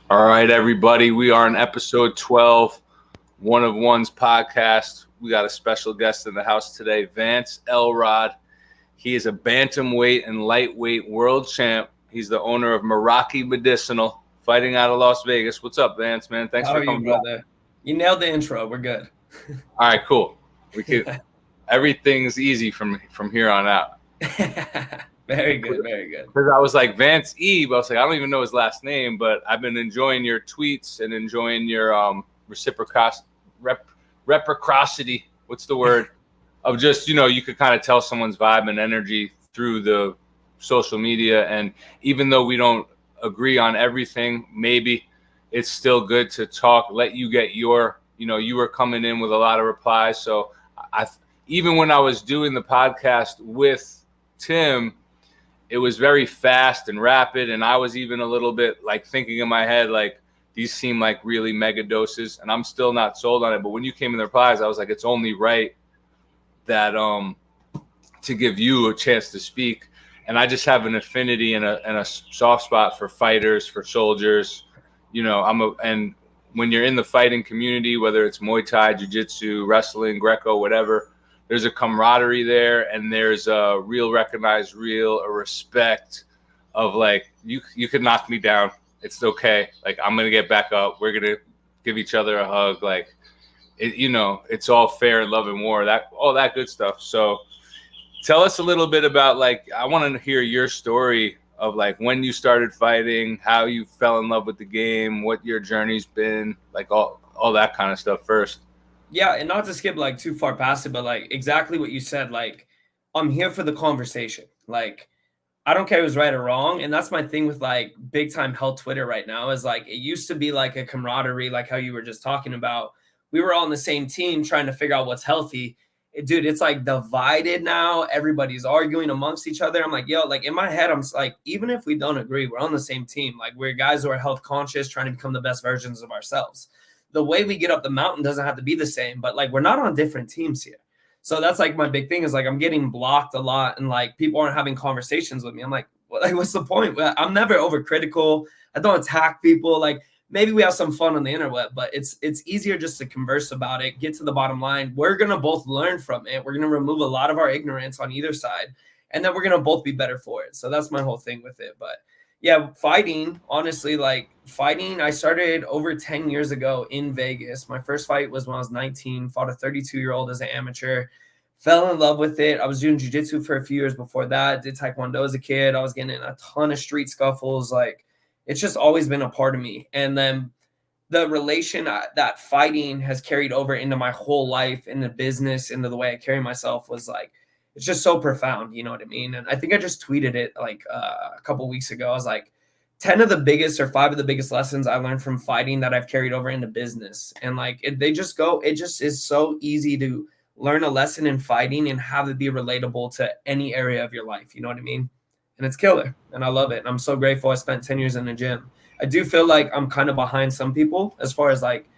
All right, everybody. We are on episode 12, One of One's podcast. We got a special guest in the house today, Vance Elrod. He is a bantamweight and lightweight world champ. He's the owner of Meraki Medicinal, fighting out of Las Vegas. What's up, Vance, man? Thanks How for are you, coming back. brother? You nailed the intro. We're good. All right, cool. We could. Everything's easy from here on out. Very good, very good. Because I was like Vance Eve. I was like, I don't even know his last name, but I've been enjoying your tweets and enjoying your reciprocity. What's the word? Of just, you could kind of tell someone's vibe and energy through the social media. And even though we don't agree on everything, maybe it's still good to talk, let you get your, you were coming in with a lot of replies. So even when I was doing the podcast with Tim, it was very fast and rapid. And I was even a little bit like thinking in my head, like, these seem like really mega doses, and I'm still not sold on it. But when you came in the replies, I was like, it's only right that to give you a chance to speak. And I just have an affinity and a soft spot for fighters, for soldiers. And when you're in the fighting community, whether it's Muay Thai, Jiu-Jitsu, wrestling, Greco, whatever, there's a camaraderie there, and there's a real a respect of like, you could knock me down. It's okay. Like, I'm going to get back up. We're going to give each other a hug. Like, it's all fair in love and war, all that good stuff. So tell us a little bit about, like, I want to hear your story of like when you started fighting, how you fell in love with the game, what your journey's been, like all that kind of stuff first. Yeah, and not to skip like too far past it, but like exactly what you said, like I'm here for the conversation. Like I don't care who's right or wrong. And that's my thing with like big time health Twitter right now is like it used to be like a camaraderie, like how you were just talking about. We were all on the same team trying to figure out what's healthy. Dude, it's like divided now. Everybody's arguing amongst each other. I'm like, yo, like in my head, I'm like, even if we don't agree, we're on the same team. Like we're guys who are health conscious, trying to become the best versions of ourselves. The way we get up the mountain doesn't have to be the same, but like we're not on different teams here. So that's like my big thing is like I'm getting blocked a lot and like people aren't having conversations with me. I'm like, what's the point? I'm never overcritical. I don't attack people. Like maybe we have some fun on the internet, but it's easier just to converse about it, get to the bottom line. We're going to both learn from it. We're going to remove a lot of our ignorance on either side, and then we're going to both be better for it. So that's my whole thing with it. But yeah, fighting, honestly, like fighting, I started over 10 years ago in Vegas. My first fight was when I was 19, fought a 32-year-old as an amateur, fell in love with it. I was doing jiu-jitsu for a few years before that, did taekwondo as a kid. I was getting in a ton of street scuffles. Like it's just always been a part of me. And then the relation that fighting has carried over into my whole life, into business, into the way I carry myself was like, it's just so profound. You know what I mean? And I think I just tweeted it like a couple weeks ago. I was like, 10 of the biggest or 5 of the biggest lessons I learned from fighting that I've carried over into business. And like, it just is so easy to learn a lesson in fighting and have it be relatable to any area of your life. You know what I mean? And it's killer. And I love it. And I'm so grateful I spent 10 years in the gym. I do feel like I'm kind of behind some people as far as like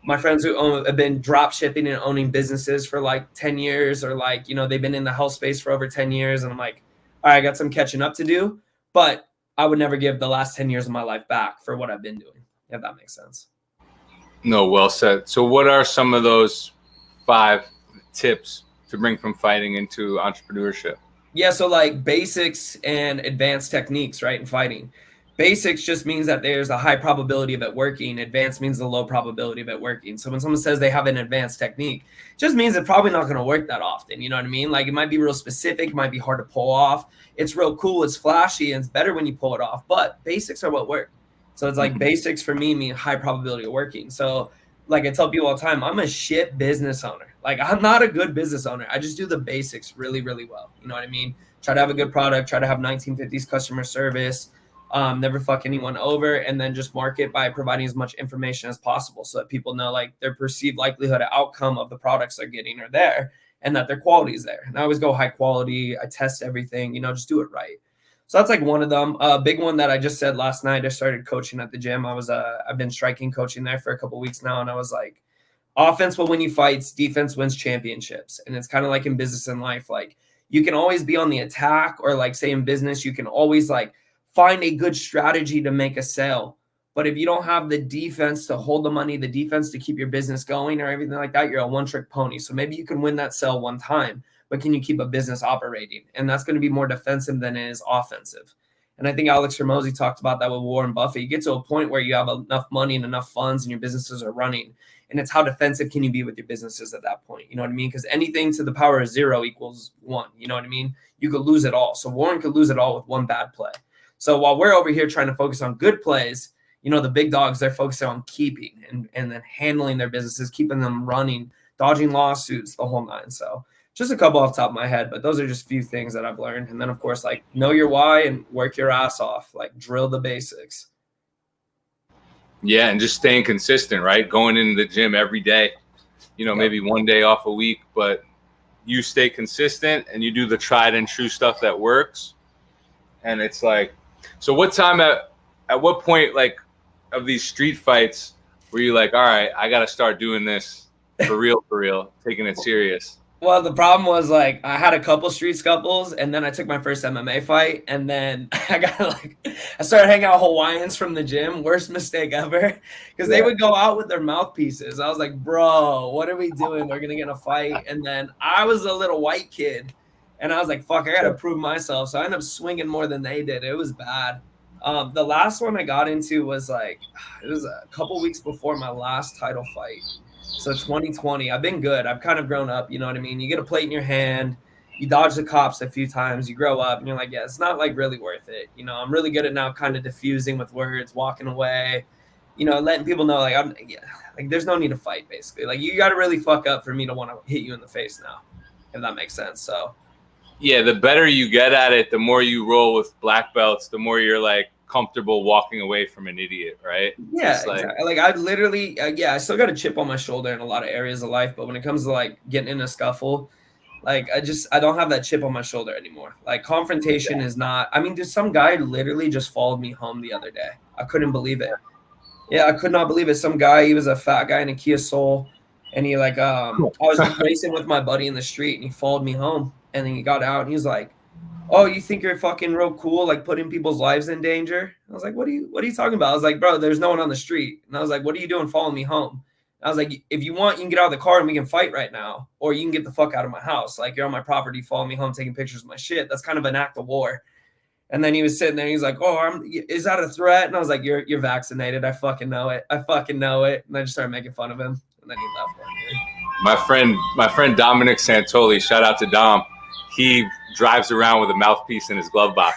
my friends who have been drop shipping and owning businesses for like 10 years or like, they've been in the health space for over 10 years. And I'm like, all right, I got some catching up to do, but I would never give the last 10 years of my life back for what I've been doing, if that makes sense. No, well said. So what are some of those 5 tips to bring from fighting into entrepreneurship? Yeah, so like basics and advanced techniques, right, in fighting. Basics just means that there's a high probability of it working. Advanced means the low probability of it working. So when someone says they have an advanced technique, it just means it's probably not going to work that often. You know what I mean? Like it might be real specific, it might be hard to pull off. It's real cool, it's flashy, and it's better when you pull it off. But basics are what work. So it's like basics for me mean high probability of working. So like I tell people all the time, I'm a shit business owner. Like I'm not a good business owner. I just do the basics really, really well. You know what I mean? Try to have a good product, try to have 1950s customer service, never fuck anyone over, and then just market by providing as much information as possible so that people know like their perceived likelihood of outcome of the products they're getting are there and that their quality is there. And I always go high quality. I test everything, just do it right. So that's like one of them. A big one that I just said last night, I started coaching at the gym. I've been striking coaching there for a couple of weeks now. And I was like, offense will win you fights, defense wins championships. And it's kind of like in business and life. Like you can always be on the attack, or like say in business, you can always like find a good strategy to make a sale. But if you don't have the defense to hold the money, the defense to keep your business going or everything like that, you're a one-trick pony. So maybe you can win that sale one time, but can you keep a business operating? And that's going to be more defensive than it is offensive. And I think Alex Hormozi talked about that with Warren Buffett. You get to a point where you have enough money and enough funds and your businesses are running. And it's how defensive can you be with your businesses at that point? You know what I mean? Because anything to the power of 0 equals 1. You know what I mean? You could lose it all. So Warren could lose it all with one bad play. So while we're over here trying to focus on good plays, you know, the big dogs, they're focusing on keeping and then handling their businesses, keeping them running, dodging lawsuits, the whole nine. So just a couple off the top of my head, but those are just a few things that I've learned. And then, of course, like know your why and work your ass off, like drill the basics. Yeah, and just staying consistent, right? Going into the gym every day, you know, maybe one day off a week, but you stay consistent and you do the tried and true stuff that works. And it's like, so what time at what point, like, of these street fights were you like, all right, I got to start doing this for real, taking it serious? Well, the problem was, like, I had a couple street scuffles, and then I took my first MMA fight, and then I started hanging out with Hawaiians from the gym. Worst mistake ever, because they would go out with their mouthpieces. I was like, bro, what are we doing? We're gonna get in a fight. And then I was a little white kid, and I was like, fuck, I gotta prove myself. So I ended up swinging more than they did. It was bad. The last one I got into was like, it was a couple weeks before my last title fight. So 2020, I've been good. I've kind of grown up. You know what I mean? You get a plate in your hand, you dodge the cops a few times, you grow up, and you're like, yeah, it's not like really worth it. You know, I'm really good at now kind of diffusing with words, walking away, you know, letting people know, like, like there's no need to fight, basically. Like, you got to really fuck up for me to want to hit you in the face now, if that makes sense. So yeah, the better you get at it, the more you roll with black belts, the more you're like comfortable walking away from an idiot, right? Yeah, exactly. Like I literally, I still got a chip on my shoulder in a lot of areas of life, but when it comes to like getting in a scuffle, like I don't have that chip on my shoulder anymore. Like confrontation is not. I mean, dude, some guy literally just followed me home the other day. I couldn't believe it. Yeah, I could not believe it. Some guy, he was a fat guy in a Kia Soul, and he like I was racing with my buddy in the street, and he followed me home, and then he got out, and he was like, oh, you think you're fucking real cool, like putting people's lives in danger? I was like, what are you talking about? I was like, bro, there's no one on the street. And I was like, what are you doing following me home? I was like, if you want, you can get out of the car and we can fight right now, or you can get the fuck out of my house. Like, you're on my property, following me home, taking pictures of my shit. That's kind of an act of war. And then he was sitting there, and he's like, oh, is that a threat? And I was like, you're vaccinated. I fucking know it. And I just started making fun of him, and then he left. My friend Dominic Santoli, shout out to Dom. He drives around with a mouthpiece in his glove box.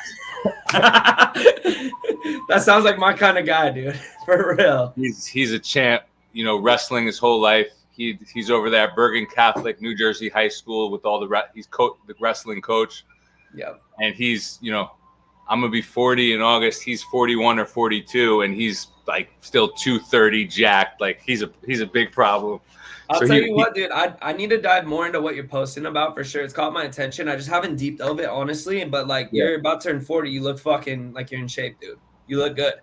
That sounds like my kind of guy, dude. For real. He's a champ, you know, wrestling his whole life. He's over there at Bergen Catholic, New Jersey High School with all he's the wrestling coach. Yeah. And he's, you know, I'm gonna be 40 in August. He's 41 or 42, and he's like still 230 jacked. Like he's a big problem. I'll tell you what, dude, I need to dive more into what you're posting about for sure. It's caught my attention. I just haven't deep dove it, honestly. But like, you're about to turn 40. You look fucking like you're in shape, dude. You look good.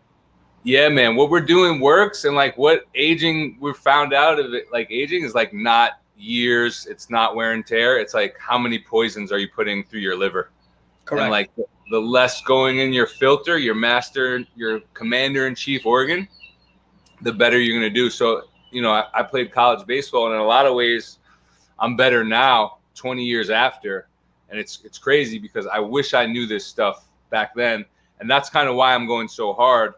Yeah, man. What we're doing works. And like what aging, we've found out of it, like aging is like not years. It's not wear and tear. It's like how many poisons are you putting through your liver? Correct. And like the less going in your filter, your commander-in-chief organ, the better you're going to do. So, you know, I played college baseball, and in a lot of ways, I'm better now, 20 years after. And it's crazy because I wish I knew this stuff back then. And that's kind of why I'm going so hard.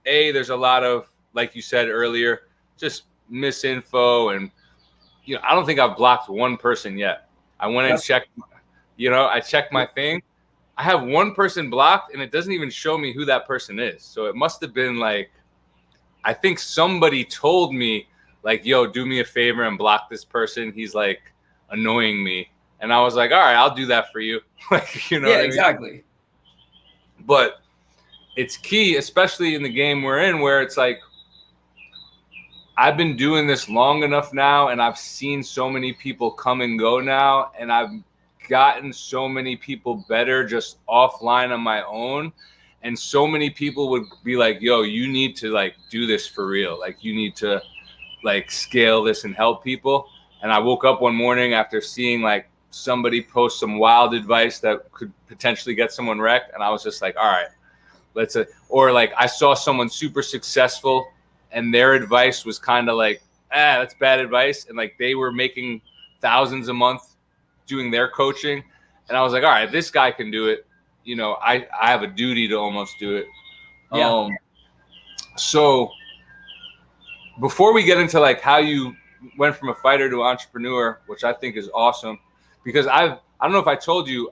There's a lot of, like you said earlier, just misinfo. And, you know, I don't think I've blocked one person yet. I went and checked, you know, I checked my thing. I have one person blocked, and it doesn't even show me who that person is. So it must have been like, I think somebody told me, like, yo, do me a favor and block this person. He's like annoying me. And I was like, all right, I'll do that for you. Like, you know. Yeah, exactly. I mean? But it's key, especially in the game we're in, where it's like, I've been doing this long enough now, and I've seen so many people come and go now, and I've gotten so many people better just offline on my own. And so many people would be like, yo, you need to like do this for real. Like you need to like scale this and help people. And I woke up one morning after seeing like somebody post some wild advice that could potentially get someone wrecked. And I was just like, all right, or like I saw someone super successful and their advice was kind of like, that's bad advice. And like they were making thousands a month doing their coaching. And I was like, all right, this guy can do it. You know, I have a duty to almost do it. Yeah. So before we get into like how you went from a fighter to entrepreneur, which I think is awesome, because I don't know if I told you,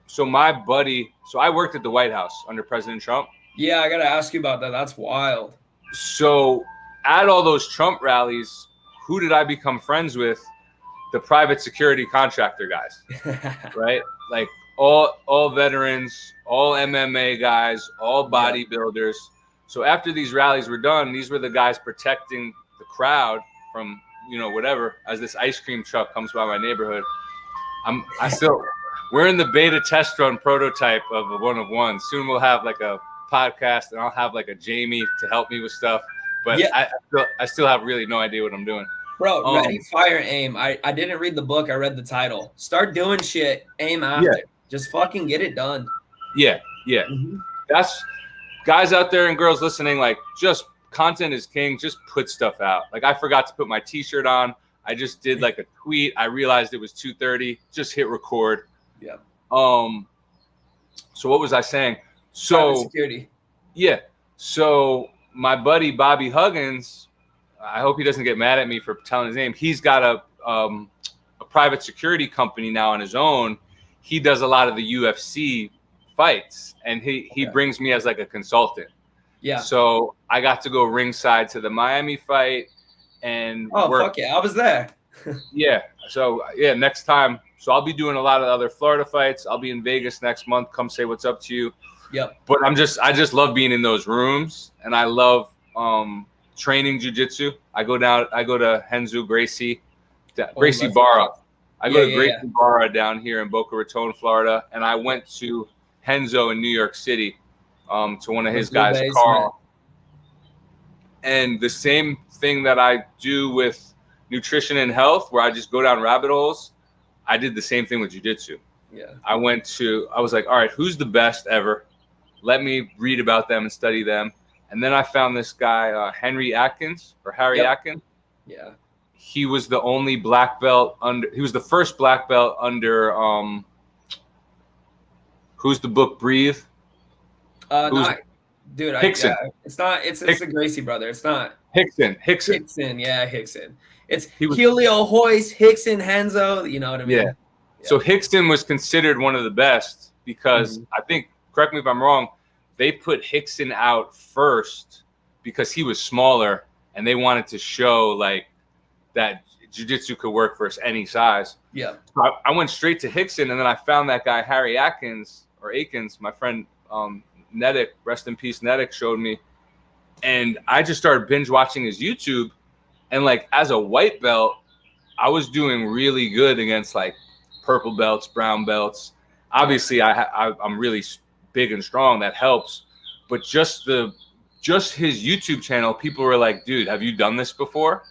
so my buddy, so I worked at the White House under President Trump. Yeah, I got to ask you about that. That's wild. So at all those Trump rallies, who did I become friends with? The private security contractor guys, right? Like all veterans, all MMA guys, all bodybuilders. So after these rallies were done, these were the guys protecting the crowd from, you know, whatever, as this ice cream truck comes by my neighborhood. We're in the beta test run prototype of a 1 of 1. Soon we'll have like a podcast and I'll have like a Jamie to help me with stuff. But I still have really no idea what I'm doing. Bro, ready, fire, aim. I didn't read the book. I read the title. Start doing shit. Aim after. Yeah. Just fucking get it done. Yeah. Yeah. Mm-hmm. That's guys out there and girls listening. Like, just content is king. Just put stuff out. Like, I forgot to put my t-shirt on. I just did like a tweet. I realized it was 2:30. Just hit record. Yeah. So what was I saying? So security. Yeah. So my buddy Bobby Huggins, I hope he doesn't get mad at me for telling his name. He's got a private security company now on his own. He does a lot of the UFC fights, and he brings me as like a consultant. Yeah. So I got to go ringside to the Miami fight, and fuck yeah, I was there. Yeah. So yeah, next time. So I'll be doing a lot of other Florida fights. I'll be in Vegas next month. Come say what's up to you. Yep. But I just love being in those rooms, and I love training jiu-jitsu. I go to Gracie Barra. I go to Gracie Barra down here in Boca Raton, Florida, and I went to Henzo in New York City to one of his guys, Carl. And the same thing that I do with nutrition and health, where I just go down rabbit holes, I did the same thing with jiu-jitsu. Yeah. I was like, all right, who's the best ever? Let me read about them and study them. And then I found this guy, Harry Atkins. Yeah. He was the only black belt he was the first black belt under, who's the book Breathe? Dude, Hickson. It's the Gracie brother. It's not. Hickson. Yeah, Hickson. It's Helio, Hoist, Hickson, Henzo. You know what I mean? Yeah. So Hickson was considered one of the best because I think, correct me if I'm wrong, they put Hickson out first because he was smaller and they wanted to show like that jiu-jitsu could work for any size. Yeah. So I went straight to Hickson, and then I found that guy Harry Akins, my friend Nedick, rest in peace, Nedick, showed me. And I just started binge watching his YouTube. And like as a white belt, I was doing really good against like purple belts, brown belts. Obviously, I'm really big and strong. That helps. But just his YouTube channel, people were like, dude, have you done this before?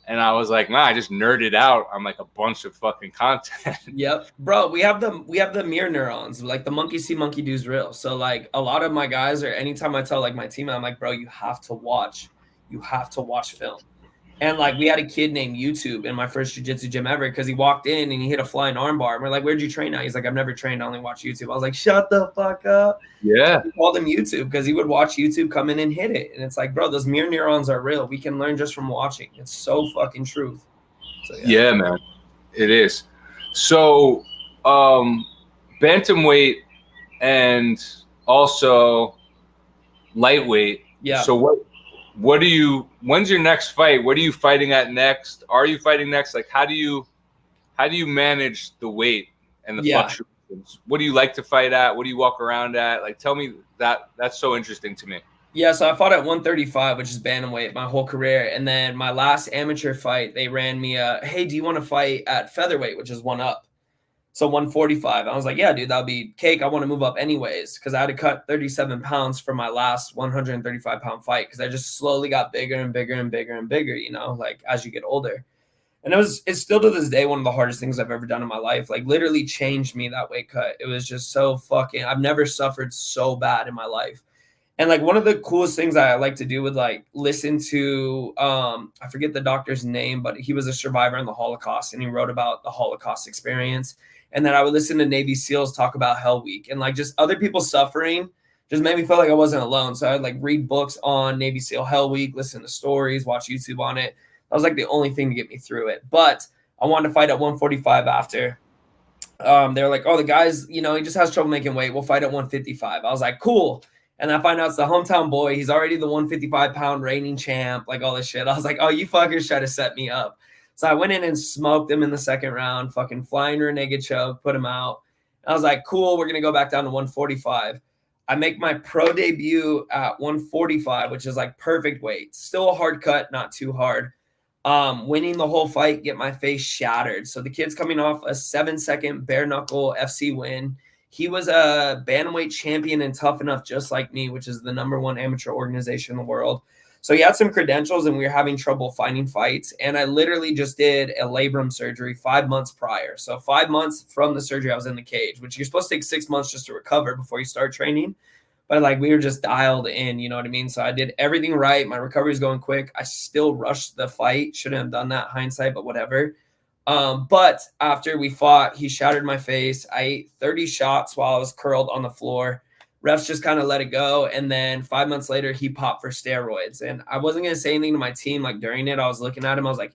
And I was like, nah, I just nerded out on like a bunch of fucking content. Yep. Bro, we have the mirror neurons. Like the monkey see, monkey do's real. So like a lot of my guys, or anytime I tell like my team, I'm like, bro, you have to watch film. And like we had a kid named YouTube in my first jiu-jitsu gym ever because he walked in and he hit a flying armbar. And we're like, where'd you train at? He's like, I've never trained, I only watch YouTube. I was like, shut the fuck up. Yeah. We called him YouTube because he would watch YouTube, come in and hit it. And it's like, bro, those mirror neurons are real. We can learn just from watching. It's so fucking truth. So, yeah, man. It is. So bantamweight and also lightweight. Yeah. So when's your next fight? What are you fighting at next? Are you fighting next? Like, how do you manage the weight and the fluctuations? What do you like to fight at? What do you walk around at? Like, tell me that. That's so interesting to me. Yeah, so I fought at 135, which is bantamweight, my whole career. And then my last amateur fight, they ran me hey, do you want to fight at featherweight, which is 1 up? So 145. I was like, yeah, dude, that'll be cake. I want to move up anyways because I had to cut 37 pounds for my last 135-pound fight because I just slowly got bigger and bigger and bigger and bigger, you know, like as you get older. And it's still to this day one of the hardest things I've ever done in my life. Like literally changed me, that weight cut. It was just so fucking, I've never suffered so bad in my life. And like one of the coolest things I like to do would like listen to I forget the doctor's name, but he was a survivor in the Holocaust and he wrote about the Holocaust experience. And then I would listen to Navy SEALs talk about Hell Week and like just other people suffering just made me feel like I wasn't alone. So I'd like read books on Navy SEAL Hell Week, listen to stories, watch YouTube on it. That was like the only thing to get me through it. But I wanted to fight at 145 after. They were like, oh, the guy's, you know, he just has trouble making weight. We'll fight at 155. I was like, cool. And I find out it's the hometown boy. He's already the 155-pound reigning champ, like all this shit. I was like, oh, you fuckers try to set me up. So I went in and smoked him in the second round, fucking flying renegade choke, put him out. I was like, cool, we're going to go back down to 145. I make my pro debut at 145, which is like perfect weight. Still a hard cut, not too hard. Winning the whole fight, get my face shattered. So the kid's coming off a 7-second bare knuckle FC win. He was a Bantamweight champion and Tough Enough just like me, which is the #1 amateur organization in the world. So he had some credentials and we were having trouble finding fights. And I literally just did a labrum surgery 5 months prior. So 5 months from the surgery, I was in the cage, which you're supposed to take 6 months just to recover before you start training. But like we were just dialed in, you know what I mean? So I did everything right. My recovery is going quick. I still rushed the fight. Shouldn't have done that, hindsight, but whatever. But after we fought, he shattered my face. I ate 30 shots while I was curled on the floor. Refs just kind of let it go. And then 5 months later, he popped for steroids. And I wasn't going to say anything to my team. Like during it, I was looking at him. I was like,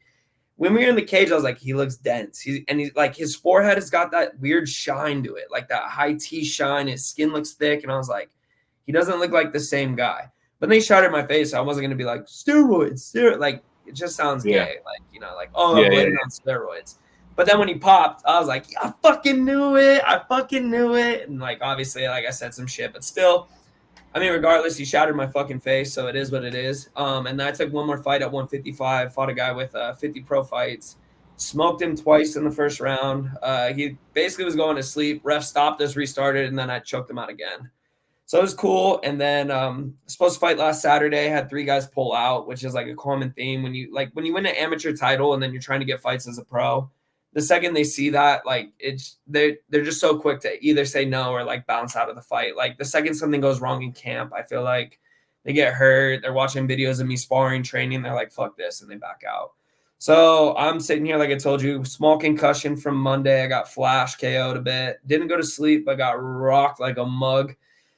when we were in the cage, I was like, he looks dense. He's like, his forehead has got that weird shine to it, like that high T shine. His skin looks thick. And I was like, he doesn't look like the same guy. But then he shattered my face. So I wasn't going to be like, steroids. Like, it just sounds gay. Like, you know, like, oh, I'm blaming on steroids. But then when he popped, I was like, I fucking knew it. And like, obviously, like I said some shit, but still, I mean, regardless, he shattered my fucking face. So it is what it is. And then I took one more fight at 155, fought a guy with 50 pro fights, smoked him twice in the first round. He basically was going to sleep. Ref stopped us, restarted, and then I choked him out again. So it was cool. And then supposed to fight last Saturday, had 3 guys pull out, which is like a common theme when you win an amateur title and then you're trying to get fights as a pro. The second they see that, like they're just so quick to either say no or like bounce out of the fight. Like the second something goes wrong in camp, I feel like they get hurt. They're watching videos of me sparring, training. They're like, fuck this. And they back out. So I'm sitting here, like I told you, small concussion from Monday. I got flash KO'd a bit. Didn't go to sleep, but got rocked like a mug.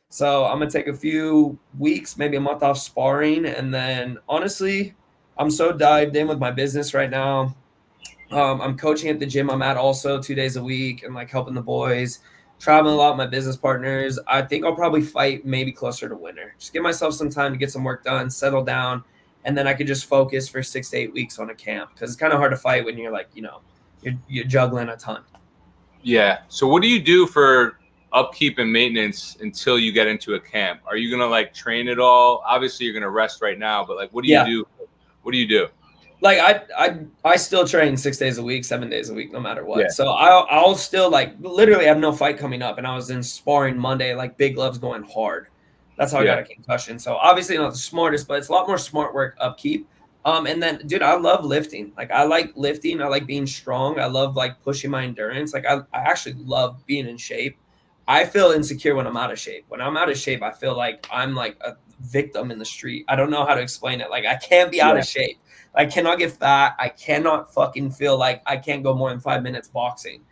So I'm going to take a few weeks, maybe a month off sparring. And then honestly, I'm so dived in with my business right now. I'm coaching at the gym I'm at also 2 days a week and like helping the boys, traveling a lot with my business partners. I think I'll probably fight maybe closer to winter. Just give myself some time to get some work done, settle down, and then I could just focus for 6 to 8 weeks on a camp because it's kind of hard to fight when you're like, you know, you're juggling a ton. Yeah. So what do you do for upkeep and maintenance until you get into a camp? Are you going to like train it all? Obviously you're going to rest right now, but like, what do you do? What do you do? Like I still train 6 days a week, 7 days a week, no matter what. Yeah. So I'll still like literally have no fight coming up. And I was in sparring Monday, like big gloves going hard. That's how I got a concussion. So obviously not the smartest, but it's a lot more smart work upkeep. And then dude, I love lifting. Like I like lifting. I like being strong. I love like pushing my endurance. Like I actually love being in shape. I feel insecure when I'm out of shape. When I'm out of shape, I feel like I'm like a victim in the street. I don't know how to explain it. Like I can't be out of shape. I cannot get fat. I cannot fucking feel like I can't go more than 5 minutes boxing.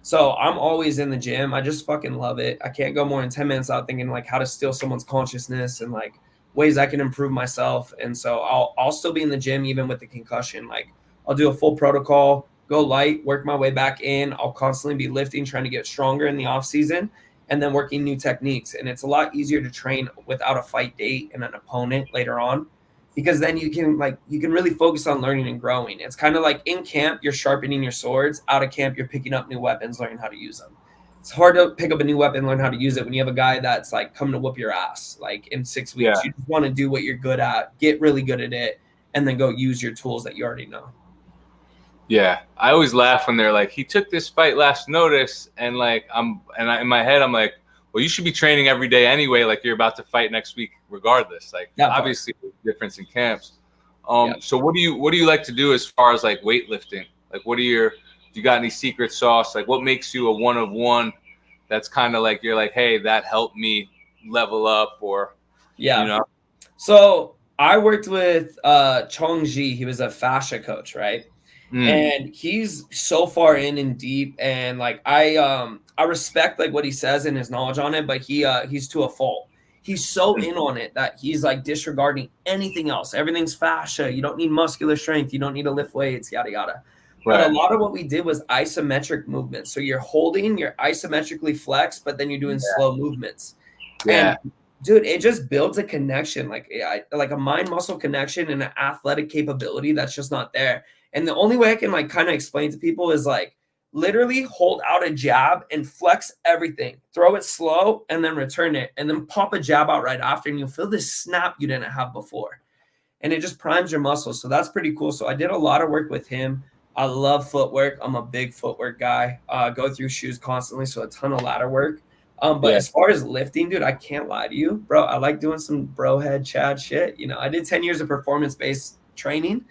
So I'm always in the gym. I just fucking love it. I can't go more than 10 minutes out thinking like how to steal someone's consciousness and like ways I can improve myself. And so I'll still be in the gym even with the concussion. Like I'll do a full protocol, go light, work my way back in. I'll constantly be lifting, trying to get stronger in the off season and then working new techniques. And it's a lot easier to train without a fight date and an opponent later on. Because then you can really focus on learning and growing. It's kind of like in camp, you're sharpening your swords. Out of camp, you're picking up new weapons, learning how to use them. It's hard to pick up a new weapon, learn how to use it when you have a guy that's like coming to whoop your ass. Like in 6 weeks, you just want to do what you're good at, get really good at it, and then go use your tools that you already know. Yeah, I always laugh when they're like, he took this fight last notice, and like in my head, I'm like, well, you should be training every day anyway. Like you're about to fight next week, regardless. Like obviously, there's a difference in camps. So what do you like to do as far as like weightlifting? Like, do you got any secret sauce? Like, what makes you a one of one? That's kind of like, you're like, hey, that helped me level up, or, you know? So I worked with Chong Ji. He was a fascia coach, right? And he's so far in and deep, and like I respect like what he says and his knowledge on it, but he's to a fault. He's so in on it that he's like disregarding anything else. Everything's fascia. You don't need muscular strength. You don't need to lift weights, yada yada. But a lot of what we did was isometric movements. So you're holding, you're isometrically flexed, but then you're doing slow movements. And dude, it just builds a connection, like a mind muscle connection and an athletic capability that's just not there. And the only way I can like kind of explain to people is like literally hold out a jab and flex everything, throw it slow and then return it, and then pop a jab out right after, and you'll feel this snap you didn't have before. And it just primes your muscles. So that's pretty cool. So I did a lot of work with him. I love footwork. I'm a big footwork guy. Go through shoes constantly. So a ton of ladder work. But as far as lifting, dude, I can't lie to you, bro. I like doing some bro head Chad shit. You know, I did 10 years of performance-based training.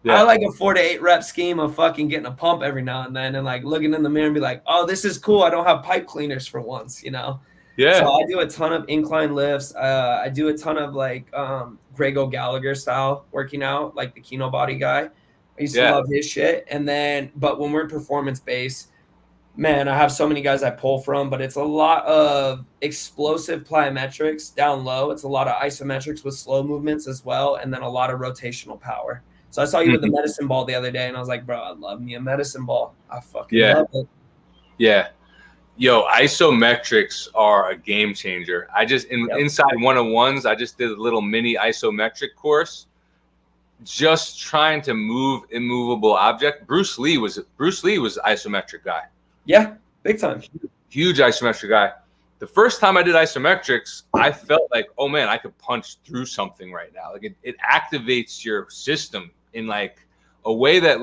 I like a 4 to 8 rep scheme of fucking getting a pump every now and then, and like looking in the mirror and be like, oh, this is cool. I don't have pipe cleaners for once, you know? So I do a ton of incline lifts. I do a ton of like Grego Gallagher style working out, like the Kino Body guy. I used to love his shit. And then, but when we're performance-based, man, I have so many guys I pull from, but it's a lot of explosive plyometrics down low. It's a lot of isometrics with slow movements as well, and then a lot of rotational power. So I saw you with the medicine ball the other day, and I was like, bro, I love me a medicine ball. I fucking love it. Yeah. Yo, isometrics are a game changer. I just, inside 101s, I just did a little mini isometric course, just trying to move immovable object. Bruce Lee was isometric guy. Yeah, big time. Huge isometric guy. The first time I did isometrics, I felt like, oh man, I could punch through something right now. Like it activates your system in like a way that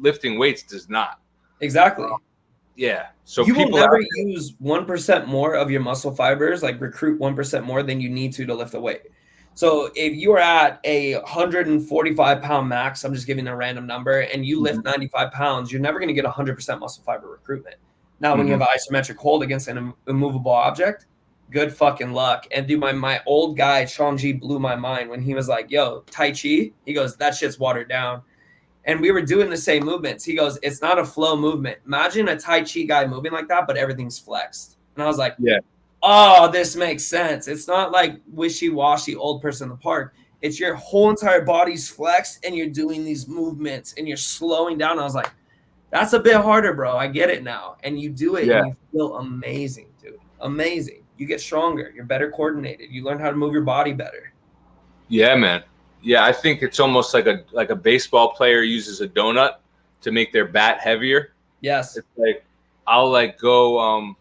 lifting weights does not. Exactly. So you will never use 1% more of your muscle fibers, like recruit 1% more than you need to lift a weight. So if you are at a 145 pound max, I'm just giving a random number, and you lift 95 pounds, you're never going to get 100% muscle fiber recruitment. Now, when you have an isometric hold against an immovable object, good fucking luck. And dude, my old guy, Chong-Ji, blew my mind when he was like, yo, Tai Chi, he goes, that shit's watered down. And we were doing the same movements. He goes, it's not a flow movement. Imagine a Tai Chi guy moving like that, but everything's flexed. And I was like, oh, this makes sense. It's not like wishy-washy old person in the park. It's your whole entire body's flexed, and you're doing these movements, and you're slowing down. I was like, that's a bit harder, bro. I get it now. And you do it, and you feel amazing, dude. Amazing. You get stronger. You're better coordinated. You learn how to move your body better. Yeah, man. Yeah, I think it's almost like a baseball player uses a donut to make their bat heavier. Yes. It's like I'll like go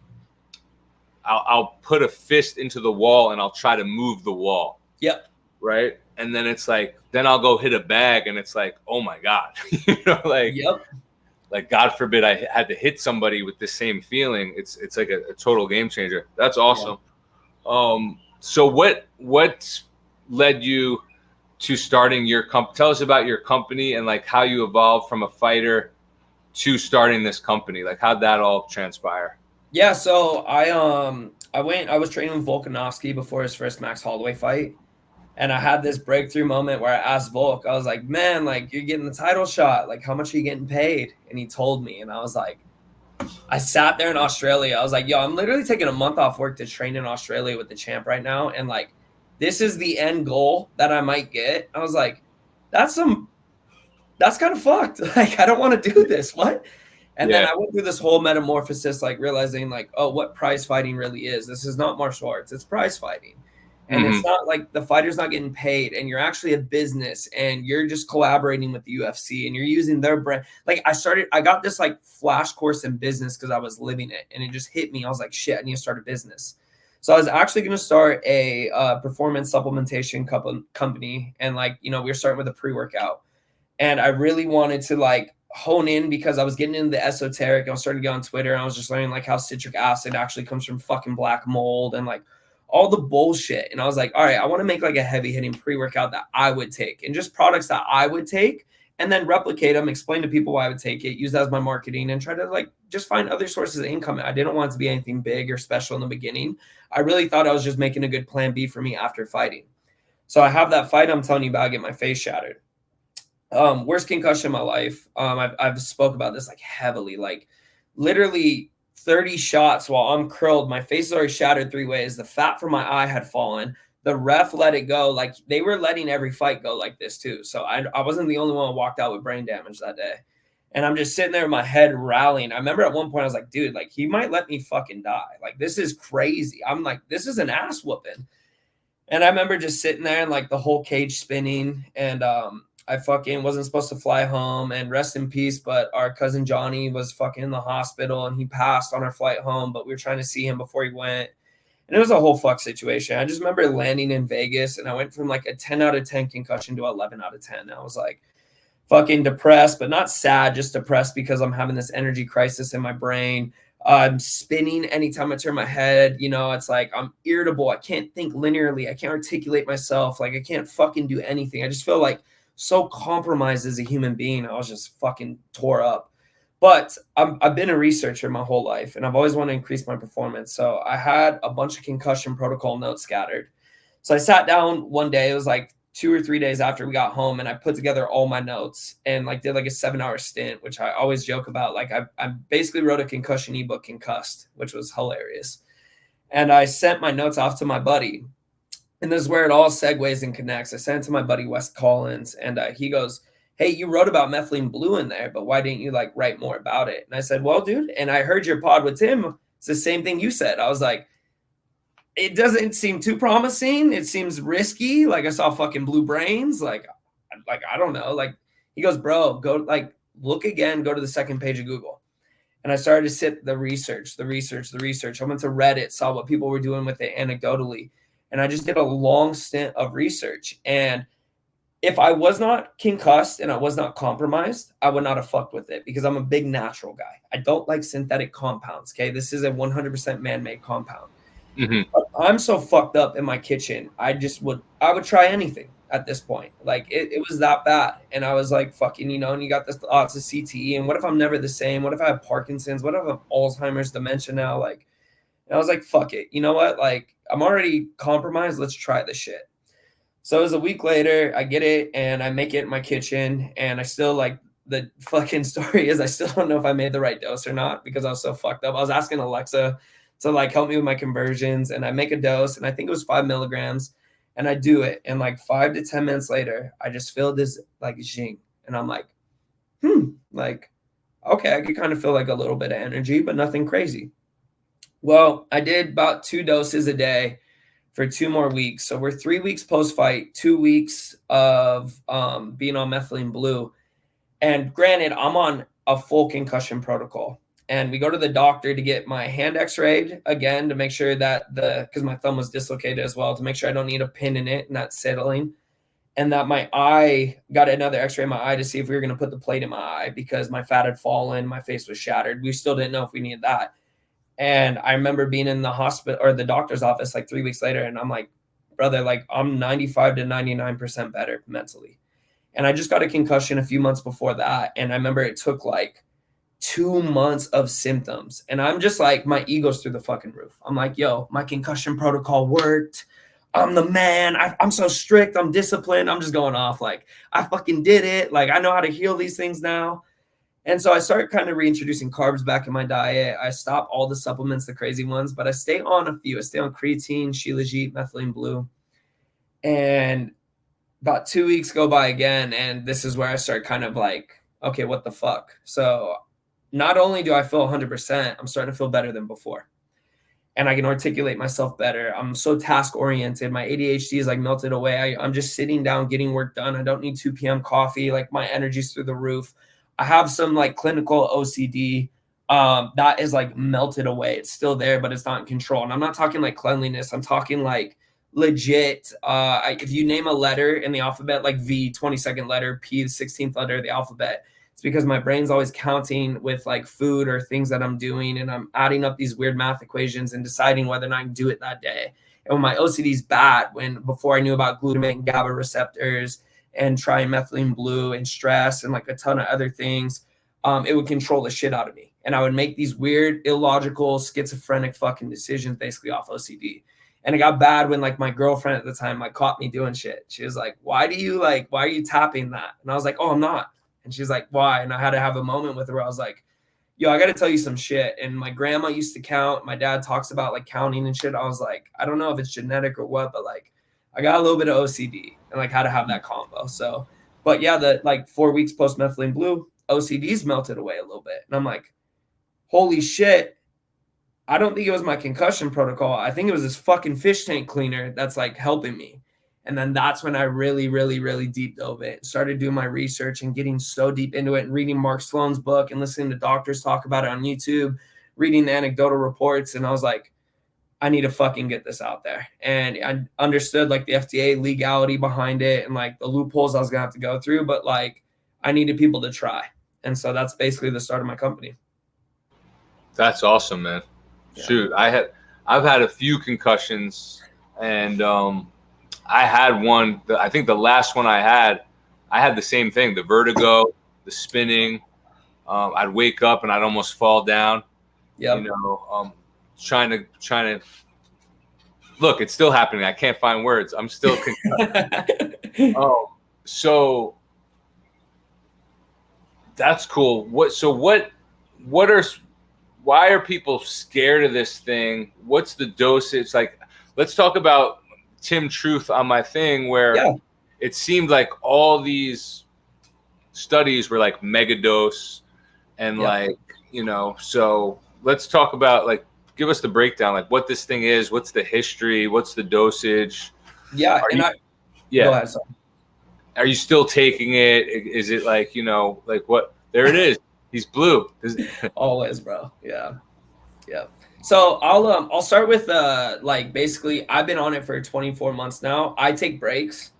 I'll put a fist into the wall and I'll try to move the wall. Yep. Right? And then it's like then I'll go hit a bag and it's like, "Oh my God." You know, like like God forbid I had to hit somebody with the same feeling. It's like a total game changer. That's awesome. So what led you to starting your company? Tell us about your company and like how you evolved from a fighter to starting this company. Like how'd that all transpire? Yeah, so I was training with Volkanovski before his first Max Holloway fight. And I had this breakthrough moment where I asked Volk, I was like, man, like you're getting the title shot. Like, how much are you getting paid? And he told me, and I was like, I sat there in Australia. I was like, yo, I'm literally taking a month off work to train in Australia with the champ right now. And like, this is the end goal that I might get. I was like, that's kind of fucked. Like, I don't want to do this. What? And then I went through this whole metamorphosis, like realizing like, oh, what prize fighting really is. This is not martial arts. It's prize fighting. And it's not like the fighter's not getting paid and you're actually a business and you're just collaborating with the UFC and you're using their brand. Like I got this like flash course in business because I was living it and it just hit me. I was like, shit, I need to start a business. So I was actually going to start a performance supplementation company. And like, you know, we were starting with a pre-workout and I really wanted to like hone in because I was getting into the esoteric. I was starting to get on Twitter and I was just learning like how citric acid actually comes from fucking black mold and like all the bullshit. And I was like, all right, I want to make like a heavy hitting pre-workout that I would take and just products that I would take and then replicate them, explain to people why I would take it, use that as my marketing, and try to like just find other sources of income. I didn't want it to be anything big or special in the beginning. I really thought I was just making a good plan B for me after fighting. So I have that fight I'm telling you about, I get my face shattered. Worst concussion in my life. I've spoke about this like heavily, like literally 30 shots while I'm curled. My face is already shattered 3 ways. The fat from my eye had fallen. The ref let it go. Like they were letting every fight go like this too. So I wasn't the only one who walked out with brain damage that day. And I'm just sitting there with my head rallying. I remember at one point I was like, dude, like he might let me fucking die. Like this is crazy. I'm like, this is an ass whooping. And I remember just sitting there and like the whole cage spinning. And I fucking wasn't supposed to fly home, and rest in peace. But our cousin Johnny was fucking in the hospital and he passed on our flight home, but we were trying to see him before he went. And it was a whole fuck situation. I just remember landing in Vegas and I went from like a 10 out of 10 concussion to 11 out of 10. I was like fucking depressed, but not sad, just depressed because I'm having this energy crisis in my brain. I'm spinning anytime I turn my head. You know, it's like I'm irritable. I can't think linearly. I can't articulate myself. Like I can't fucking do anything. I just feel like so compromised as a human being. I was just fucking tore up. But I've been a researcher my whole life, and I've always wanted to increase my performance. So I had a bunch of concussion protocol notes scattered. So I sat down one day. It was like 2 or 3 days after we got home, and I put together all my notes and like did like a 7-hour stint, which I always joke about. Like I basically wrote a concussion ebook, Concussed, which was hilarious. And I sent my notes off to my buddy. And this is where it all segues and connects. I sent it to my buddy, Wes Collins, and he goes, hey, you wrote about methylene blue in there, but why didn't you like write more about it? And I said, well, dude, and I heard your pod with Tim. It's the same thing you said. I was like, it doesn't seem too promising. It seems risky. Like I saw fucking blue brains. Like I don't know. Like he goes, bro, go like look again, go to the second page of Google. And I started to sit the research. I went to Reddit, saw what people were doing with it anecdotally. And I just did a long stint of research. And if I was not concussed and I was not compromised, I would not have fucked with it because I'm a big natural guy. I don't like synthetic compounds. Okay. This is a 100% man-made compound. Mm-hmm. But I'm so fucked up in my kitchen. I would try anything at this point. Like it was that bad. And I was like, fucking, you know, and you got this thoughts of CTE. And what if I'm never the same? What if I have Parkinson's? What if I have Alzheimer's, dementia now? Like, and I was like, fuck it. You know what? Like I'm already compromised. Let's try this shit. So it was a week later, I get it and I make it in my kitchen, and I still like the fucking story is I still don't know if I made the right dose or not because I was so fucked up. I was asking Alexa to like help me with my conversions, and I make a dose and I think it was 5 milligrams, and I do it. And like 5 to 10 minutes later, I just feel this like zing, and I'm like, like, okay, I could kind of feel like a little bit of energy, but nothing crazy. Well, I did about 2 doses a day for 2 more weeks. So we're 3 weeks post-fight, 2 weeks of being on methylene blue. And granted, I'm on a full concussion protocol. And we go to the doctor to get my hand x-rayed again to make sure that because my thumb was dislocated as well, to make sure I don't need a pin in it and that's settling. And that my eye, got another x-ray in my eye to see if we were going to put the plate in my eye because my fat had fallen, my face was shattered. We still didn't know if we needed that. And I remember being in the hospital or the doctor's office like 3 weeks later. And I'm like, brother, like I'm 95 to 99% better mentally. And I just got a concussion a few months before that. And I remember it took like 2 months of symptoms. And I'm just like, my ego's through the fucking roof. I'm like, yo, my concussion protocol worked. I'm the man. I'm so strict. I'm disciplined. I'm just going off. Like I fucking did it. Like I know how to heal these things now. And so I started kind of reintroducing carbs back in my diet. I stopped all the supplements, the crazy ones, but I stay on a few. I stay on creatine, Shilajit, methylene blue. And about 2 weeks go by again. And this is where I start kind of like, okay, what the fuck? So not only do I feel 100%, I'm starting to feel better than before. And I can articulate myself better. I'm so task oriented. My ADHD is like melted away. I'm just sitting down, getting work done. I don't need 2 p.m. coffee. Like my energy's through the roof. I have some like clinical OCD that is like melted away. It's still there, but it's not in control. And I'm not talking like cleanliness. I'm talking like legit. If you name a letter in the alphabet, like V, 22nd letter, P, the 16th letter of the alphabet, it's because my brain's always counting with like food or things that I'm doing. And I'm adding up these weird math equations and deciding whether or not I can do it that day. And when my OCD is bad, before I knew about glutamate and GABA receptors and trying methylene blue and stress and like a ton of other things, it would control the shit out of me. And I would make these weird, illogical, schizophrenic fucking decisions basically off OCD. And it got bad when like my girlfriend at the time like caught me doing shit. She was like, why are you tapping that? And I was like, oh, I'm not. And she's like, why? And I had to have a moment with her where I was like, yo, I got to tell you some shit. And my grandma used to count. My dad talks about like counting and shit. I was like, I don't know if it's genetic or what, but like I got a little bit of OCD and like how to have that combo. So, but yeah, the like 4 weeks post methylene blue, OCD's melted away a little bit. And I'm like, holy shit. I don't think it was my concussion protocol. I think it was this fucking fish tank cleaner that's like helping me. And then that's when I really, really, really deep dove it. Started doing my research and getting so deep into it and reading Mark Sloan's book and listening to doctors talk about it on YouTube, reading the anecdotal reports. And I was like, I need to fucking get this out there. And I understood like the FDA legality behind it and like the loopholes I was going to have to go through. But like I needed people to try. And so that's basically the start of my company. That's awesome, man. Yeah. Shoot, I've had a few concussions, and I had one. I think the last one I had the same thing: the vertigo, the spinning. I'd wake up and I'd almost fall down. Yeah. You know, trying to look. It's still happening. I can't find words. I'm still concussed. So that's cool. Why are people scared of this thing? What's the dosage? Like, let's talk about Tim Truth on my thing where it seemed like all these studies were like mega dose and like, you know, so let's talk about like, give us the breakdown, like what this thing is, what's the history, what's the dosage? Yeah. Go ahead, sorry. Are you still taking it? Is it like, you know, like what? There it is. He's blue. Always, bro. Yeah. Yeah. So I'll start with like basically I've been on it for 24 months now. I take breaks.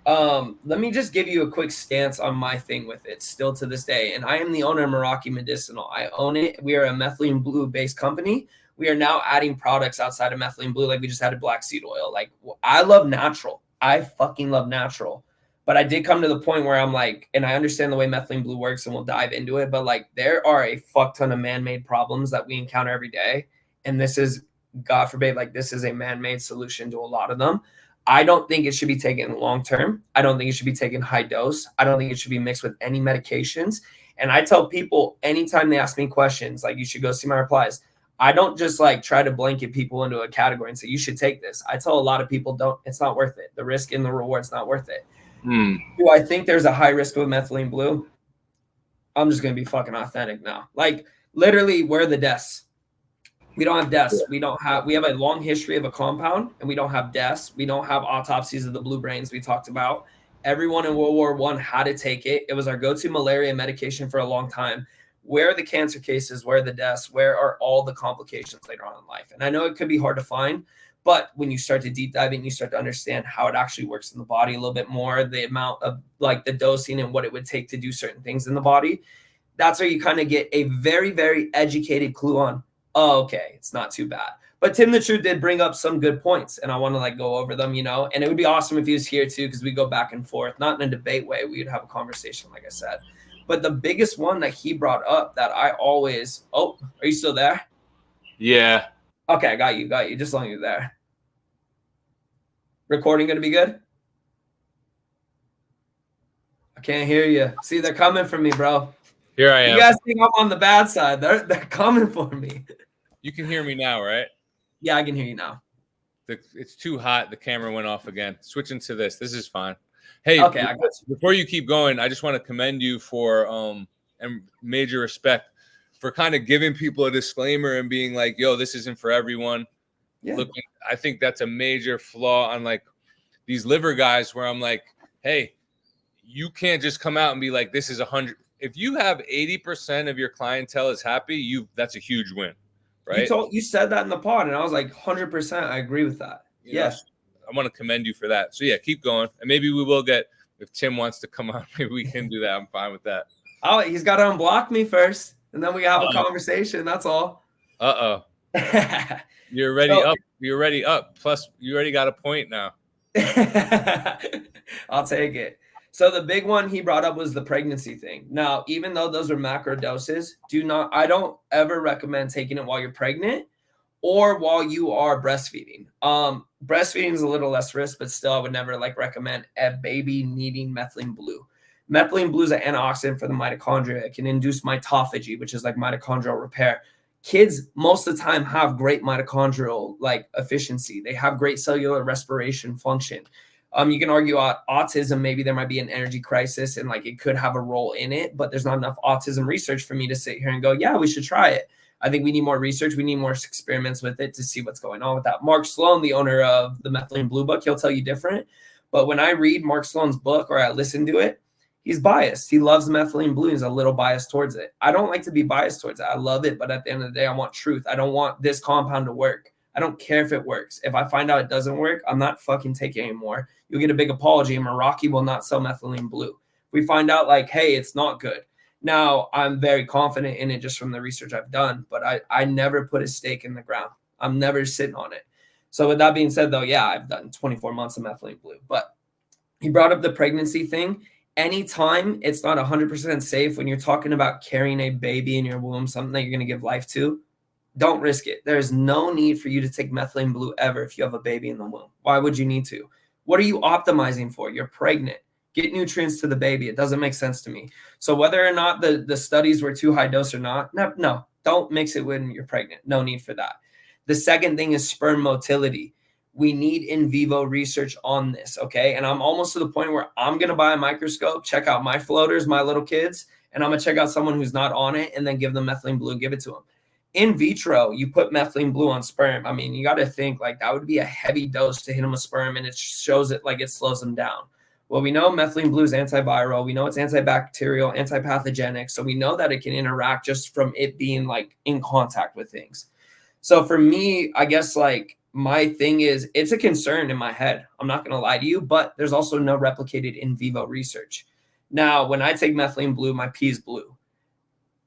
Let me just give you a quick stance on my thing with it still to this day. And I am the owner of Meraki Medicinal. I own it. We are a methylene blue based company. We are now adding products outside of methylene blue. Like we just added black seed oil. Like I love natural. I fucking love natural. But I did come to the point where I'm like, and I understand the way methylene blue works and we'll dive into it, but like there are a fuck ton of man-made problems that we encounter every day. And this is, God forbid, like this is a man-made solution to a lot of them. I don't think it should be taken long-term. I don't think it should be taken high dose. I don't think it should be mixed with any medications. And I tell people anytime they ask me questions, like you should go see my replies. I don't just like try to blanket people into a category and say, you should take this. I tell a lot of people it's not worth it. The risk and the reward's not worth it. Do I think there's a high risk with methylene blue? I'm just going to be fucking authentic now. Like literally where are the deaths? We don't have deaths. We have a long history of a compound and we don't have deaths. We don't have autopsies of the blue brains we talked about. Everyone in World War I had to take it. It was our go-to malaria medication for a long time. Where are the cancer cases? Where are the deaths? Where are all the complications later on in life? And I know it could be hard to find, but when you start to deep dive in, you start to understand how it actually works in the body a little bit more, the amount of like the dosing and what it would take to do certain things in the body. That's where you kind of get a very, very educated clue on, oh, okay, it's not too bad. But Tim the Truth did bring up some good points and I want to like go over them, you know, and it would be awesome if he was here too, because we go back and forth, not in a debate way. We would have a conversation, like I said. But the biggest one that he brought up that I always, are you still there? Yeah. Okay, I got you. Just as long as you're there. Recording going to be good? I can't hear you. See, they're coming for me, bro. Here I am. You guys think I'm on the bad side. They're coming for me. You can hear me now, right? Yeah, I can hear you now. It's too hot. The camera went off again. Switching to this. This is fine. Hey, okay, I got you. Before you keep going, I just want to commend you for and major respect for kind of giving people a disclaimer and being like, yo, this isn't for everyone. Yeah. Look, I think that's a major flaw on like these liver guys where I'm like, hey, you can't just come out and be like, this is 100. If you have 80% of your clientele is happy, that's a huge win, right? You said that in the pod, and I was like, 100%. I agree with that. Yes. I want to commend you for that. So yeah, keep going. And maybe we will get, if Tim wants to come on, maybe we can do that. I'm fine with that. Oh, he's got to unblock me first. And then we have a conversation. That's all. You're already up. You're already up. Plus, you already got a point now. I'll take it. So the big one he brought up was the pregnancy thing. Now, even though those are macro doses, I don't ever recommend taking it while you're pregnant or while you are breastfeeding. Breastfeeding is a little less risk, but still I would never like recommend a baby needing methylene blue. Methylene blue is an antioxidant for the mitochondria. It can induce mitophagy, which is like mitochondrial repair. Kids most of the time have great mitochondrial like efficiency. They have great cellular respiration function. You can argue autism, maybe there might be an energy crisis and like it could have a role in it, but there's not enough autism research for me to sit here and go, yeah, we should try it. I think we need more research. We need more experiments with it to see what's going on with that. Mark Sloan, the owner of the Methylene Blue book, he'll tell you different. But when I read Mark Sloan's book or I listen to it, he's biased. He loves methylene blue. He's a little biased towards it. I don't like to be biased towards it. I love it, but at the end of the day, I want truth. I don't want this compound to work. I don't care if it works. If I find out it doesn't work, I'm not fucking taking it anymore. You'll get a big apology, and Meraki will not sell methylene blue. If we find out like, hey, it's not good. Now, I'm very confident in it just from the research I've done, but I never put a stake in the ground. I'm never sitting on it. So with that being said, though, yeah, I've done 24 months of methylene blue. But he brought up the pregnancy thing. Anytime it's not 100% safe when you're talking about carrying a baby in your womb, something that you're going to give life to, don't risk it. There's no need for you to take methylene blue ever if you have a baby in the womb. Why would you need to? What are you optimizing for? You're pregnant. Get nutrients to the baby. It doesn't make sense to me. So whether or not the studies were too high dose or not, no, don't mix it when you're pregnant. No need for that. The second thing is sperm motility. We need in vivo research on this, okay? And I'm almost to the point where I'm going to buy a microscope, check out my floaters, my little kids, and I'm going to check out someone who's not on it and then give them methylene blue and give it to them. In vitro, you put methylene blue on sperm. I mean, you got to think like that would be a heavy dose to hit them with sperm, and it shows it like it slows them down. Well, we know methylene blue is antiviral. We know it's antibacterial, antipathogenic. So we know that it can interact just from it being like in contact with things. So for me, I guess like my thing is it's a concern in my head. I'm not going to lie to you, but there's also no replicated in vivo research. Now, when I take methylene blue, my pee is blue.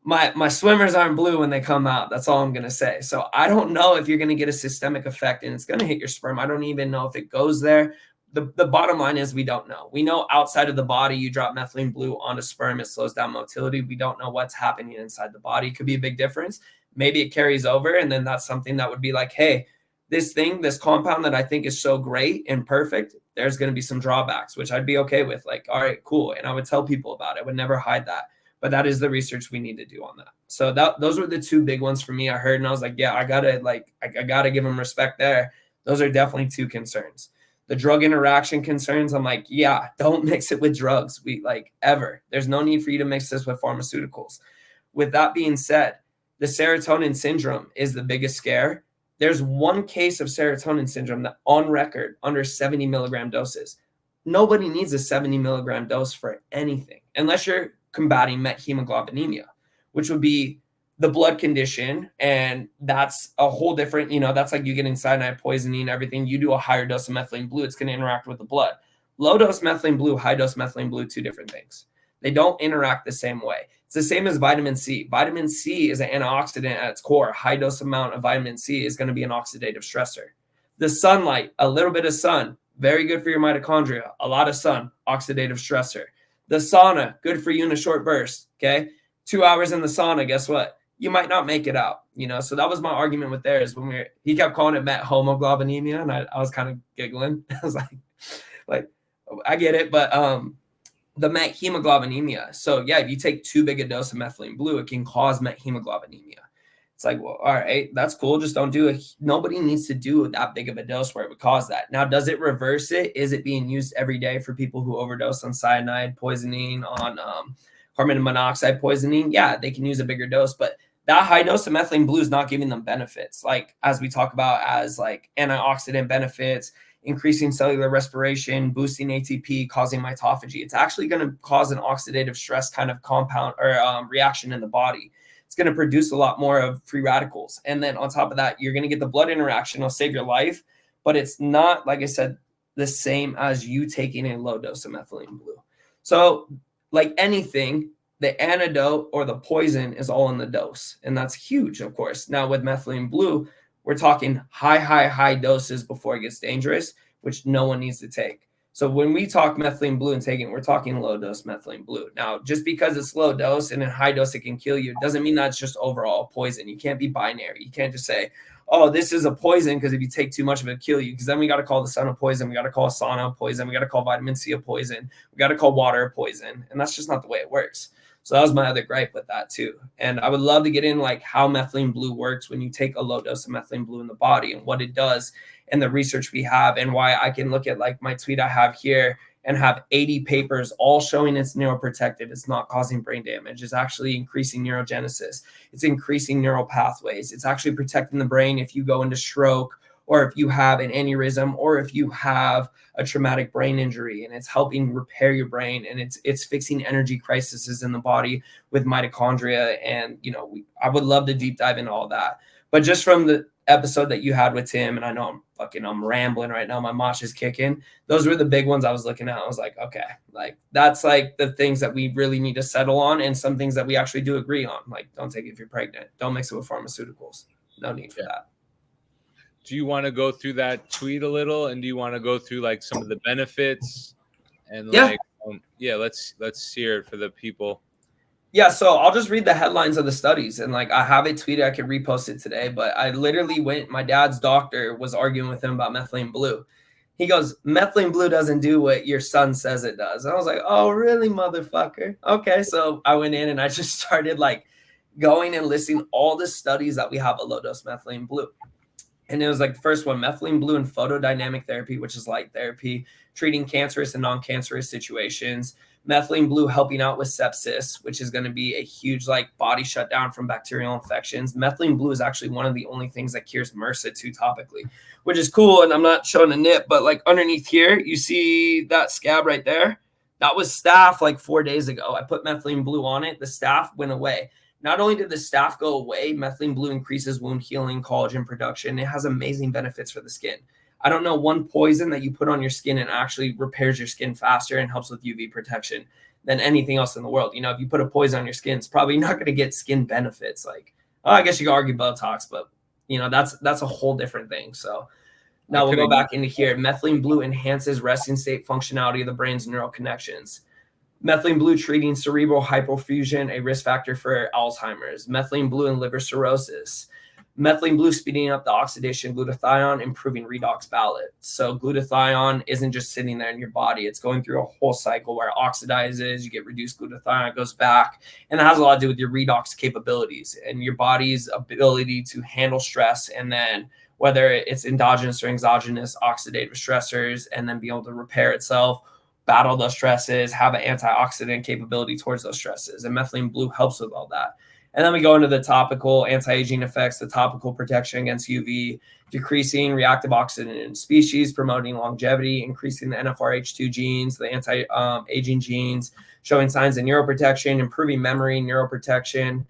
My swimmers aren't blue when they come out. That's all I'm going to say. So I don't know if you're going to get a systemic effect and it's going to hit your sperm. I don't even know if it goes there. The bottom line is we don't know. We know outside of the body, you drop methylene blue onto sperm, it slows down motility. We don't know what's happening inside the body. It could be a big difference. Maybe it carries over, and then that's something that would be like, hey, this compound that I think is so great and perfect, there's going to be some drawbacks, which I'd be okay with. Like, all right, cool. And I would tell people about it. I would never hide that. But that is the research we need to do on that. So those were the two big ones for me. I heard, and I was like, yeah, I gotta give them respect there. Those are definitely two concerns. The drug interaction concerns, I'm like, yeah, don't mix it with drugs. Ever. There's no need for you to mix this with pharmaceuticals. With that being said, the serotonin syndrome is the biggest scare. There's one case of serotonin syndrome that on record under 70 milligram doses. Nobody needs a 70 milligram dose for anything unless you're combating methemoglobinemia, which would be the blood condition. And that's a whole different, that's like you getting cyanide poisoning, everything. You do a higher dose of methylene blue, it's going to interact with the blood. Low dose methylene blue, high dose methylene blue, two different things. They don't interact the same way. It's the same as vitamin C. Vitamin C is an antioxidant at its core. High dose amount of vitamin C is going to be an oxidative stressor. The sunlight, a little bit of sun, very good for your mitochondria. A lot of sun, oxidative stressor. The sauna, good for you in a short burst, okay? 2 hours in the sauna, guess what? You might not make it out, So that was my argument with theirs when he kept calling it methemoglobinemia, and I was kind of giggling. I was like, I get it, but the methemoglobinemia. So yeah, if you take too big a dose of methylene blue, it can cause methemoglobinemia. It's like, well, all right, that's cool. Just don't do it. Nobody needs to do that big of a dose where it would cause that. Now, does it reverse it? Is it being used every day for people who overdose on cyanide poisoning, on carbon monoxide poisoning? Yeah, they can use a bigger dose, but that high dose of methylene blue is not giving them benefits. Like, as we talk about as like antioxidant benefits, increasing cellular respiration, boosting ATP, causing mitophagy. It's actually going to cause an oxidative stress kind of compound or reaction in the body. It's going to produce a lot more of free radicals. And then on top of that, you're going to get the blood interaction. It'll save your life, but it's not, like I said, the same as you taking a low dose of methylene blue. So like anything, the antidote or the poison is all in the dose. And that's huge, of course. Now with methylene blue, we're talking high doses before it gets dangerous, which no one needs to take. So when we talk methylene blue and taking it, we're talking low dose methylene blue. Now, just because it's low dose and in high dose it can kill you, doesn't mean that's just overall poison. You can't be binary. You can't just say, oh, this is a poison because if you take too much of it, kill you. Because then we got to call the sun a poison. We got to call sauna a poison. We got to call vitamin C a poison. We got to call water a poison. And that's just not the way it works. So that was my other gripe with that too. And I would love to get in like how methylene blue works when you take a low dose of methylene blue in the body and what it does and the research we have and why I can look at like my tweet I have here and have 80 papers all showing it's neuroprotective. It's not causing brain damage. It's actually increasing neurogenesis. It's increasing neural pathways. It's actually protecting the brain if you go into stroke or if you have an aneurysm or if you have a traumatic brain injury, and it's helping repair your brain, and it's fixing energy crises in the body with mitochondria. And, you know, I would love to deep dive into all that. But just from the episode that you had with Tim, and I know I'm rambling right now, my mosh is kicking. Those were the big ones I was looking at. I was like, okay, like that's like the things that we really need to settle on, and some things that we actually do agree on. Like, don't take it if you're pregnant. Don't mix it with pharmaceuticals. No need for that. Do you want to go through that tweet a little, and do you want to go through like some of the benefits and like let's hear it for the people. Yeah, so I'll just read the headlines of the studies, and like I have it tweeted, I could repost it today, but I literally my dad's doctor was arguing with him about methylene blue. He goes, methylene blue doesn't do what your son says it does. And I was like, oh, really, motherfucker? Okay, so I went in and I just started like going and listing all the studies that we have of low dose methylene blue. And it was like the first one, methylene blue in photodynamic therapy, which is light therapy, treating cancerous and non-cancerous situations. Methylene blue helping out with sepsis, which is going to be a huge like body shutdown from bacterial infections. Methylene blue is actually one of the only things that cures MRSA too topically, which is cool. And I'm not showing a nip, but like underneath here, you see that scab right there? That was staph like 4 days ago. I put methylene blue on it. The staph went away. Not only did the staph go away, methylene blue increases wound healing, collagen production. It has amazing benefits for the skin. I don't know one poison that you put on your skin and actually repairs your skin faster and helps with UV protection than anything else in the world. You know, if you put a poison on your skin, it's probably not going to get skin benefits. Like, oh, I guess you could argue Botox, but you know, that's a whole different thing. So now we'll go back into here. Methylene blue enhances resting state functionality of the brain's neural connections. Methylene blue treating cerebral hypofusion, a risk factor for Alzheimer's. Methylene blue in liver cirrhosis. Methylene blue speeding up the oxidation of glutathione, improving redox balance. So glutathione isn't just sitting there in your body. It's going through a whole cycle where it oxidizes, you get reduced glutathione, it goes back. And it has a lot to do with your redox capabilities and your body's ability to handle stress. And then whether it's endogenous or exogenous oxidative stressors, and then be able to repair itself, battle those stresses, have an antioxidant capability towards those stresses. And methylene blue helps with all that. And then we go into the topical anti-aging effects, the topical protection against UV, decreasing reactive oxidant species, promoting longevity, increasing the NFRH2 genes, the anti-aging genes, showing signs of neuroprotection, improving memory, neuroprotection.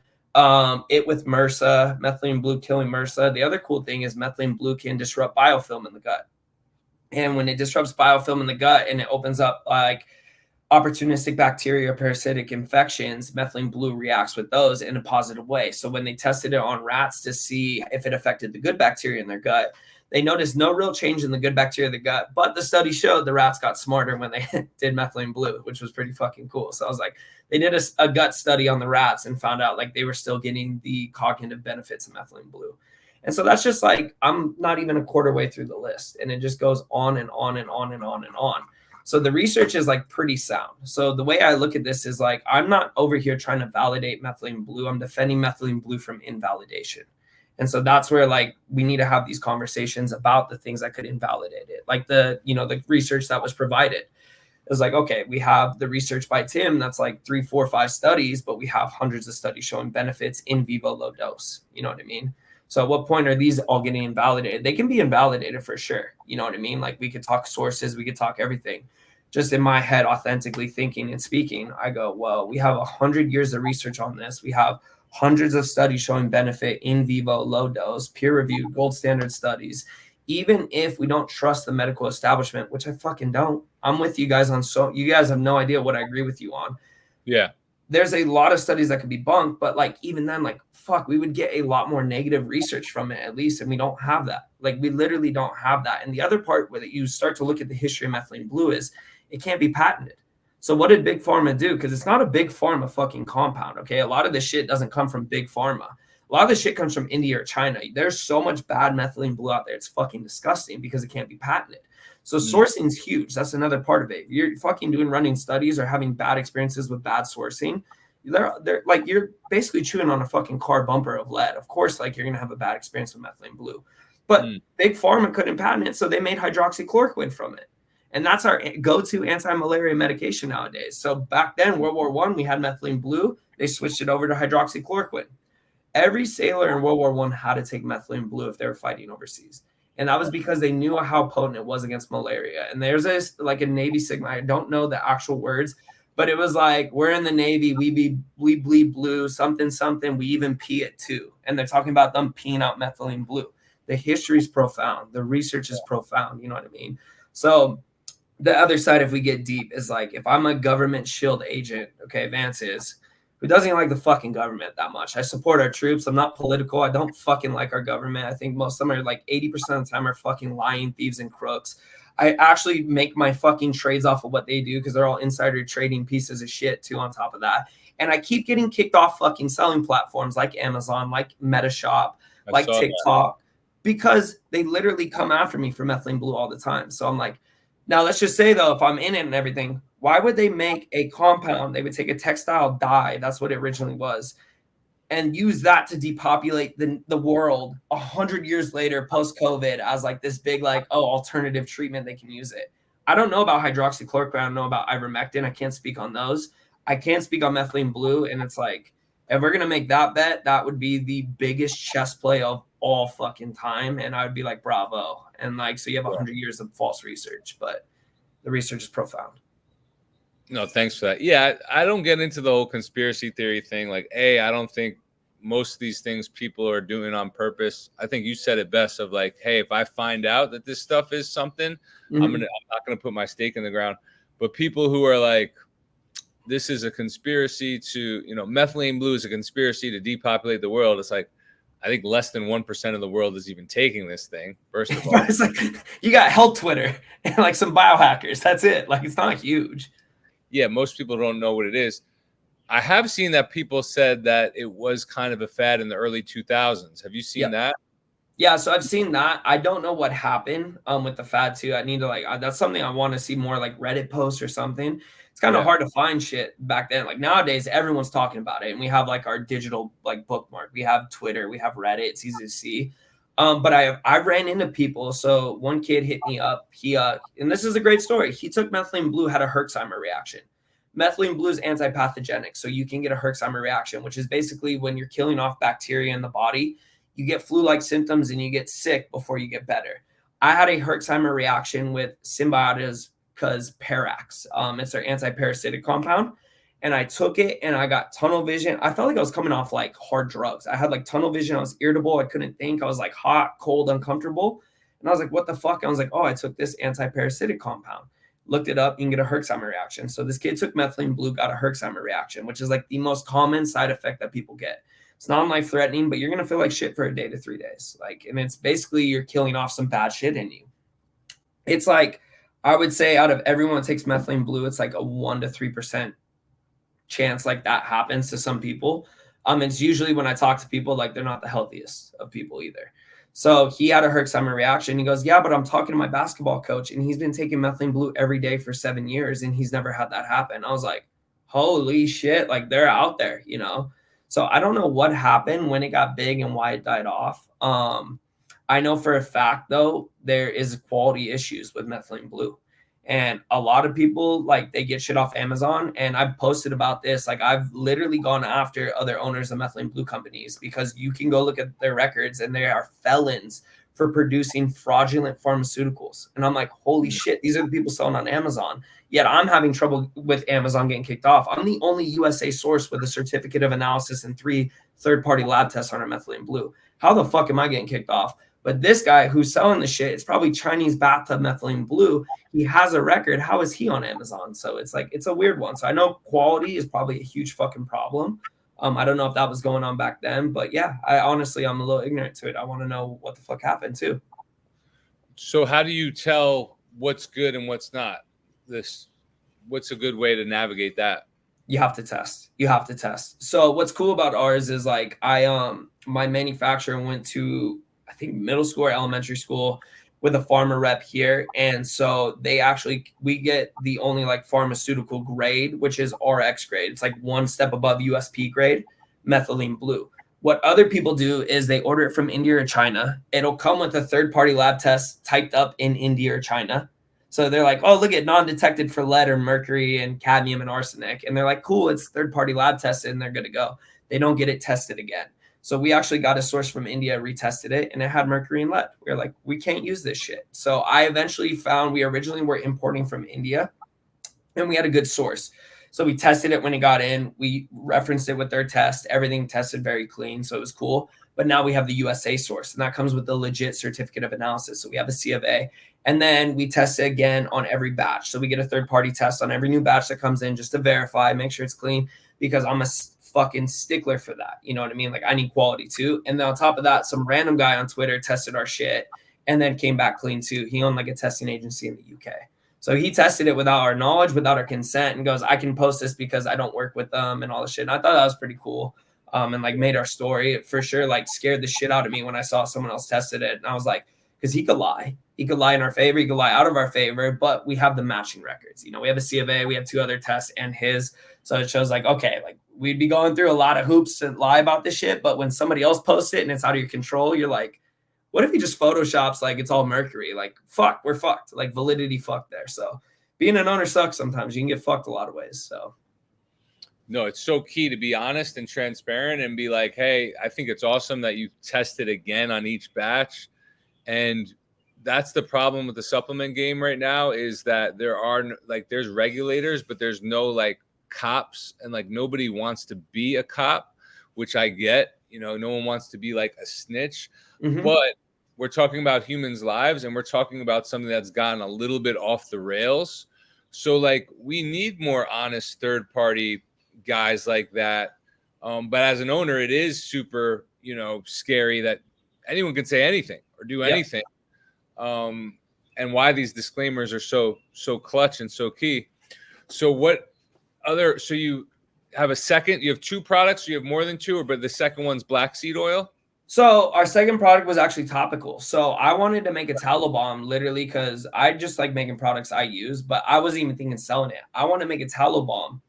It with MRSA, methylene blue killing MRSA. The other cool thing is methylene blue can disrupt biofilm in the gut. And when it disrupts biofilm in the gut and it opens up like opportunistic bacteria, parasitic infections, methylene blue reacts with those in a positive way. So when they tested it on rats to see if it affected the good bacteria in their gut, they noticed no real change in the good bacteria in the gut. But the study showed the rats got smarter when they did methylene blue, which was pretty fucking cool. So I was like, they did a gut study on the rats and found out like they were still getting the cognitive benefits of methylene blue. And so that's just like, I'm not even a quarter way through the list. And it just goes on and on and on and on and on. So the research is like pretty sound. So the way I look at this is like, I'm not over here trying to validate methylene blue. I'm defending methylene blue from invalidation. And so that's where like, we need to have these conversations about the things that could invalidate it. Like the research that was provided. It was like, okay, we have the research by Tim that's like 3, 4, 5 studies, but we have hundreds of studies showing benefits in vivo low dose. You know what I mean? So at what point are these all getting invalidated? They can be invalidated for sure. You know what I mean? Like we could talk sources, we could talk everything. Just in my head, authentically thinking and speaking, I go, well, we have 100 years of research on this. We have hundreds of studies showing benefit in vivo, low dose, peer-reviewed, gold standard studies. Even if we don't trust the medical establishment, which I fucking don't. I'm with you guys on you guys have no idea what I agree with you on. Yeah. there's a lot of studies that could be bunked, but like even then, like fuck, we would get a lot more negative research from it at least, and we don't have that. Like we literally don't have that. And the other part where you start to look at the history of methylene blue is it can't be patented. So what did Big Pharma do? Because it's not a Big Pharma fucking compound, okay? A lot of this shit doesn't come from Big Pharma. A lot of this shit comes from India or China. There's so much bad methylene blue out there. It's fucking disgusting because it can't be patented. So sourcing is huge. That's another part of it. If you're fucking running studies or having bad experiences with bad sourcing, they're like you're basically chewing on a fucking car bumper of lead. Of course, like you're gonna have a bad experience with methylene blue. But Big Pharma couldn't patent it, so they made hydroxychloroquine from it. And that's our go-to anti-malaria medication nowadays. So back then, World War I, we had methylene blue. They switched it over to hydroxychloroquine. Every sailor in World War I had to take methylene blue if they were fighting overseas. And that was because they knew how potent it was against malaria. And there's this like a Navy Sigma. I don't know the actual words, but it was like, we're in the Navy, we bleed blue, something, something. We even pee it too. And they're talking about them peeing out methylene blue. The history is profound. The research is profound. You know what I mean? So the other side, if we get deep, is like, if I'm a government shield agent, okay, Vance is, who doesn't like the fucking government that much. I support our troops. I'm not political. I don't fucking like our government. I think most of them are like 80% of the time are fucking lying thieves and crooks. I actually make my fucking trades off of what they do because they're all insider trading pieces of shit too on top of that. And I keep getting kicked off fucking selling platforms like Amazon, like Metashop, like TikTok, because they literally come after me for methylene blue all the time. So I'm like, now let's just say though, if I'm in it and everything, why would they make a compound? They would take a textile dye, that's what it originally was, and use that to depopulate the world 100 years later, post-COVID, as like this big, like, oh, alternative treatment, they can use it. I don't know about hydroxychloroquine. I don't know about ivermectin. I can't speak on those. I can't speak on methylene blue. And it's like, if we're going to make that bet, that would be the biggest chess play of all fucking time. And I would be like, bravo. And like, so you have 100 years of false research, but the research is profound. No, thanks for that. Yeah, I don't get into the whole conspiracy theory thing. Like, I don't think most of these things people are doing on purpose. I think you said it best of like, hey, if I find out that this stuff is something, I'm not gonna put my stake in the ground. But people who are like, this is a conspiracy to, methylene blue is a conspiracy to depopulate the world. It's like, I think less than 1% of the world is even taking this thing. First of all, it's like you got health Twitter and like some biohackers. That's it. Like, it's not huge. Yeah, most people don't know what it is. I have seen that people said that it was kind of a fad in the early 2000s. Have you seen that? Yeah, so I've seen that. I don't know what happened with the fad too. I need to that's something I want to see more, like Reddit posts or something. It's kind of hard to find shit back then. Like nowadays, everyone's talking about it, and we have like our digital like bookmark. We have Twitter, we have Reddit. It's easy to see. But I ran into people. So one kid hit me up. He and this is a great story. He took methylene blue, had a Herxheimer reaction. Methylene blue is antipathogenic, so you can get a Herxheimer reaction, which is basically when you're killing off bacteria in the body, you get flu-like symptoms and you get sick before you get better. I had a Herxheimer reaction with Symbiota's Parax. It's their anti-parasitic compound. And I took it and I got tunnel vision. I felt like I was coming off like hard drugs. I had like tunnel vision. I was irritable. I couldn't think. I was like hot, cold, uncomfortable. And I was like, what the fuck? I was like, oh, I took this anti-parasitic compound. Looked it up. You can get a Herxheimer reaction. So this kid took methylene blue, got a Herxheimer reaction, which is like the most common side effect that people get. It's not life threatening, but you're going to feel like shit for a day to 3 days. Like, and it's basically you're killing off some bad shit in you. It's like, I would say out of everyone that takes methylene blue, it's like a 1 to 3% chance like that happens to some people. It's usually when I talk to people, like they're not the healthiest of people either. So he had a Herxheimer reaction. He goes, yeah, but I'm talking to my basketball coach and he's been taking methylene blue every day for 7 years and he's never had that happen. I was like, holy shit, like they're out there, So I don't know what happened when it got big and why it died off. I know for a fact though, there is quality issues with methylene blue. And a lot of people, like, they get shit off Amazon. And I've posted about this. Like, I've literally gone after other owners of methylene blue companies because you can go look at their records and they are felons for producing fraudulent pharmaceuticals. And I'm like, holy shit, these are the people selling on Amazon. Yet I'm having trouble with Amazon getting kicked off. I'm the only USA source with a certificate of analysis and 3 third-party lab tests on our methylene blue. How the fuck am I getting kicked off? But this guy who's selling the shit, it's probably Chinese bathtub methylene blue. He has a record. How is he on Amazon? So it's like, it's a weird one. So I know quality is probably a huge fucking problem. I don't know if that was going on back then, but yeah, I'm a little ignorant to it. I want to know what the fuck happened too. So how do you tell what's good and what's not? What's a good way to navigate that? You have to test. So what's cool about ours is like my manufacturer went to, I think, middle school or elementary school with a pharma rep here. And so we get the only like pharmaceutical grade, which is RX grade. It's like one step above USP grade, methylene blue. What other people do is they order it from India or China. It'll come with a third-party lab test typed up in India or China. So they're like, oh, look at non-detected for lead or mercury and cadmium and arsenic. And they're like, cool, it's third-party lab tested and they're good to go. They don't get it tested again. So we actually got a source from India, retested it, and it had mercury and lead. We were like, we can't use this shit. So I eventually found, we originally were importing from India and we had a good source. So we tested it when it got in. We referenced it with their test. Everything tested very clean. So it was cool. But now we have the USA source, and that comes with the legit certificate of analysis. So we have a C of A. And then we test it again on every batch. So we get a third-party test on every new batch that comes in just to verify, make sure it's clean, because I'm a fucking stickler for that. You know what I mean? Like, I need quality too. And then on top of that, some random guy on Twitter tested our shit and then came back clean too. He owned like a testing agency in the UK. So he tested it without our knowledge, without our consent, and goes, I can post this because I don't work with them and all this shit. And I thought that was pretty cool. And like made our story for sure, like scared the shit out of me when I saw someone else tested it. And I was like, because he could lie. He could lie in our favor. He could lie out of our favor, but we have the matching records. You know, we have a C of A, we have 2 other tests and his. So it shows like, okay, like we'd be going through a lot of hoops to lie about this shit. But when somebody else posts it and it's out of your control, you're like, what if he just photoshops like it's all mercury? Like, fuck, we're fucked. Like validity fucked there. So being an owner sucks sometimes. You can get fucked a lot of ways. So no, it's so key to be honest and transparent and be like, hey, I think it's awesome that you tested again on each batch. And that's the problem with the supplement game right now, is that there's regulators, but there's no like cops, and like nobody wants to be a cop, which I get. You know, no one wants to be like a snitch, but we're talking about humans' lives, and we're talking about something that's gotten a little bit off the rails. So like we need more honest third-party guys like that. But as an owner, it is super, scary that anyone can say anything or do anything. And why these disclaimers are so clutch and so key. So so you have you have 2 products, you have more than 2, but the second one's black seed oil? So our second product was actually topical. So I wanted to make a tallow balm literally because I just like making products I use, but I wasn't even thinking selling it. I want to make a tallow balm.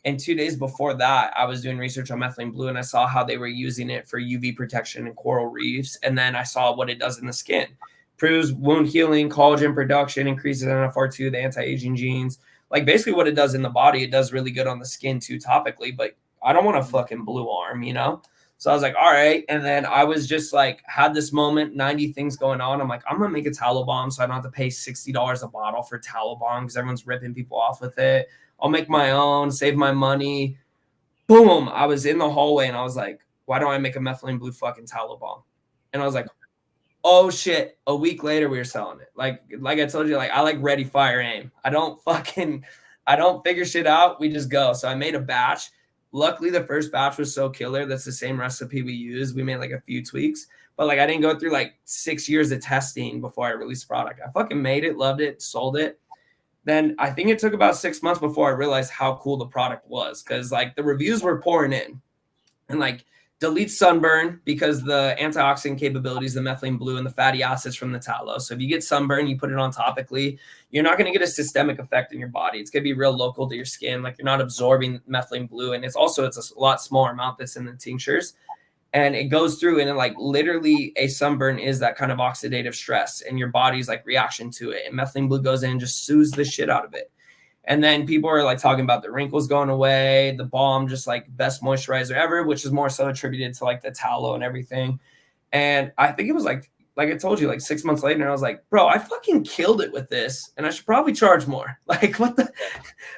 And 2 days before that, I was doing research on methylene blue, and I saw how they were using it for UV protection and coral reefs. And then I saw what it does in the skin. Improves wound healing, collagen production, increases NFR2, the anti-aging genes. Like basically what it does in the body, it does really good on the skin too topically, but I don't want a fucking blue arm, So I was like, all right. And then I was just like, had this moment, 90 things going on. I'm like, I'm going to make a tallow balm so I don't have to pay $60 a bottle for tallow balm because everyone's ripping people off with it. I'll make my own, save my money. Boom. I was in the hallway and I was like, why don't I make a methylene blue fucking tallow balm? And I was like, oh shit. A week later, we were selling it. Like I told you, like I like ready, fire, aim. I don't figure shit out. We just go. So I made a batch. Luckily, the first batch was so killer. That's the same recipe we use. We made like a few tweaks, but like I didn't go through like 6 years of testing before I released the product. I fucking made it, loved it, sold it. Then I think it took about 6 months before I realized how cool the product was, because like the reviews were pouring in, and like delete sunburn because the antioxidant capabilities, the methylene blue and the fatty acids from the tallow. So if you get sunburn, you put it on topically, you're not going to get a systemic effect in your body. It's going to be real local to your skin. Like you're not absorbing methylene blue. And it's a lot smaller amount that's in the tinctures. And it goes through, and like literally a sunburn is that kind of oxidative stress, and your body's like reaction to it. And methylene blue goes in and just soothes the shit out of it. And then people are like talking about the wrinkles going away, the balm, just like best moisturizer ever, which is more so attributed to like the tallow and everything. And I think it was like like I told you, like 6 months later, and I was like, bro, I fucking killed it with this, and I should probably charge more. Like, what the?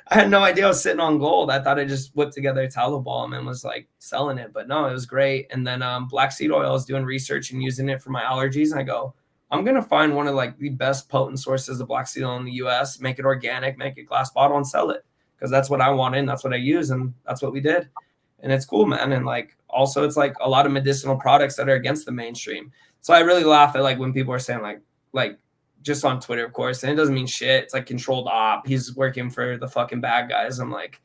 I had no idea I was sitting on gold. I thought I just whipped together a tallow balm and was like selling it, but no, it was great. And then black seed oil, I was doing research and using it for my allergies, and I go, I'm gonna find one of like the best potent sources of black seed oil in the U.S., make it organic, make it glass bottle, and sell it, because that's what I wanted, and that's what I use, and that's what we did. And it's cool, man. And like also, it's like a lot of medicinal products that are against the mainstream. So I really laugh at like when people are saying like just on Twitter, of course, and it doesn't mean shit. It's like controlled op. He's working for the fucking bad guys. I'm like,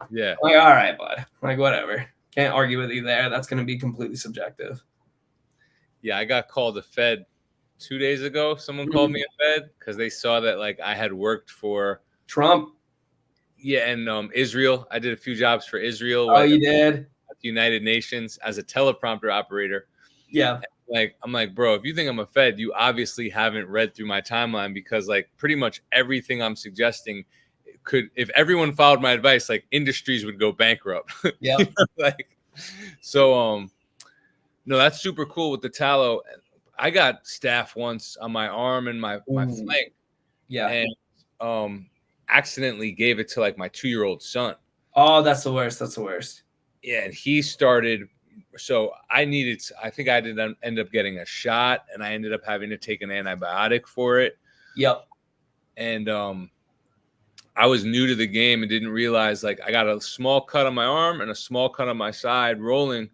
yeah, like, all right, bud. Like, whatever. Can't argue with you there. That's going to be completely subjective. Yeah, I got called a Fed 2 days ago. Someone called me a Fed because they saw that like I had worked for Trump. Yeah, and Israel. I did a few jobs for Israel. Oh, you did? At the United Nations as a teleprompter operator. Yeah. Like, I'm like, bro, if you think I'm a Fed, you obviously haven't read through my timeline, because like pretty much everything I'm suggesting could, if everyone followed my advice, like industries would go bankrupt. Yeah. Like, so, no, that's super cool with the tallow. I got staph once on my arm and my flank. Yeah. And accidentally gave it to like my 2-year-old son. Oh, that's the worst. That's the worst. Yeah, and he started. So I think I did end up getting a shot, and I ended up having to take an antibiotic for it. Yep. And I was new to the game and didn't realize, like, I got a small cut on my arm and a small cut on my side rolling,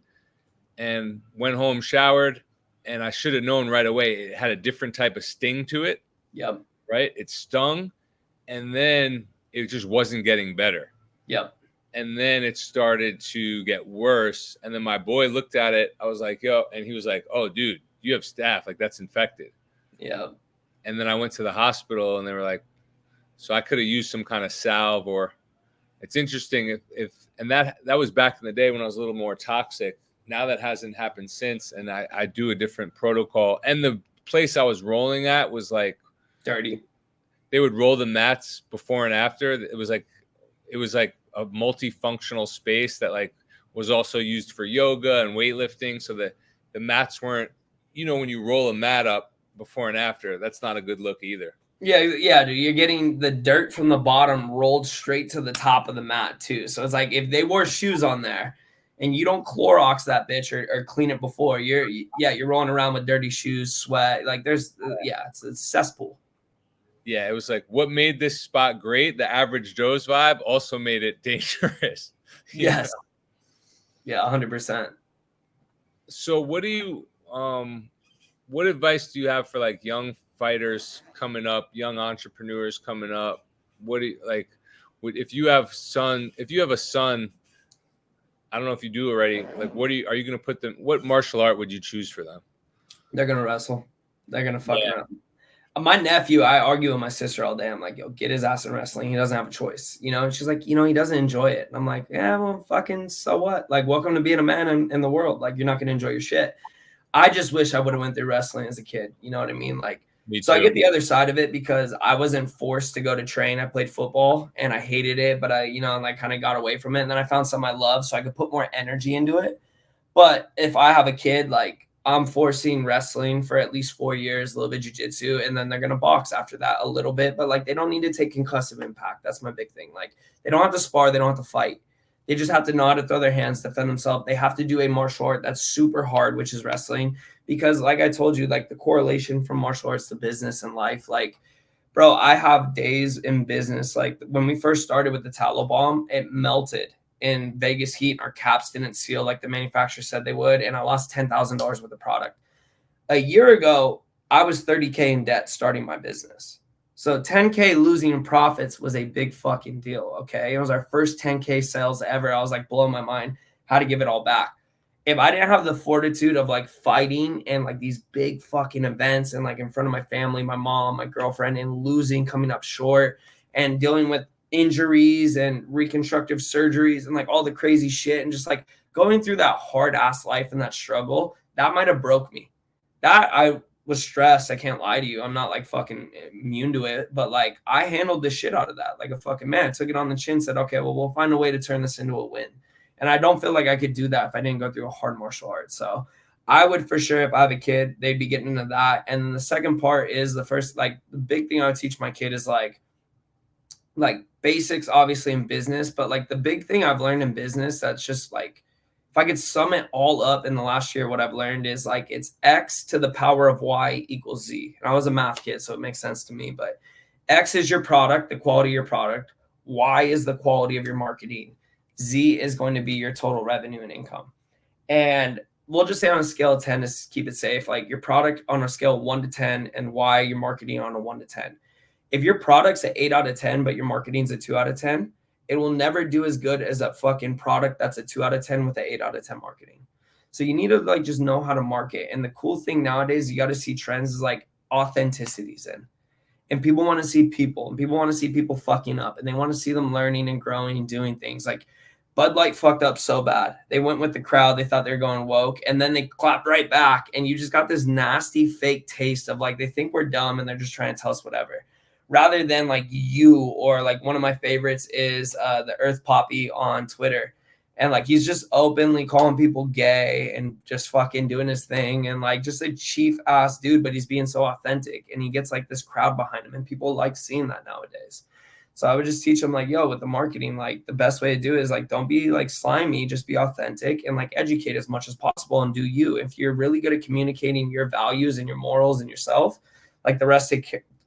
and went home, showered, and I should have known right away it had a different type of sting to it. Yep. Right? It stung, and then it just wasn't getting better. Yep. And then it started to get worse. And then my boy looked at it. I was like, yo, and he was like, oh, dude, you have staph. Like, that's infected. Yeah. And then I went to the hospital, and they were like, so I could have used some kind of salve. Or it's interesting if and that was back in the day when I was a little more toxic. Now that hasn't happened since. And I do a different protocol. And the place I was rolling at was like dirty. They would roll the mats before and after. It was like a multifunctional space that like was also used for yoga and weightlifting. So the mats weren't, when you roll a mat up before and after, that's not a good look either. Yeah, dude. You're getting the dirt from the bottom rolled straight to the top of the mat too. So it's like if they wore shoes on there and you don't Clorox that bitch or clean it before, you're rolling around with dirty shoes, sweat. Like there's it's a cesspool. Yeah, it was like what made this spot great. The average Joe's vibe also made it dangerous. Yes. Yeah, 100%. So what do you what advice do you have for like young fighters coming up, young entrepreneurs coming up? What do you like if you have a son, I don't know if you do already, like are you going to put them, what martial art would you choose for them? They're going to wrestle. They're going to fuck around. My nephew, I argue with my sister all day. I'm like, yo, get his ass in wrestling. He doesn't have a choice, And she's like, he doesn't enjoy it. And I'm like, yeah, well, fucking so what? Like, welcome to being a man in the world. Like, you're not going to enjoy your shit. I just wish I would have went through wrestling as a kid. You know what I mean? Like, so I get the other side of it because I wasn't forced to go to train. I played football and I hated it, but I kind of got away from it. And then I found something I love so I could put more energy into it. But if I have a kid, like, I'm forcing wrestling for at least 4 years, a little bit jiu-jitsu, and then they're going to box after that a little bit. But, like, they don't need to take concussive impact. That's my big thing. Like, they don't have to spar. They don't have to fight. They just have to know how to throw their hands, defend themselves. They have to do a martial art that's super hard, which is wrestling. Because, like I told you, like, the correlation from martial arts to business and life, like, bro, I have days in business. Like, when we first started with the tallow bomb, it melted in Vegas heat, and our caps didn't seal like the manufacturer said they would, and I lost $10,000 worth of product. A year ago, I was $30K in debt starting my business. So $10K losing in profits was a big fucking deal, okay? It was our first $10K sales ever. I was like blowing my mind how to give it all back. If I didn't have the fortitude of like fighting and like these big fucking events and like in front of my family, my mom, my girlfriend, and losing, coming up short and dealing with injuries and reconstructive surgeries and like all the crazy shit and just like going through that hard ass life and that struggle, that might have broke me. That I was stressed. I can't lie to you. I'm not like fucking immune to it, but like I handled the shit out of that like a fucking man. I took it on the chin, said, okay, well, we'll find a way to turn this into a win. And I don't feel like I could do that if I didn't go through a hard martial art. So I would for sure, if I have a kid, they'd be getting into that. And then the second part is the first, like the big thing I would teach my kid is like basics, obviously in business, but like the big thing I've learned in business that's just like, if I could sum it all up in the last year, what I've learned is like it's X to the power of Y equals Z. And I was a math kid, so it makes sense to me. But X is your product, the quality of your product. Y is the quality of your marketing. Z is going to be your total revenue and income. And we'll just say on a scale of 10 to keep it safe, like your product on a scale of 1 to 10 and Y your marketing on a 1 to 10. If your product's an 8 out of 10, but your marketing's a 2 out of 10, it will never do as good as a fucking product that's a 2 out of 10 with an 8 out of 10 marketing. So you need to like just know how to market. And the cool thing nowadays, you got to see trends is like authenticity's in. And people want to see people, and people want to see people fucking up, and they want to see them learning and growing and doing things. Like Bud Light fucked up so bad. They went with the crowd. They thought they were going woke, and then they clapped right back. And you just got this nasty fake taste of like, they think we're dumb and they're just trying to tell us whatever. Rather than like you, or like one of my favorites is the Earth Poppy on Twitter. And like, he's just openly calling people gay and just fucking doing his thing. And like, just a chief ass dude, but he's being so authentic and he gets like this crowd behind him, and people like seeing that nowadays. So I would just teach him like, yo, with the marketing, like the best way to do it is like, don't be like slimy, just be authentic and like educate as much as possible and do you. If you're really good at communicating your values and your morals and yourself, like the rest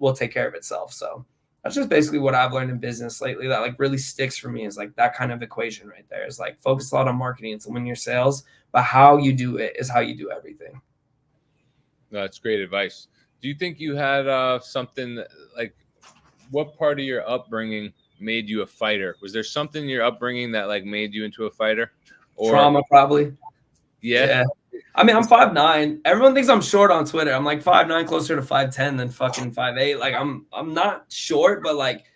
will take care of itself. So that's just basically what I've learned in business lately that like really sticks for me, is like that kind of equation right there is like focus a lot on marketing to win your sales, but how you do it is how you do everything. No, that's great advice. Do you think you had something like, what part of your upbringing made you a fighter? Was there something in your upbringing that like made you into a fighter? Or trauma, probably. Yeah. I mean, I'm 5'9". Everyone thinks I'm short on Twitter. I'm like 5'9", closer to 5'10" than fucking 5'8". Like I'm not short, but like,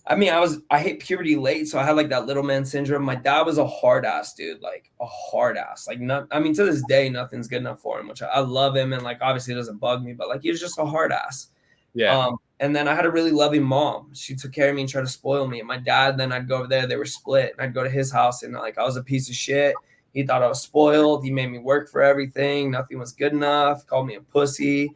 I mean, I hit puberty late, so I had like that little man syndrome. My dad was a hard ass dude, like a hard ass. Like I mean, to this day, nothing's good enough for him, which I love him, and like obviously it doesn't bug me, but like he was just a hard ass. Yeah. And then I had a really loving mom. She took care of me and tried to spoil me. And my dad, then I'd go over there. They were split, and I'd go to his house, and like I was a piece of shit. He thought I was spoiled. He made me work for everything. Nothing was good enough. Called me a pussy,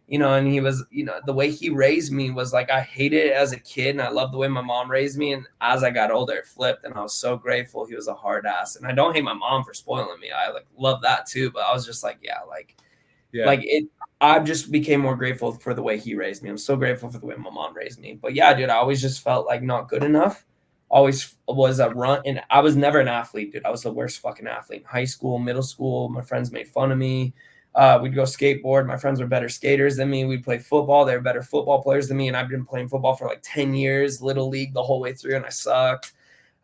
and he was, the way he raised me was like, I hated it as a kid, and I loved the way my mom raised me. And as I got older, it flipped, and I was so grateful he was a hard ass. And I don't hate my mom for spoiling me. I like love that too. But I was just like, I just became more grateful for the way he raised me. I'm so grateful for the way my mom raised me. But yeah, dude, I always just felt like not good enough. Always was a run, and I was never an athlete, dude. I was the worst fucking athlete in high school, middle school. My friends made fun of me. We'd go skateboard. My friends were better skaters than me. We'd play football. They were better football players than me. And I've been playing football for like 10 years, little league the whole way through, and I sucked.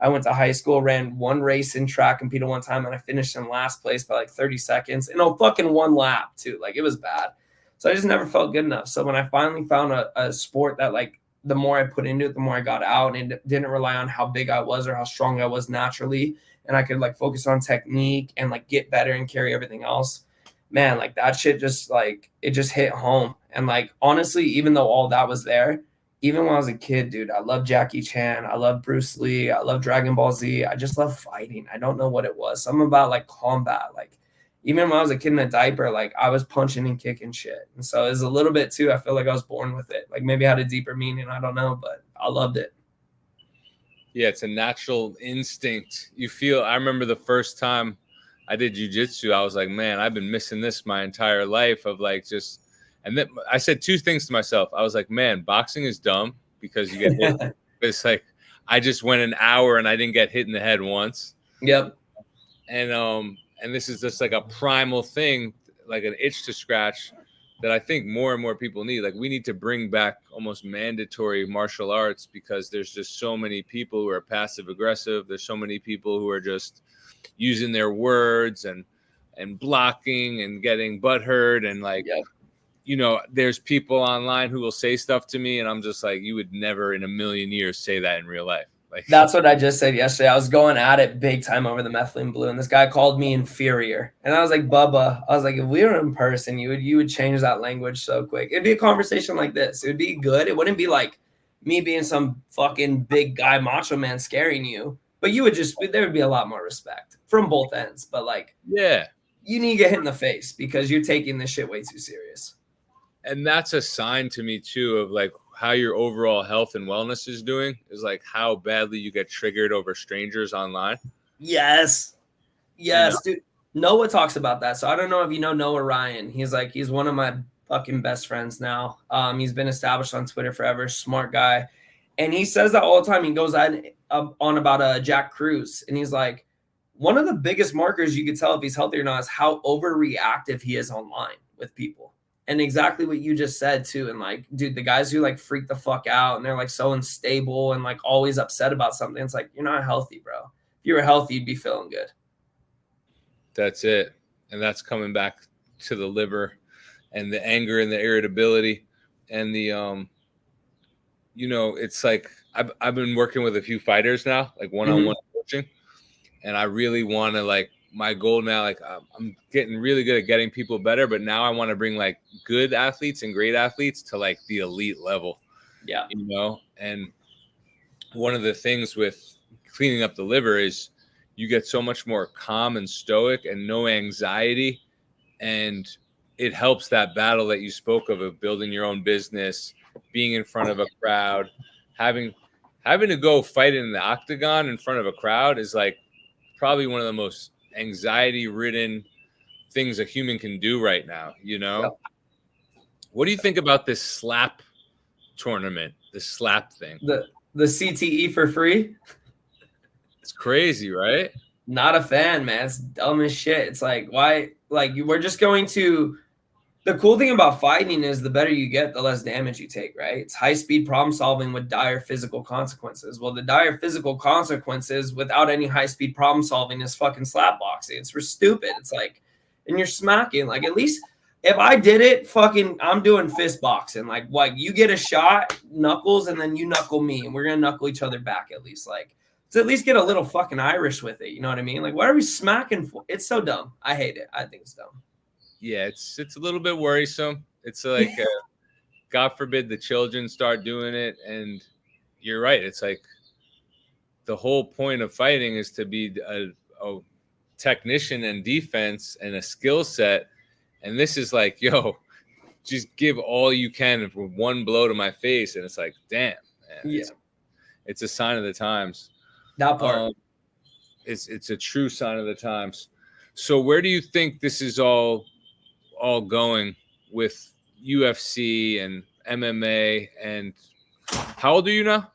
I went to high school, ran one race in track, competed one time, and I finished in last place by like 30 seconds in a fucking one lap too. Like it was bad. So I just never felt good enough. So when I finally found a sport that like the more I put into it, the more I got out, and it didn't rely on how big I was or how strong I was naturally, and I could like focus on technique and like get better and carry everything else, man, like that shit just like, it just hit home. And like, honestly, even though all that was there, even when I was a kid, dude, I love Jackie Chan. I love Bruce Lee. I love Dragon Ball Z. I just love fighting. I don't know what it was. Something about like combat. Like even when I was a kid in a diaper, like I was punching and kicking shit. And so it's a little bit too, I feel like I was born with it. Like maybe it had a deeper meaning. I don't know, but I loved it. Yeah, it's a natural instinct. You feel, I remember the first time I did jujitsu, I was like, man, I've been missing this my entire life of like just, and then I said two things to myself. I was like, man, boxing is dumb because you get hit. It's like, I just went an hour and I didn't get hit in the head once. Yep. And this is just like a primal thing, like an itch to scratch that I think more and more people need. Like we need to bring back almost mandatory martial arts because there's just so many people who are passive aggressive. There's so many people who are just using their words and blocking and getting butthurt and like, there's people online who will say stuff to me and I'm just like, you would never in a million years say that in real life. Like that's what I just said yesterday. I was going at it big time over the methylene blue, and this guy called me inferior. And I was like, Bubba, I was like, if we were in person, you would change that language so quick. It'd be a conversation like this. It would be good. It wouldn't be like me being some fucking big guy macho man scaring you. But you would there would be a lot more respect from both ends. But like, yeah, you need to get hit in the face because you're taking this shit way too serious. And that's a sign to me too of like how your overall health and wellness is doing, is like how badly you get triggered over strangers online. Yes, dude. Noah talks about that. So I don't know if you know Noah Ryan. He's one of my fucking best friends now. He's been established on Twitter forever. Smart guy, and he says that all the time. He goes on about Jack Cruz, and he's like, one of the biggest markers you could tell if he's healthy or not is how overreactive he is online with people. And exactly what you just said too. And like, dude, the guys who like freak the fuck out and they're like so unstable and like always upset about something, it's like, you're not healthy, bro. If you were healthy, you'd be feeling good. That's it. And that's coming back to the liver and the anger and the irritability and the, it's like, I've been working with a few fighters now, like one-on-one coaching. And I really want to like, my goal now, like I'm getting really good at getting people better, but now I want to bring like good athletes and great athletes to like the elite level. Yeah. And one of the things with cleaning up the liver is you get so much more calm and stoic and no anxiety. And it helps that battle that you spoke of building your own business, being in front of a crowd, having to go fight in the octagon in front of a crowd is like probably one of the most anxiety-ridden things a human can do right now, Yep. What do you think about this slap tournament, this slap thing? The CTE for free? It's crazy, right? Not a fan, man. It's dumb as shit. It's like, why? Like, we're just going to. The cool thing about fighting is the better you get, the less damage you take, right? It's high-speed problem solving with dire physical consequences. Well, the dire physical consequences without any high-speed problem solving is fucking slap boxing. It's for stupid. It's like, and you're smacking. Like, at least if I did it, fucking, I'm doing fist boxing. Like, you get a shot, knuckles, and then you knuckle me, and we're gonna knuckle each other back at least. Like, to at least get a little fucking Irish with it. You know what I mean? Like, what are we smacking for? It's so dumb. I hate it. I think it's dumb. Yeah, it's a little bit worrisome. It's like, God forbid the children start doing it. And you're right. It's like the whole point of fighting is to be a technician and defense and a skill set. And this is like, yo, just give all you can for one blow to my face. And it's like, damn, man. Yeah. It's a sign of the times. That part. It's a true sign of the times. So where do you think this is all going with UFC and MMA? And how old are you now?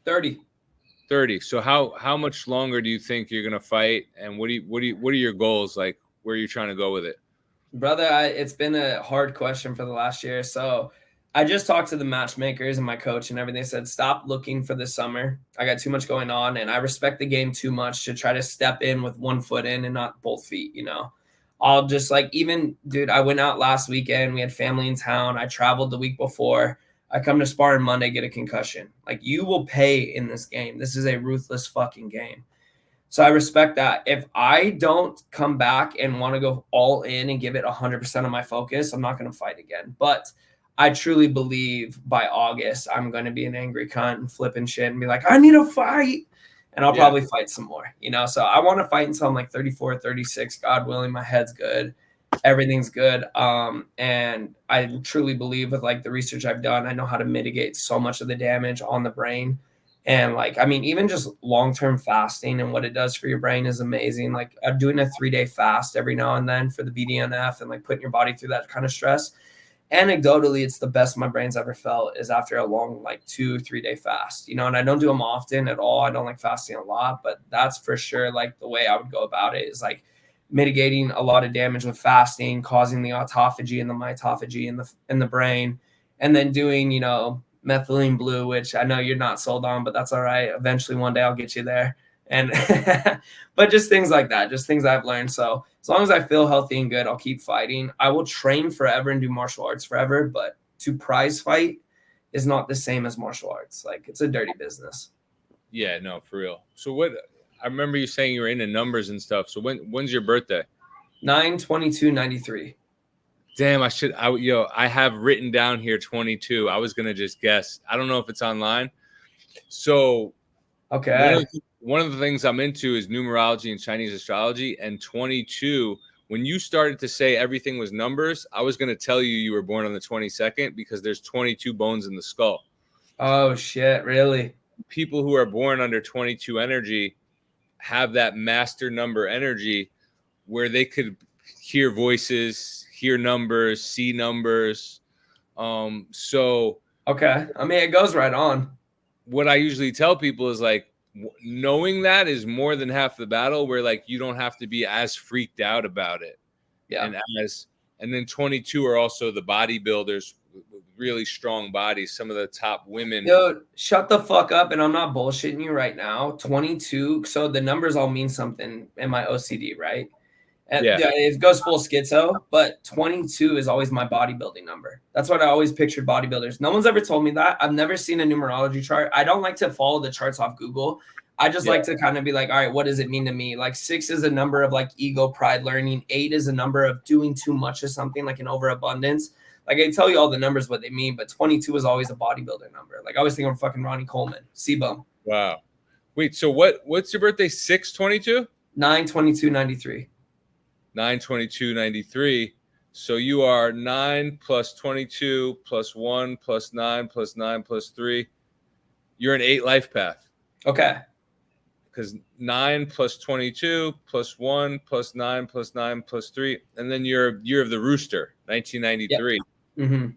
30. So how much longer do you think you're gonna fight? And what are your goals? Like, where are you trying to go with it? Brother, it's been a hard question for the last year. So I just talked to the matchmakers and my coach and everything. They said, stop looking for the summer. I got too much going on, and I respect the game too much to try to step in with one foot in and not both feet, I'll just like, even, dude, I went out last weekend. We had family in town. I traveled the week before. I come to sparring Monday, get a concussion. Like, you will pay in this game. This is a ruthless fucking game. So I respect that. If I don't come back and want to go all in and give it 100% of my focus, I'm not going to fight again. But I truly believe by August, I'm going to be an angry cunt and flipping shit and be like, I need a fight. And I'll probably fight some more, So I want to fight until I'm like 34, 36, God willing, my head's good. Everything's good. And I truly believe with like the research I've done, I know how to mitigate so much of the damage on the brain. And like, I mean, even just long-term fasting and what it does for your brain is amazing. Like, I'm doing a 3-day fast every now and then for the BDNF and like putting your body through that kind of stress. Anecdotally, it's the best my brain's ever felt is after a long, like 2-3 day fast, and I don't do them often at all. I don't like fasting a lot, but that's for sure. Like, the way I would go about it is like mitigating a lot of damage with fasting, causing the autophagy and the mitophagy in the brain, and then doing, methylene blue, which I know you're not sold on, but that's all right. Eventually one day I'll get you there. And but just things like that, just things I've learned. So as long as I feel healthy and good, I'll keep fighting. I will train forever and do martial arts forever, but to prize fight is not the same as martial arts. Like, it's a dirty business. Yeah, no, for real. So I remember you saying you were into numbers and stuff. So when's your birthday? 9/22/93. Damn, I have written down here 22. I was gonna just guess. I don't know if it's online. So okay. One of the things I'm into is numerology and Chinese astrology, and 22 when you started to say everything was numbers, I was going to tell you were born on the 22nd because there's 22 bones in the skull. Oh shit, really? People who are born under 22 energy have that master number energy where they could hear voices, hear numbers, see numbers. So okay, I mean, it goes right on. What I usually tell people is like, knowing that is more than half the battle, where like you don't have to be as freaked out about it. Yeah. And then 22 are also the bodybuilders with really strong bodies, some of the top women. Dude, shut the fuck up, and I'm not bullshitting you right now. 22, so the numbers all mean something in my OCD, right? Yeah. It goes full schizo, but 22 is always my bodybuilding number. That's what I always pictured bodybuilders. No one's ever told me that. I've never seen a numerology chart. I don't like to follow the charts off Google. I just like to kind of be like, all right, what does it mean to me? Like 6 is a number of like ego, pride, learning. 8 is a number of doing too much of something, like an overabundance. Like I tell you all the numbers, what they mean, but 22 is always a bodybuilder number. Like I always think of fucking Ronnie Coleman, C-Bum. Wow. Wait, so what's your birthday? 6/22? 9/22/93. 9/22/93. So you are 9 plus 22 plus 1 plus 9 plus 9 plus 3. You're an 8 life path. Okay. Because 9 plus 22 plus 1 plus 9 plus 9 plus 3. And then you're year of the rooster, 1993. Yep. Mm-hmm.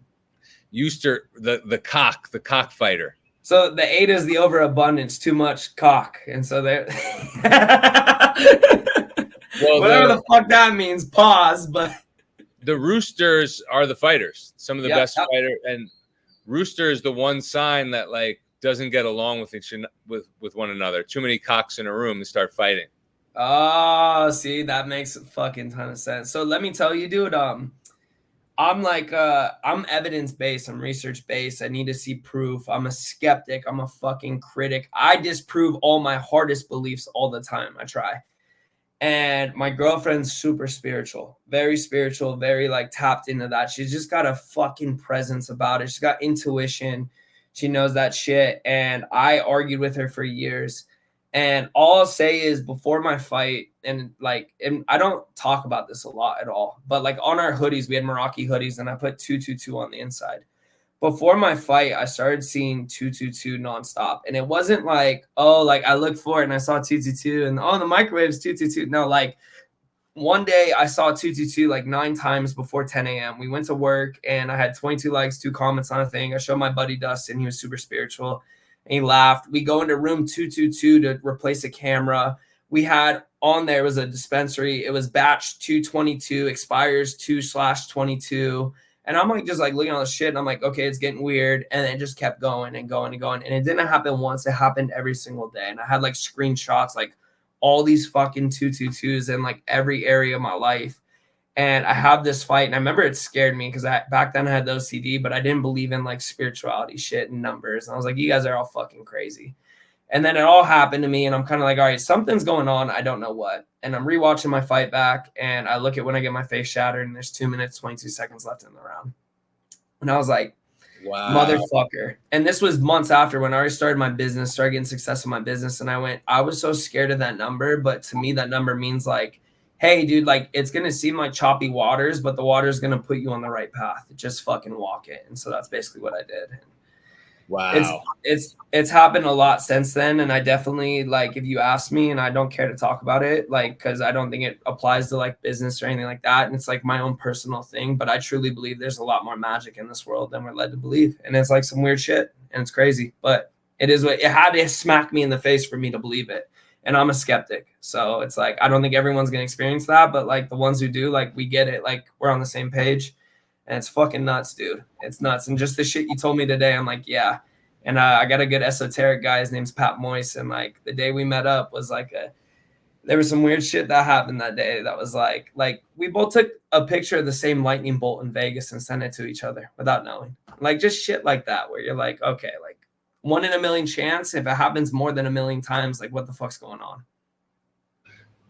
Rooster, the cockfighter. So the 8 is the overabundance, too much cock. And so they're well, whatever the fuck that means, pause. But the roosters are the fighters, some of the best fighters. And rooster is the one sign that like doesn't get along with one another. Too many cocks in a room and start fighting. Oh, see, that makes a fucking ton of sense. So let me tell you, dude, I'm like I'm evidence-based, I'm research-based. I need to see proof. I'm a skeptic, I'm a fucking critic. I disprove all my hardest beliefs all the time. I try. And my girlfriend's super spiritual, very like tapped into that. She's just got a fucking presence about it. She's got intuition. She knows that shit. And I argued with her for years. And all I'll say is before my fight, and I don't talk about this a lot at all, but like on our hoodies, we had Meraki hoodies and I put 222 on the inside. Before my fight, I started seeing 222 nonstop. And it wasn't like, oh, like I looked for it and I saw 222 and the microwave's 222. No, like one day I saw 222 like 9 times before 10 a.m. We went to work and I had 22 likes, 2 comments on a thing. I showed my buddy Dustin. He was super spiritual and he laughed. We go into room 222 to replace a camera. We had on there was a dispensary. It was batch 222, expires 2/22. And I'm like, just like looking at all this shit. And I'm like, okay, it's getting weird. And it just kept going and going and going. And it didn't happen once. It happened every single day. And I had like screenshots, like all these fucking 222s in like every area of my life. And I have this fight. And I remember it scared me because back then I had the OCD, but I didn't believe in like spirituality shit and numbers. And I was like, you guys are all fucking crazy. And then it all happened to me. And I'm kind of like, all right, something's going on. I don't know what. And I'm rewatching my fight back. And I look at when I get my face shattered and there's 2 minutes, 22 seconds left in the round. And I was like, wow, motherfucker. And this was months after when I already started my business, started getting success in my business. And I was so scared of that number. But to me, that number means like, hey, dude, like it's going to seem like choppy waters, but the water is going to put you on the right path. Just fucking walk it. And so that's basically what I did. Wow. It's happened a lot since then. And I definitely, like, if you ask me, and I don't care to talk about it, like, because I don't think it applies to like business or anything like that. And it's like my own personal thing, but I truly believe there's a lot more magic in this world than we're led to believe. And it's like some weird shit and it's crazy, but it is what it had to smack me in the face for me to believe it. And I'm a skeptic. So it's like, I don't think everyone's going to experience that, but like the ones who do, like we get it, like we're on the same page. And it's fucking nuts, dude. It's nuts. And just the shit you told me today, I'm like, yeah. And I got a good esoteric guy. His name's Pat Moyce. And like the day we met up was like there was some weird shit that happened that day. That was like we both took a picture of the same lightning bolt in Vegas and sent it to each other without knowing. Like just shit like that, where you're like, okay, like 1 in a million chance. If it happens more than 1 million times, like what the fuck's going on?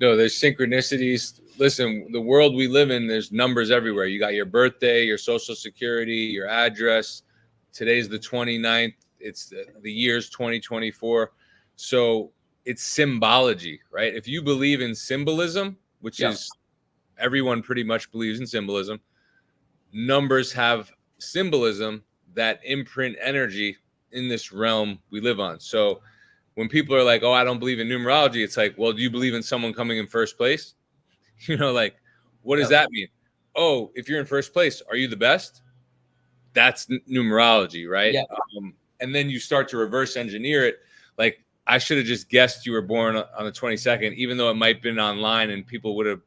No, there's synchronicities. Listen, the world we live in, there's numbers everywhere. You got your birthday, your social security, your address. Today's the 29th. It's the year's 2024. So it's symbology, right? If you believe in symbolism, which is everyone pretty much believes in symbolism. Numbers have symbolism that imprint energy in this realm we live on. So when people are like, oh, I don't believe in numerology, it's like, well, do you believe in someone coming in first place? Like, what does that mean? Oh, if you're in first place, are you the best? That's numerology, right? Yeah. And then you start to reverse engineer it. Like, I should have just guessed you were born on the 22nd, even though it might have been online and people would have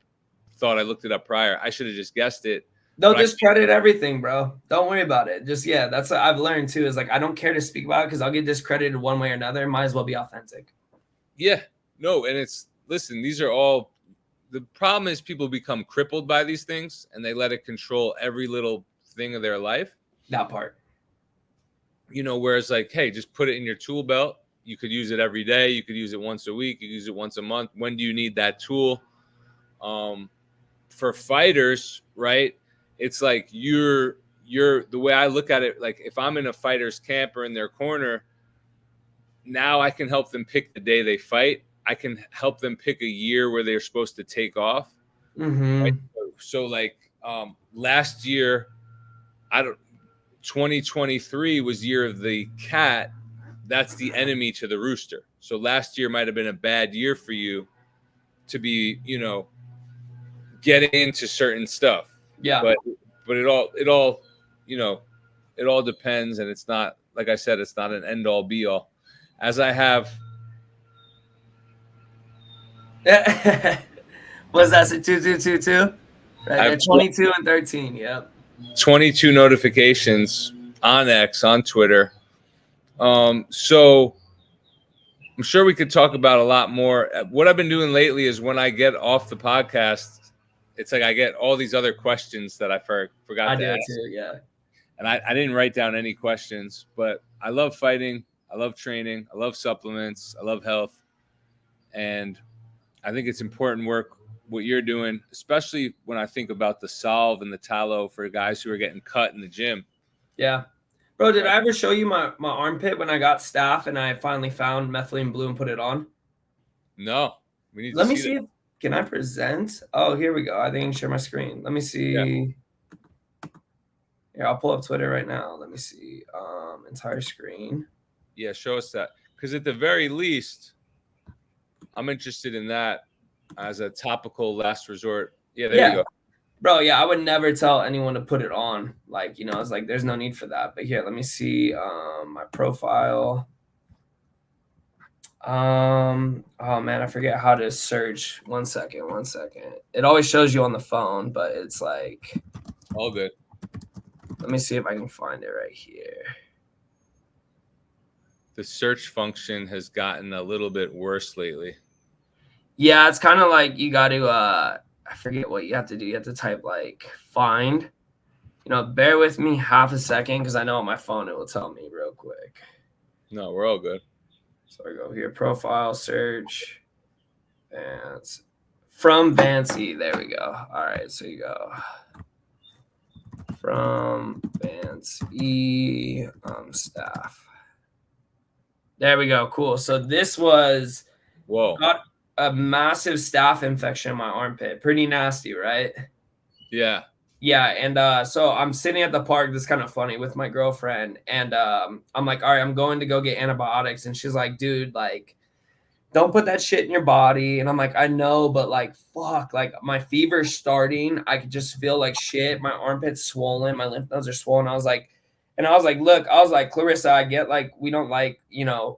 thought I looked it up prior. I should have just guessed it. They'll discredit everything, bro. Don't worry about it. Just, that's what I've learned too, is like, I don't care to speak about it because I'll get discredited one way or another. Might as well be authentic. Yeah, no. And listen, these are all, the problem is people become crippled by these things and they let it control every little thing of their life. That part. Whereas like, hey, just put it in your tool belt. You could use it every day. You could use it once a week. You could use it once a month. When do you need that tool? For fighters, right? It's like you're the way I look at it, like if I'm in a fighter's camp or in their corner, now I can help them pick the day they fight. I can help them pick a year where they're supposed to take off. Mm-hmm. Right? So like last year, 2023 was year of the cat. That's the enemy to the rooster. So last year might have been a bad year for you to be, getting into certain stuff. Yeah. But it all, it all depends. And it's not, like I said, it's not an end all be all. As I have. Was that 2222? Right, 22 and 13. Yep. 22 notifications on X, on Twitter. So I'm sure we could talk about a lot more. What I've been doing lately is when I get off the podcast, it's like I get all these other questions that I forgot to ask. Too, yeah. And I didn't write down any questions, but I love fighting. I love training. I love supplements. I love health. And I think it's important work, what you're doing, especially when I think about the Solve and the Tallow for guys who are getting cut in the gym. Yeah. Bro, did I ever show you my armpit when I got staph and I finally found methylene blue and put it on? No. We need Let to me see see. Can I present? Oh, here we go. I think I can share my screen. Let me see. Yeah. Here, I'll pull up Twitter right now. Let me see. Entire screen. Yeah, show us that. Because at the very least, I'm interested in that as a topical last resort. Yeah, there you go. Bro, yeah, I would never tell anyone to put it on. Like, it's like there's no need for that. But here, let me see my profile. Oh man, I forget how to search. One second. It always shows you on the phone, but it's like all good. Let me see if I can find it right here. The search function has gotten a little bit worse lately. Yeah, it's kind of like you got to I forget what you have to do. You have to type like find. Bear with me half a second because I know on my phone it will tell me real quick. No, we're all good. So I go here, profile, search, Vance. From Vance. There we go. All right, so you go from Vance staff. There we go. Cool. So this was got a massive staph infection in my armpit. Pretty nasty, right? Yeah. Yeah. And so I'm sitting at the park. This is kind of funny with my girlfriend. And I'm like, all right, I'm going to go get antibiotics. And she's like, dude, like, don't put that shit in your body. And I'm like, I know, but like, fuck, like my fever's starting. I could just feel like shit. My armpit's swollen. My lymph nodes are swollen. I was like, look, Clarissa, I get like, we don't like,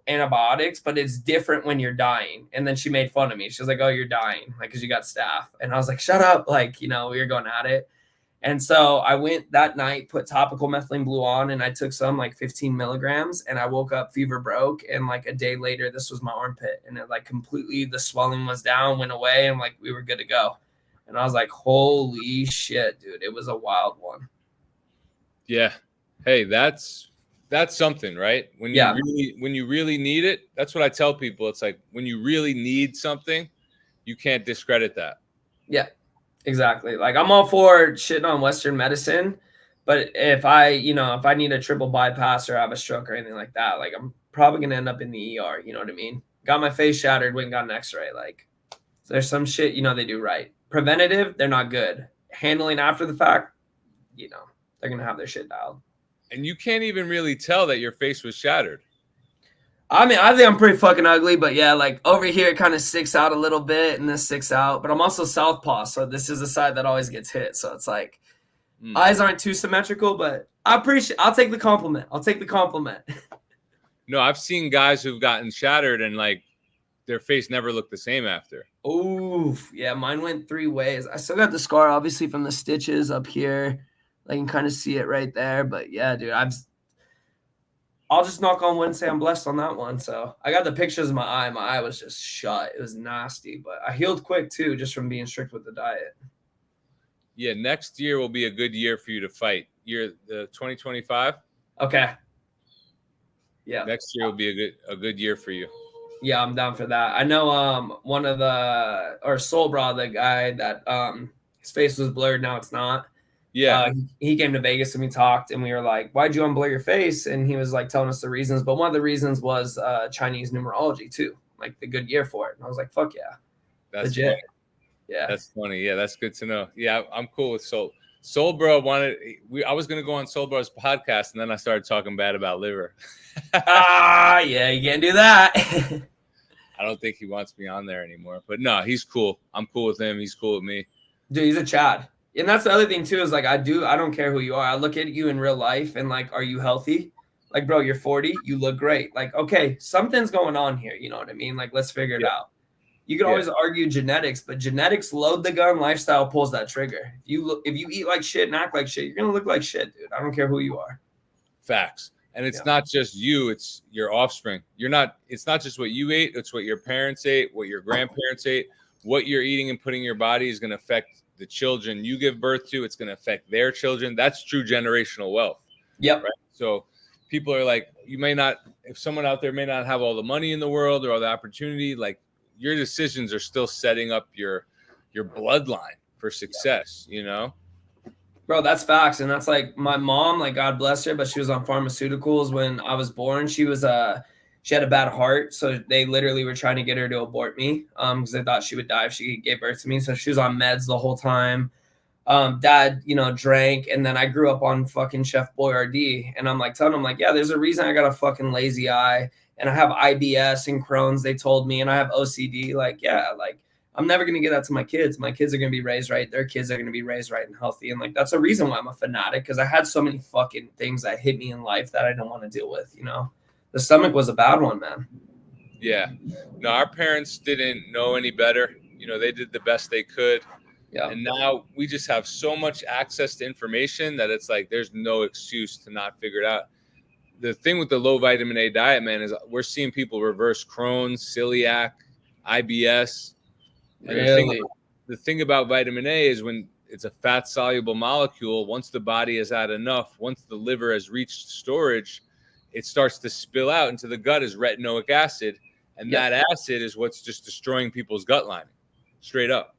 antibiotics, but it's different when you're dying. And then she made fun of me. She was like, oh, you're dying. Like, cause you got staph. And I was like, shut up. Like, we were going at it. And so I went that night, put topical methylene blue on, and I took some like 15 milligrams, and I woke up, fever broke. And like a day later, this was my armpit, and it like completely, the swelling was down, went away, and like we were good to go. And I was like, holy shit, dude. It was a wild one. Yeah. Hey, that's something, right? When you really need it, that's what I tell people. It's like when you really need something, you can't discredit that. Yeah. Exactly. Like I'm all for shitting on Western medicine, but if I need a triple bypass or have a stroke or anything like that, like I'm probably going to end up in the ER. You know what I mean? Got my face shattered, went and got an x-ray. Like there's some shit, they do right. preventative, they're not good. Handling after the fact, you know, they're gonna have their shit dialed. And you can't even really tell that your face was shattered. I mean, I think I'm pretty fucking ugly, but yeah, like over here it kind of sticks out a little bit and this sticks out. But I'm also southpaw, so this is the side that always gets hit. So it's like eyes aren't too symmetrical, but I'll take the compliment. I'll take the compliment. No, I've seen guys who've gotten shattered and like their face never looked the same after. Oof. Yeah, mine went 3 ways. I still got the scar, obviously, from the stitches up here. I can kind of see it right there. But yeah, dude, I'll just knock on wood and say I'm blessed on that one. So I got the pictures of my eye. My eye was just shut. It was nasty, but I healed quick too, just from being strict with the diet. Yeah, next year will be a good year for you to fight. The 2025. Okay. Yeah. Next year will be a good year for you. Yeah, I'm down for that. I know one of Soul Bra, the guy that his face was blurred, now it's not. Yeah. He came to Vegas and we talked and we were like, why'd you unblur your face? And he was like telling us the reasons. But one of the reasons was Chinese numerology too, like the good year for it. And I was like, fuck yeah. That's legit. Funny. Yeah. That's funny. Yeah, that's good to know. Yeah, I'm cool with Soul. Soul Bro I was gonna go on Soul Bro's podcast and then I started talking bad about liver. Yeah, you can't do that. I don't think he wants me on there anymore. But no, he's cool. I'm cool with him. He's cool with me. Dude, he's a Chad. And that's the other thing too, is like I don't care who you are. I look at you in real life and like, are you healthy? Like, bro, you're 40, you look great. Like, okay, something's going on here. You know what I mean? Like, let's figure it out. You can always argue genetics, but genetics load the gun, lifestyle pulls that trigger. If you eat like shit and act like shit, you're gonna look like shit, dude. I don't care who you are. Facts. And it's not just you, it's your offspring. It's not just what you ate, it's what your parents ate, what your grandparents ate. What you're eating and putting in your body is going to affect the children you give birth to. It's going to affect their children. That's true generational wealth. Yep. Right? So people are like, if someone out there may not have all the money in the world or all the opportunity, like your decisions are still setting up your bloodline for success, you know? Bro, that's facts. And that's like my mom, like God bless her, but she was on pharmaceuticals when I was born. She had a bad heart. So they literally were trying to get her to abort me because they thought she would die if she gave birth to me. So she was on meds the whole time. Dad, drank. And then I grew up on fucking Chef Boyardee. And I'm like telling him like, yeah, there's a reason I got a fucking lazy eye and I have IBS and Crohn's, they told me, and I have OCD. Like, yeah, like I'm never going to get that to my kids. My kids are going to be raised right. Their kids are going to be raised right and healthy. And like, that's a reason why I'm a fanatic, because I had so many fucking things that hit me in life that I didn't want to deal with, The stomach was a bad one, man. Yeah. No, our parents didn't know any better. They did the best they could. Yeah. And now we just have so much access to information that it's like there's no excuse to not figure it out. The thing with the low vitamin A diet, man, is we're seeing people reverse Crohn's, celiac, IBS. And really? The thing about vitamin A is when it's a fat soluble molecule, once the body has had enough, once the liver has reached storage, it starts to spill out into the gut as retinoic acid. And that acid is what's just destroying people's gut lining. Straight up.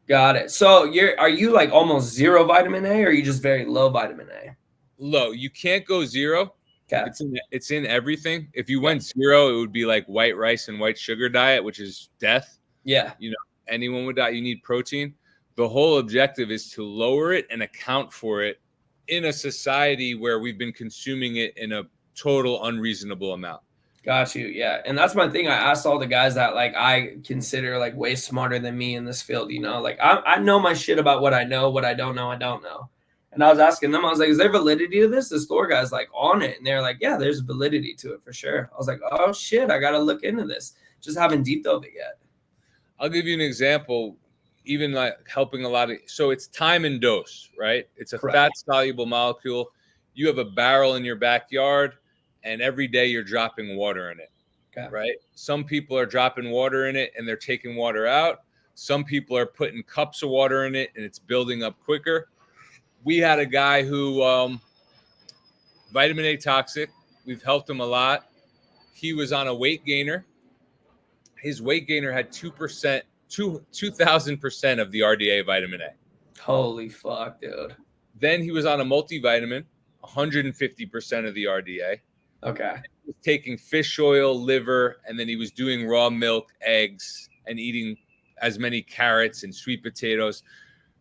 Got it. So are you like almost zero vitamin A, or are you just very low vitamin A? Low. You can't go zero. Okay. It's in everything. If you went zero, it would be like white rice and white sugar diet, which is death. Yeah. Anyone would die. You need protein. The whole objective is to lower it and account for it in a society where we've been consuming it in a total unreasonable amount. Got you. Yeah. And that's my thing. I asked all the guys that like I consider like way smarter than me in this field, like I know my shit about what I know. What I don't know, I don't know. And I was asking them, I was like, is there validity to this? This Thor guy's like on it. And they're like, yeah, there's validity to it for sure. I was like, oh shit, I got to look into this. Just haven't deep dove it yet. I'll give you an example, even like helping a lot of, so it's time and dose, right? It's a fat soluble molecule. You have a barrel in your backyard and every day you're dropping water in it, right? Some people are dropping water in it and they're taking water out. Some people are putting cups of water in it and it's building up quicker. We had a guy who vitamin A toxic. We've helped him a lot. He was on a weight gainer. His weight gainer had 2%, 2,000% of the RDA vitamin A. Holy fuck, dude. Then he was on a multivitamin, 150% of the RDA. Okay. He was taking fish oil, liver, and then he was doing raw milk, eggs, and eating as many carrots and sweet potatoes.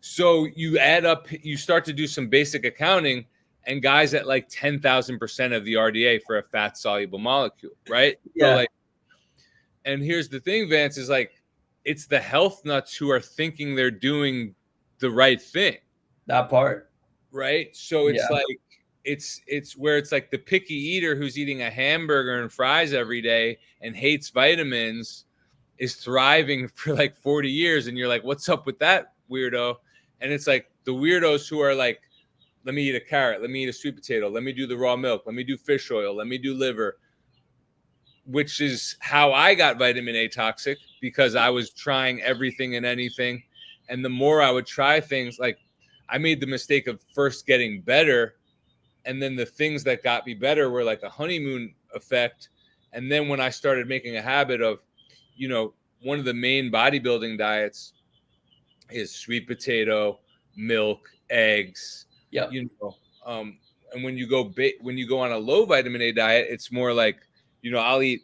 So you add up, you start to do some basic accounting, and guys at like 10,000% of the RDA for a fat soluble molecule, right? Yeah. So like, and here's the thing, Vance, is like, it's the health nuts who are thinking they're doing the right thing. That part. Right. So it's Yeah. like, it's where it's like the picky eater who's eating a hamburger and fries every day and hates vitamins is thriving for like 40 years. And you're like, what's up with that weirdo? And it's like the weirdos who are like, let me eat a carrot, let me eat a sweet potato, let me do the raw milk, let me do fish oil, let me do liver, which is how I got vitamin A toxic, because I was trying everything and anything. And the more I would try things, like I made the mistake of first getting better. And then the things that got me better were like a honeymoon effect. And then when I started making a habit of, you know, one of the main bodybuilding diets is sweet potato, milk, eggs, you know, and when you go on a low vitamin A diet, it's more like, you know, I'll eat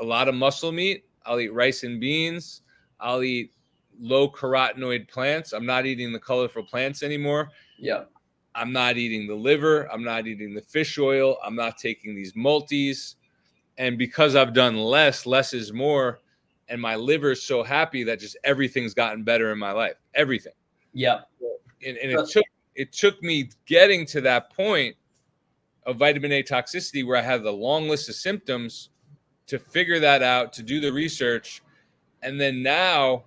a lot of muscle meat. I'll eat rice and beans. I'll eat low carotenoid plants. I'm not eating the colorful plants anymore. Yeah. I'm not eating the liver. I'm not eating the fish oil. I'm not taking these multis. And because I've done less is more. And my liver is so happy that just everything's gotten better in my life. Everything. Yeah. And it took me getting to that point of vitamin A toxicity where I had the long list of symptoms to figure that out, to do the research. And then now,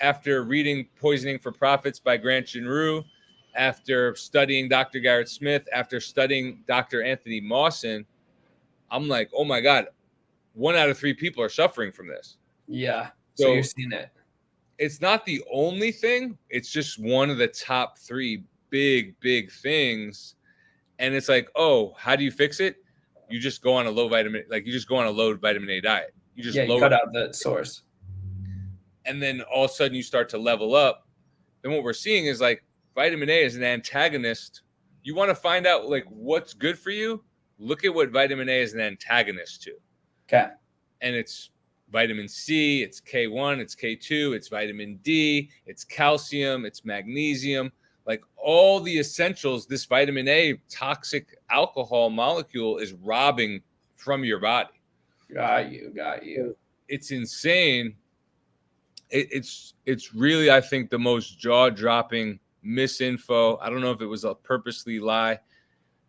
after reading Poisoning for Profits by Grant Ginroux, after studying Dr. Garrett Smith, after studying Dr. Anthony Mawson, I'm like, oh my God, 1 out of 3 people are suffering from this. Yeah. So you're seeing it. It's not the only thing. It's just one of the top 3 big things. And it's like, oh, how do you fix it? You just go on a low vitamin A diet. You just you cut out the source. And then all of a sudden you start to level up. Then what we're seeing is like vitamin A is an antagonist. You want to find out like what's good for you? Look at what vitamin A is an antagonist to. Okay. And it's vitamin C, it's K1, it's K2, it's vitamin D, it's calcium, it's magnesium, like all the essentials this vitamin A toxic alcohol molecule is robbing from your body. Got you. It's insane. It's really, I think, the most jaw-dropping misinfo. I don't know if it was a purposely lie.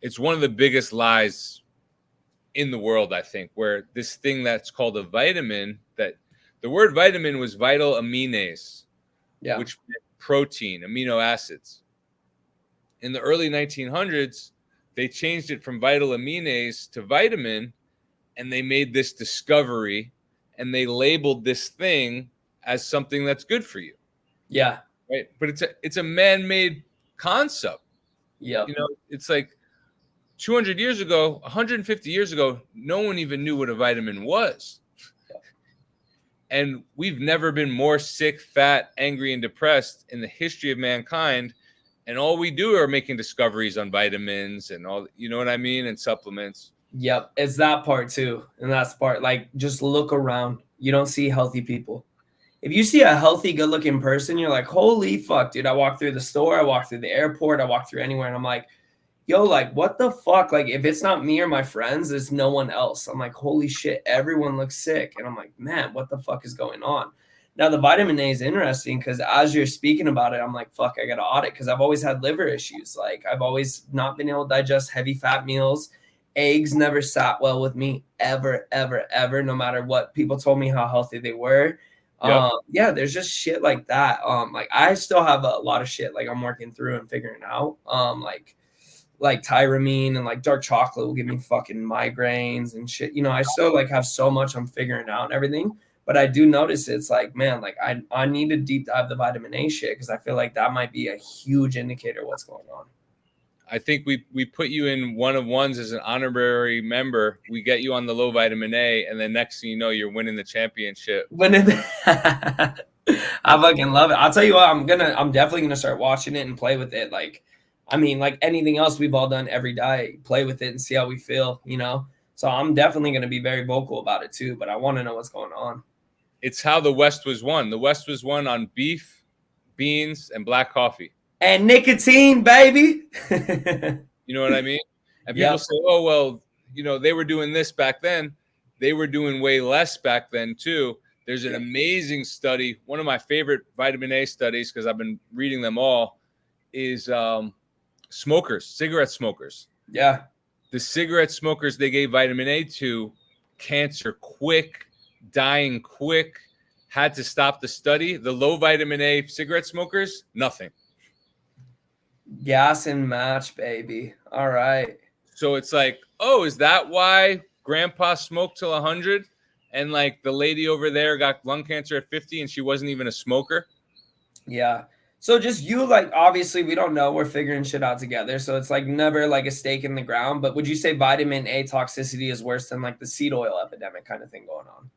It's one of the biggest lies in the world, I think, where this thing that's called a vitamin, that the word vitamin was vital aminase, which meant protein, amino acids. In the early 1900s, they changed it from vital aminase to vitamin, and they made this discovery, and they labeled this thing as something that's good for you. Yeah. Right. But it's a man-made concept. Yeah. You know, it's like 200 years ago, 150 years ago, no one even knew what a vitamin was. And we've never been more sick, fat, angry, and depressed in the history of mankind. And all we do are making discoveries on vitamins and all, you know what I mean? And supplements. Yep. It's that part too. And that's the part, like, just look around. You don't see healthy people. If you see a healthy, good-looking person, you're like, holy fuck, dude. I walk through the store, I walk through the airport, I walk through anywhere, and I'm like, yo, like, what the fuck? Like, if it's not me or my friends, it's no one else. I'm like, holy shit, everyone looks sick. And I'm like, man, what the fuck is going on? Now, the vitamin A is interesting because as you're speaking about it, I'm like, fuck, I got to audit because I've always had liver issues. Like, I've always not been able to digest heavy fat meals. Eggs never sat well with me ever, no matter what people told me how healthy they were. Yep. There's just shit like that. Like I still have a lot of shit like I'm working through and figuring out. Like tyramine and like dark chocolate will give me fucking migraines and shit. You know, I still like have so much I'm figuring out and everything. But I do notice it's like, man, like I need to deep dive the vitamin A shit because I feel like that might be a huge indicator of what's going on. I think we put you in one of ones as an honorary member. We get you on the low vitamin A, and then next thing you know, you're winning the championship. I fucking love it. I'll tell you what, I'm definitely gonna start watching it and play with it. Like, I mean, like anything else we've all done every day, play with it and see how we feel, you know? So I'm definitely gonna be very vocal about it too, but I want to know what's going on. It's how the West was won. The West was won on beef, beans, and black coffee. And nicotine, baby. You know what I mean? And Yep. people say, oh, well, you know, they were doing this back then. They were doing way less back then, too. There's an amazing study. One of my favorite vitamin A studies, because I've been reading them all, is smokers, cigarette smokers. Yeah. The cigarette smokers they gave vitamin A to, cancer quick, dying quick, had to stop the study. The low vitamin A cigarette smokers, nothing. Gas and match, baby. All right. So it's like, oh, is that why grandpa smoked till 100 and like the lady over there got lung cancer at 50 and she wasn't even a smoker? Yeah. So just you, like, obviously we don't know. We're figuring shit out together. So it's like never like a stake in the ground. But would you say vitamin A toxicity is worse than like the seed oil epidemic kind of thing going on?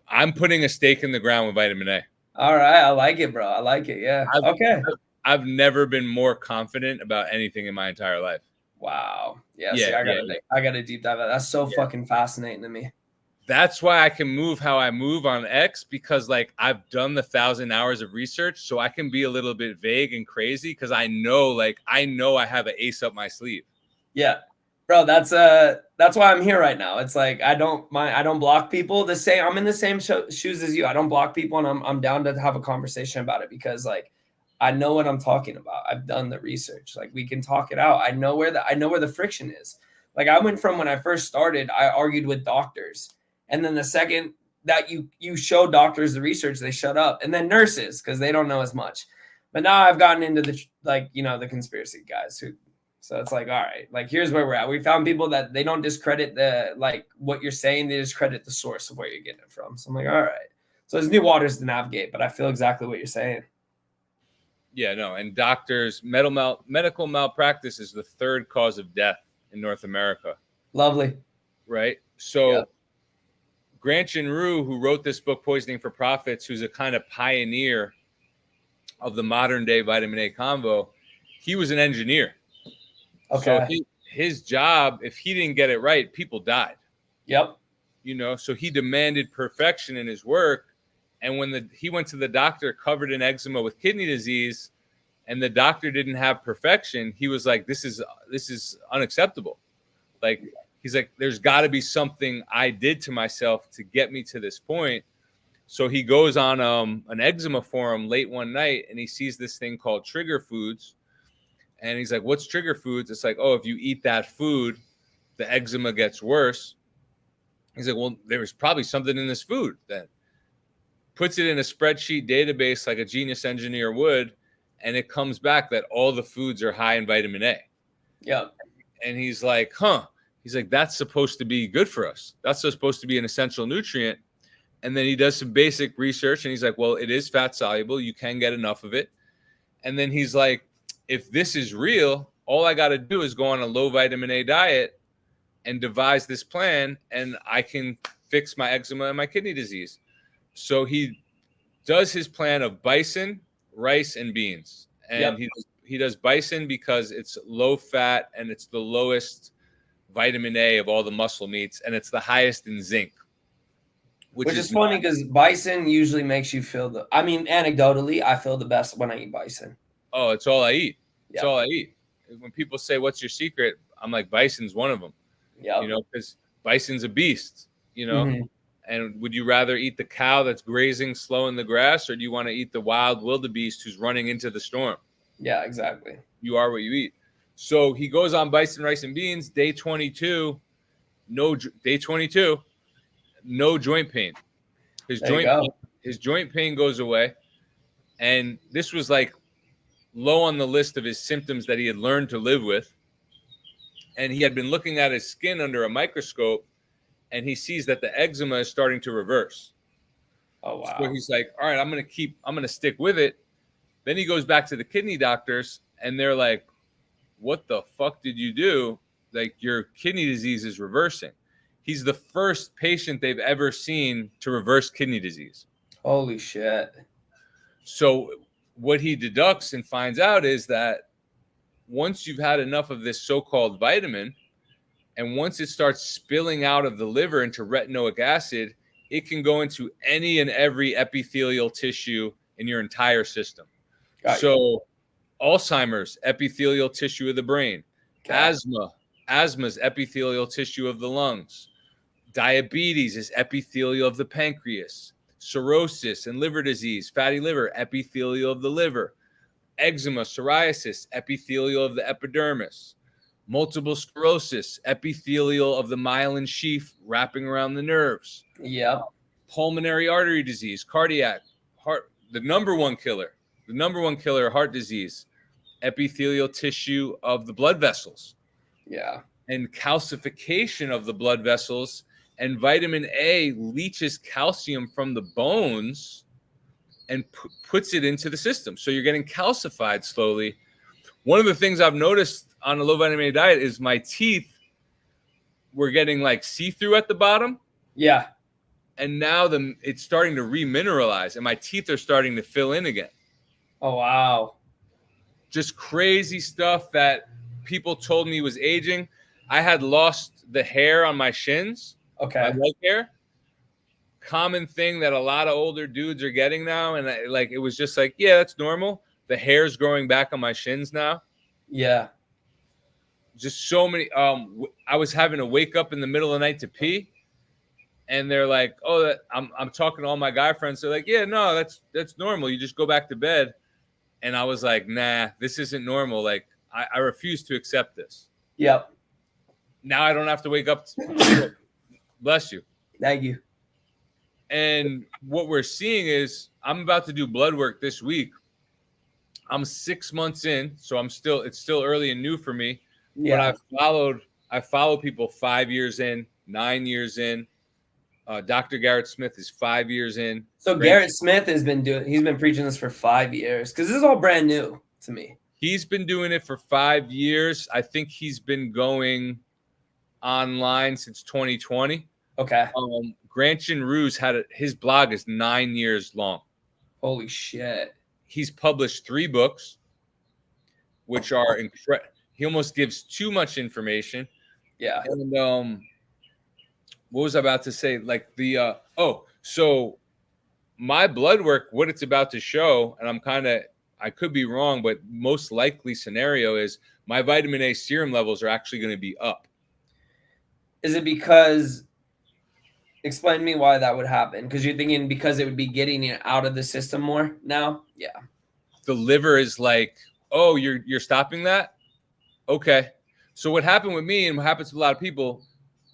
I'm putting a stake in the ground with vitamin A. All right. I like it, bro. I like it. Yeah. Okay. I've never been more confident about anything in my entire life. Wow. Yeah. See, I got to deep dive. That's so fucking fascinating to me. That's why I can move how I move on X, because like I've done the 1,000 hours of research, so I can be a little bit vague and crazy because I know I have an ace up my sleeve. Yeah, bro, that's why I'm here right now. It's like I don't block people. I'm in the same shoes as you. I don't block people, and I'm down to have a conversation about it because like I know what I'm talking about. I've done the research. Like we can talk it out. I know where the friction is. Like I went from when I first started, I argued with doctors. And then the second that you show doctors the research, they shut up. And then nurses, because they don't know as much. But now I've gotten into the conspiracy guys so it's like, all right, like here's where we're at. We found people that they don't discredit what you're saying, they discredit the source of where you're getting it from. So I'm like, all right. So there's new waters to navigate, but I feel exactly what you're saying. Yeah, no, and doctors, medical malpractice is the third cause of death in North America. Lovely. Right? So Granchen Rue, who wrote this book, Poisoning for Profits, who's a kind of pioneer of the modern day vitamin A convo, he was an engineer. Okay. So his job, if he didn't get it right, people died. Yep. You know, so he demanded perfection in his work. And when he went to the doctor covered in eczema with kidney disease and the doctor didn't have perfection, he was like, this is unacceptable. Like, he's like, there's got to be something I did to myself to get me to this point. So he goes on an eczema forum late one night and he sees this thing called trigger foods. And he's like, what's trigger foods? It's like, oh, if you eat that food, the eczema gets worse. He's like, well, there was probably something in this food then. Puts it in a spreadsheet database like a genius engineer would. And it comes back that all the foods are high in vitamin A. Yep. And he's like, He's like, that's supposed to be good for us. That's supposed to be an essential nutrient. And then he does some basic research and he's like, well, it is fat soluble. You can get enough of it. And then he's like, if this is real, all I got to do is go on a low vitamin A diet and devise this plan and I can fix my eczema and my kidney disease. So he does his plan of bison, rice, and beans. And he does bison because it's low fat and it's the lowest vitamin A of all the muscle meats, and it's the highest in zinc. Which is funny because bison usually makes you feel anecdotally, I feel the best when I eat bison. Oh, it's all I eat. It's all I eat. When people say, what's your secret? I'm like, bison's one of them. Yeah. You know, because bison's a beast, you know. Mm-hmm. And would you rather eat the cow that's grazing slow in the grass, or do you want to eat the wild wildebeest who's running into the storm? Yeah, exactly. You are what you eat. So he goes on bison, rice, and beans. Day 22, no joint pain. His joint pain goes away. And this was like low on the list of his symptoms that he had learned to live with. And he had been looking at his skin under a microscope, and he sees that the eczema is starting to reverse. Oh, wow. So he's like, all right, I'm going to stick with it. Then he goes back to the kidney doctors, and they're like, what the fuck did you do? Like, your kidney disease is reversing. He's the first patient they've ever seen to reverse kidney disease. Holy shit. So what he deducts and finds out is that once you've had enough of this so-called vitamin, and once it starts spilling out of the liver into retinoic acid, it can go into any and every epithelial tissue in your entire system. So Alzheimer's, epithelial tissue of the brain. Asthma's epithelial tissue of the lungs. Diabetes is epithelial of the pancreas. Cirrhosis and liver disease, fatty liver, epithelial of the liver. Eczema, psoriasis, epithelial of the epidermis. Multiple sclerosis, epithelial of the myelin sheath wrapping around the nerves. Yep. Pulmonary artery disease, cardiac, heart, the number one killer, heart disease, epithelial tissue of the blood vessels. Yeah. And calcification of the blood vessels, and vitamin A leaches calcium from the bones and puts it into the system. So you're getting calcified slowly. One of the things I've noticed on a low vitamin A diet is my teeth were getting like see-through at the bottom. Yeah. And now it's starting to remineralize and my teeth are starting to fill in again. Oh, wow. Just crazy stuff that people told me was aging. I had lost the hair on my shins. Okay. My leg hair. Common thing that a lot of older dudes are getting now. And it was just like, yeah, that's normal. The hair's growing back on my shins now. Yeah. Just so many. I was having to wake up in the middle of the night to pee. And they're like, oh, I'm talking to all my guy friends. They're like, yeah, no, that's normal. You just go back to bed. And I was like, nah, this isn't normal. Like, I refuse to accept this. Yep. Now I don't have to wake up. Bless you. Thank you. And what we're seeing is I'm about to do blood work this week. I'm 6 months in, so it's still early and new for me. Yeah. But I follow people 5 years in, 9 years in. Dr. Garrett Smith is 5 years in. So Garrett Smith he's been preaching this for 5 years because this is all brand new to me. He's been doing it for 5 years. I think he's been going online since 2020. Okay. Granchen Ruse his blog is 9 years long. Holy shit. He's published 3 books, which are incredible. He almost gives too much information. Yeah. And what was I about to say? Like so my blood work, what it's about to show, and I could be wrong, but most likely scenario is my vitamin A serum levels are actually going to be up. Is it because, explain to me why that would happen? Because you're thinking because it would be getting it out of the system more now? Yeah. The liver is like, oh, you're stopping that? Okay. So what happened with me and what happens to a lot of people,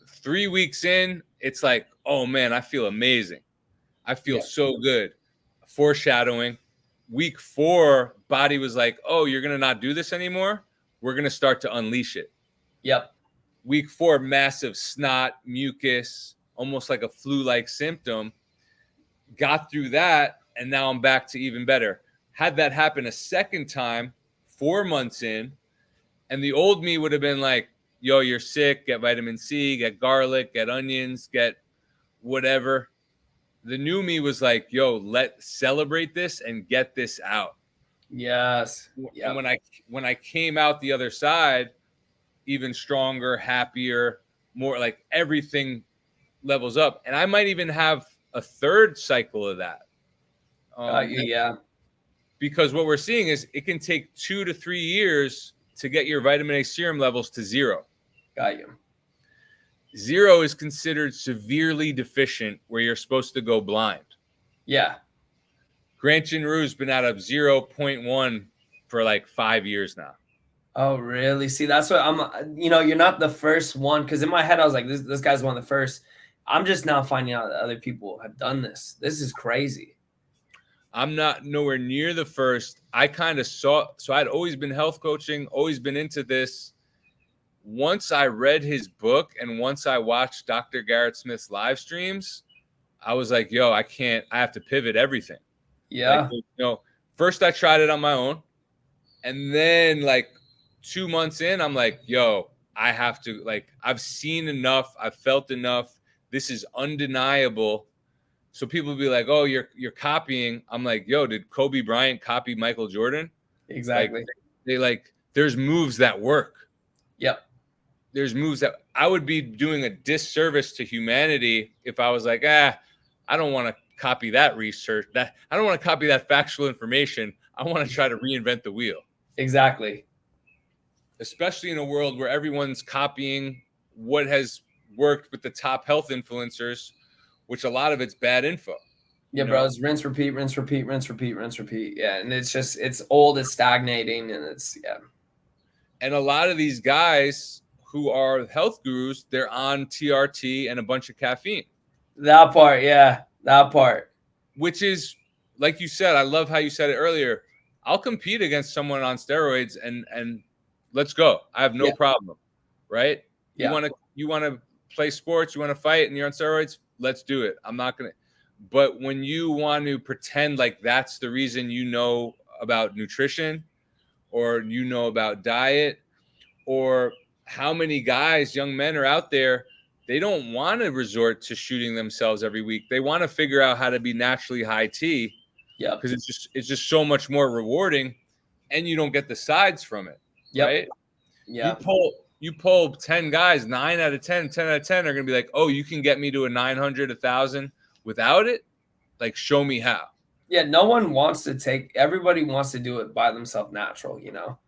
3 weeks in, it's like, oh man, I feel amazing. I feel so good. Foreshadowing. Week 4, body was like, oh, you're going to not do this anymore? We're going to start to unleash it. Yep. Week 4, massive snot, mucus, almost like a flu-like symptom. Got through that, and now I'm back to even better. Had that happen a second time, 4 months in, and the old me would have been like, yo, you're sick, get vitamin C, get garlic, get onions, get whatever. The new me was like, yo, let's celebrate this and get this out. Yes. Yep. And when I came out the other side, even stronger, happier, more like everything levels up. And I might even have a third cycle of that. Yeah. Because what we're seeing is it can take 2 to 3 years to get your vitamin A serum levels to 0. Got you. 0 is considered severely deficient where you're supposed to go blind. Yeah. Granchen Rue's been out of 0.1 for like 5 years now. Oh, really? See, that's what you're not the first one. Because in my head, I was like, this guy's one of the first. I'm just now finding out that other people have done this. This is crazy. I'm not nowhere near the first. I kind of saw, so I'd always been health coaching, always been into this. Once I read his book and once I watched Dr. Garrett Smith's live streams, I was like, yo, I have to pivot everything. Yeah. Like, first I tried it on my own. And then like 2 months in, I'm like, yo, I have to, like, I've seen enough. I've felt enough. This is undeniable. So people will be like, oh, you're copying. I'm like, yo, did Kobe Bryant copy Michael Jordan? Exactly. There's moves that work. Yep. There's moves that I would be doing a disservice to humanity if I was like, I don't want to copy that research. That I don't want to copy that factual information. I want to try to reinvent the wheel. Exactly. Especially in a world where everyone's copying what has worked with the top health influencers, which a lot of it's bad info. Yeah, bro. It's rinse, repeat, rinse, repeat, rinse, repeat, rinse, repeat. Yeah. And it's old, it's stagnating, and yeah. And a lot of these guys who are health gurus, they're on TRT and a bunch of caffeine. That part, yeah. That part. Which is, like you said, I love how you said it earlier. I'll compete against someone on steroids and let's go. I have no problem. Right? Yeah. You want to play sports, you want to fight, and you're on steroids, let's do it. I'm not gonna. But when you want to pretend like that's the reason you know about nutrition or you know about diet, or how many guys, young men are out there, they don't want to resort to shooting themselves every week. They want to figure out how to be naturally high T. Yeah. Because it's just so much more rewarding and you don't get the sides from it. Yep. Right? Yeah. You poll 10 guys, 9 out of 10, 10 out of 10 are going to be like, oh, you can get me to a 900, 1,000 without it? Like, show me how. Yeah, no one wants to take – everybody wants to do it by themselves natural, you know?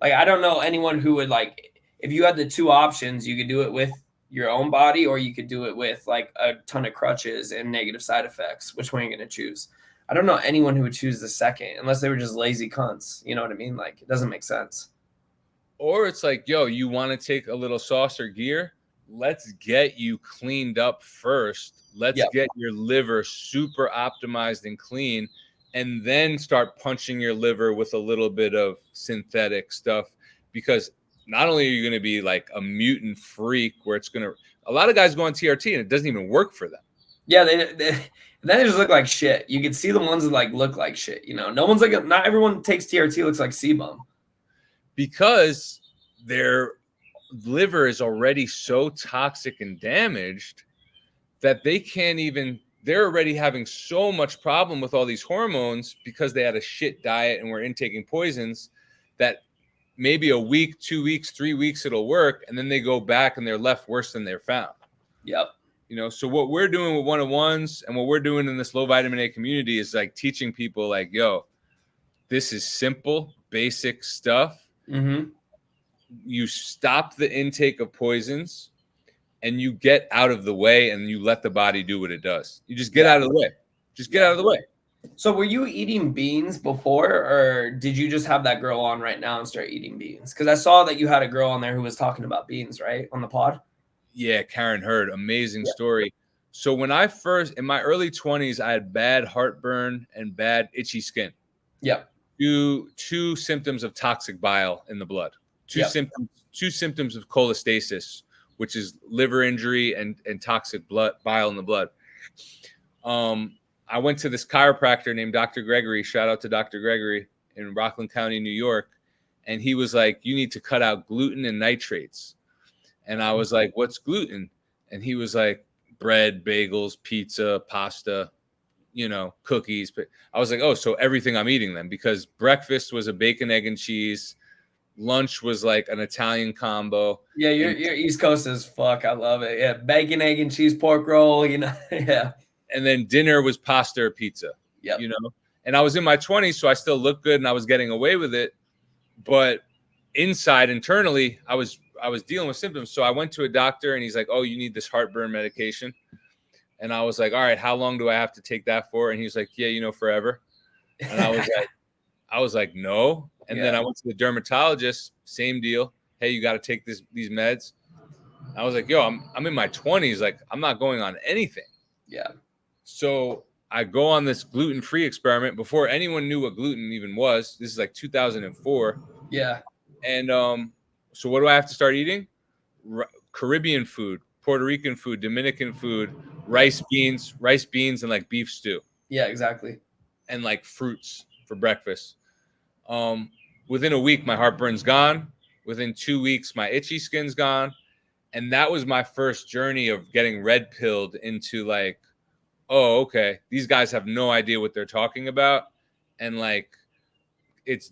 Like, I don't know anyone who would, like – if you had the two options, you could do it with your own body or you could do it with, like, a ton of crutches and negative side effects. Which one are you going to choose? I don't know anyone who would choose the second unless they were just lazy cunts. You know what I mean? Like, it doesn't make sense. Or it's like, yo, you want to take a little saucer gear? Let's get you cleaned up first. Let's get your liver super optimized and clean, and then start punching your liver with a little bit of synthetic stuff. Because not only are you going to be like a mutant freak where it's going to – a lot of guys go on TRT and it doesn't even work for them. Yeah, then they just look like shit. You can see the ones that like look like shit. You know, not everyone takes TRT looks like sebum. Because their liver is already so toxic and damaged that they can't even – they're already having so much problem with all these hormones because they had a shit diet and were intaking poisons that maybe a week, 2 weeks, 3 weeks it'll work, and then they go back and they're left worse than they're found. Yep. You know, so what we're doing with 101s and what we're doing in this low vitamin A community is like teaching people like, yo, this is simple, basic stuff. Mm-hmm. You stop the intake of poisons and you get out of the way and you let the body do what it does. You just get out of the way. Just get out of the way. So were you eating beans before, or did you just have that girl on right now and start eating beans? Because I saw that you had a girl on there who was talking about beans, right, on the pod? Yeah, Karen Hurd, amazing story. So when I first, in my early 20s, I had bad heartburn and bad itchy skin. Yeah. Two symptoms of toxic bile in the blood. Two symptoms of cholestasis, which is liver injury and toxic bile in the blood. I went to this chiropractor named Dr. Gregory. Shout out to Dr. Gregory in Rockland County, New York. And he was like, you need to cut out gluten and nitrates. And I was like, what's gluten? And he was like, bread, bagels, pizza, pasta, you know, cookies. But I was like, oh, so everything I'm eating then, because breakfast was a bacon, egg, and cheese. Lunch was like an Italian combo. Yeah, you're East Coast as fuck. I love it. Yeah, bacon, egg, and cheese pork roll, you know. Yeah. And then dinner was pasta or pizza. Yeah. You know, and I was in my 20s, so I still looked good and I was getting away with it. But internally, I was dealing with symptoms. So I went to a doctor and he's like, oh, you need this heartburn medication. And I was like, all right, how long do I have to take that for? And he's like, yeah, you know, forever. And I was like, no. And then I went to the dermatologist, same deal. Hey, you got to take these meds. I was like, yo, I'm in my 20s. Like, I'm not going on anything. Yeah. So I go on this gluten-free experiment before anyone knew what gluten even was. This is like 2004. Yeah. And so what do I have to start eating? Caribbean food, Puerto Rican food, Dominican food, rice beans, and like beef stew. Yeah, exactly. And like fruits for breakfast. Within a week, my heartburn's gone. Within 2 weeks, my itchy skin's gone. And that was my first journey of getting red pilled into like, oh, okay, these guys have no idea what they're talking about. And like, it's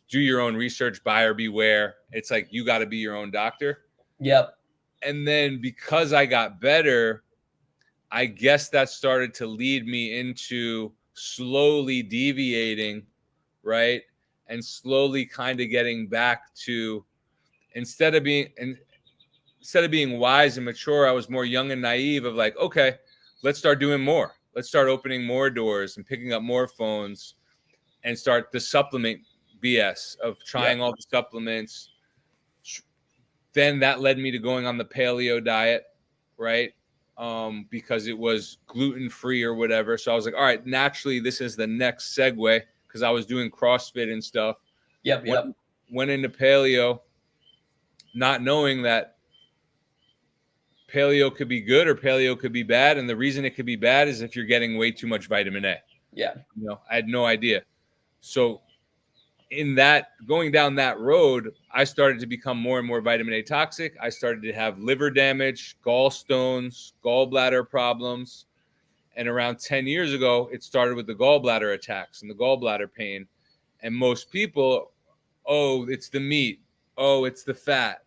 do your own research, buyer beware. It's like, you got to be your own doctor. Yep. And then because I got better, I guess that started to lead me into slowly deviating, right? And slowly kind of getting back to, instead of being wise and mature, I was more young and naive of like, okay, let's start doing more. Let's start opening more doors and picking up more phones and start the supplement BS of trying all the supplements. Then that led me to going on the paleo diet, right? Because it was gluten-free or whatever. So I was like, all right, naturally, this is the next segue because I was doing CrossFit and stuff. Went into paleo, not knowing that paleo could be good or paleo could be bad. And the reason it could be bad is if you're getting way too much vitamin A. Yeah. I had no idea. So in that, going down that road, I started to become more and more vitamin A toxic. I started to have liver damage, gallstones, gallbladder problems. And around 10 years ago, it started with the gallbladder attacks and the gallbladder pain. And most people, oh, it's the meat. Oh, it's the fat.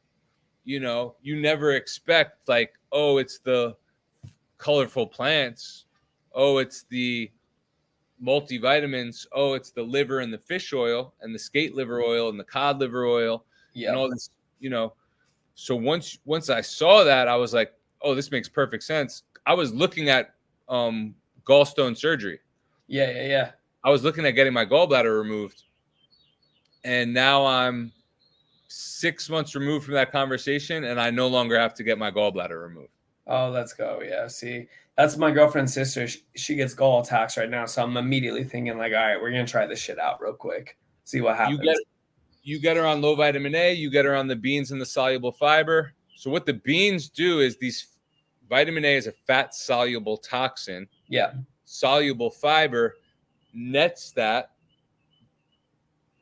You never expect like, oh, it's the colorful plants. Oh, it's the multivitamins. Oh, it's the liver and the fish oil and the skate liver oil and the cod liver oil and all this, So once I saw that, I was like, oh, this makes perfect sense. I was looking at gallstone surgery. Yeah. I was looking at getting my gallbladder removed. And now I'm 6 months removed from that conversation, and I no longer have to get my gallbladder removed. Oh, let's go. Yeah. See, that's my girlfriend's sister. She gets gall attacks right now. So I'm immediately thinking like, all right, we're going to try this shit out real quick. See what happens. You get her on low vitamin A, you get her on the beans and the soluble fiber. So what the beans do is vitamin A is a fat soluble toxin. Yeah. Soluble fiber nets that,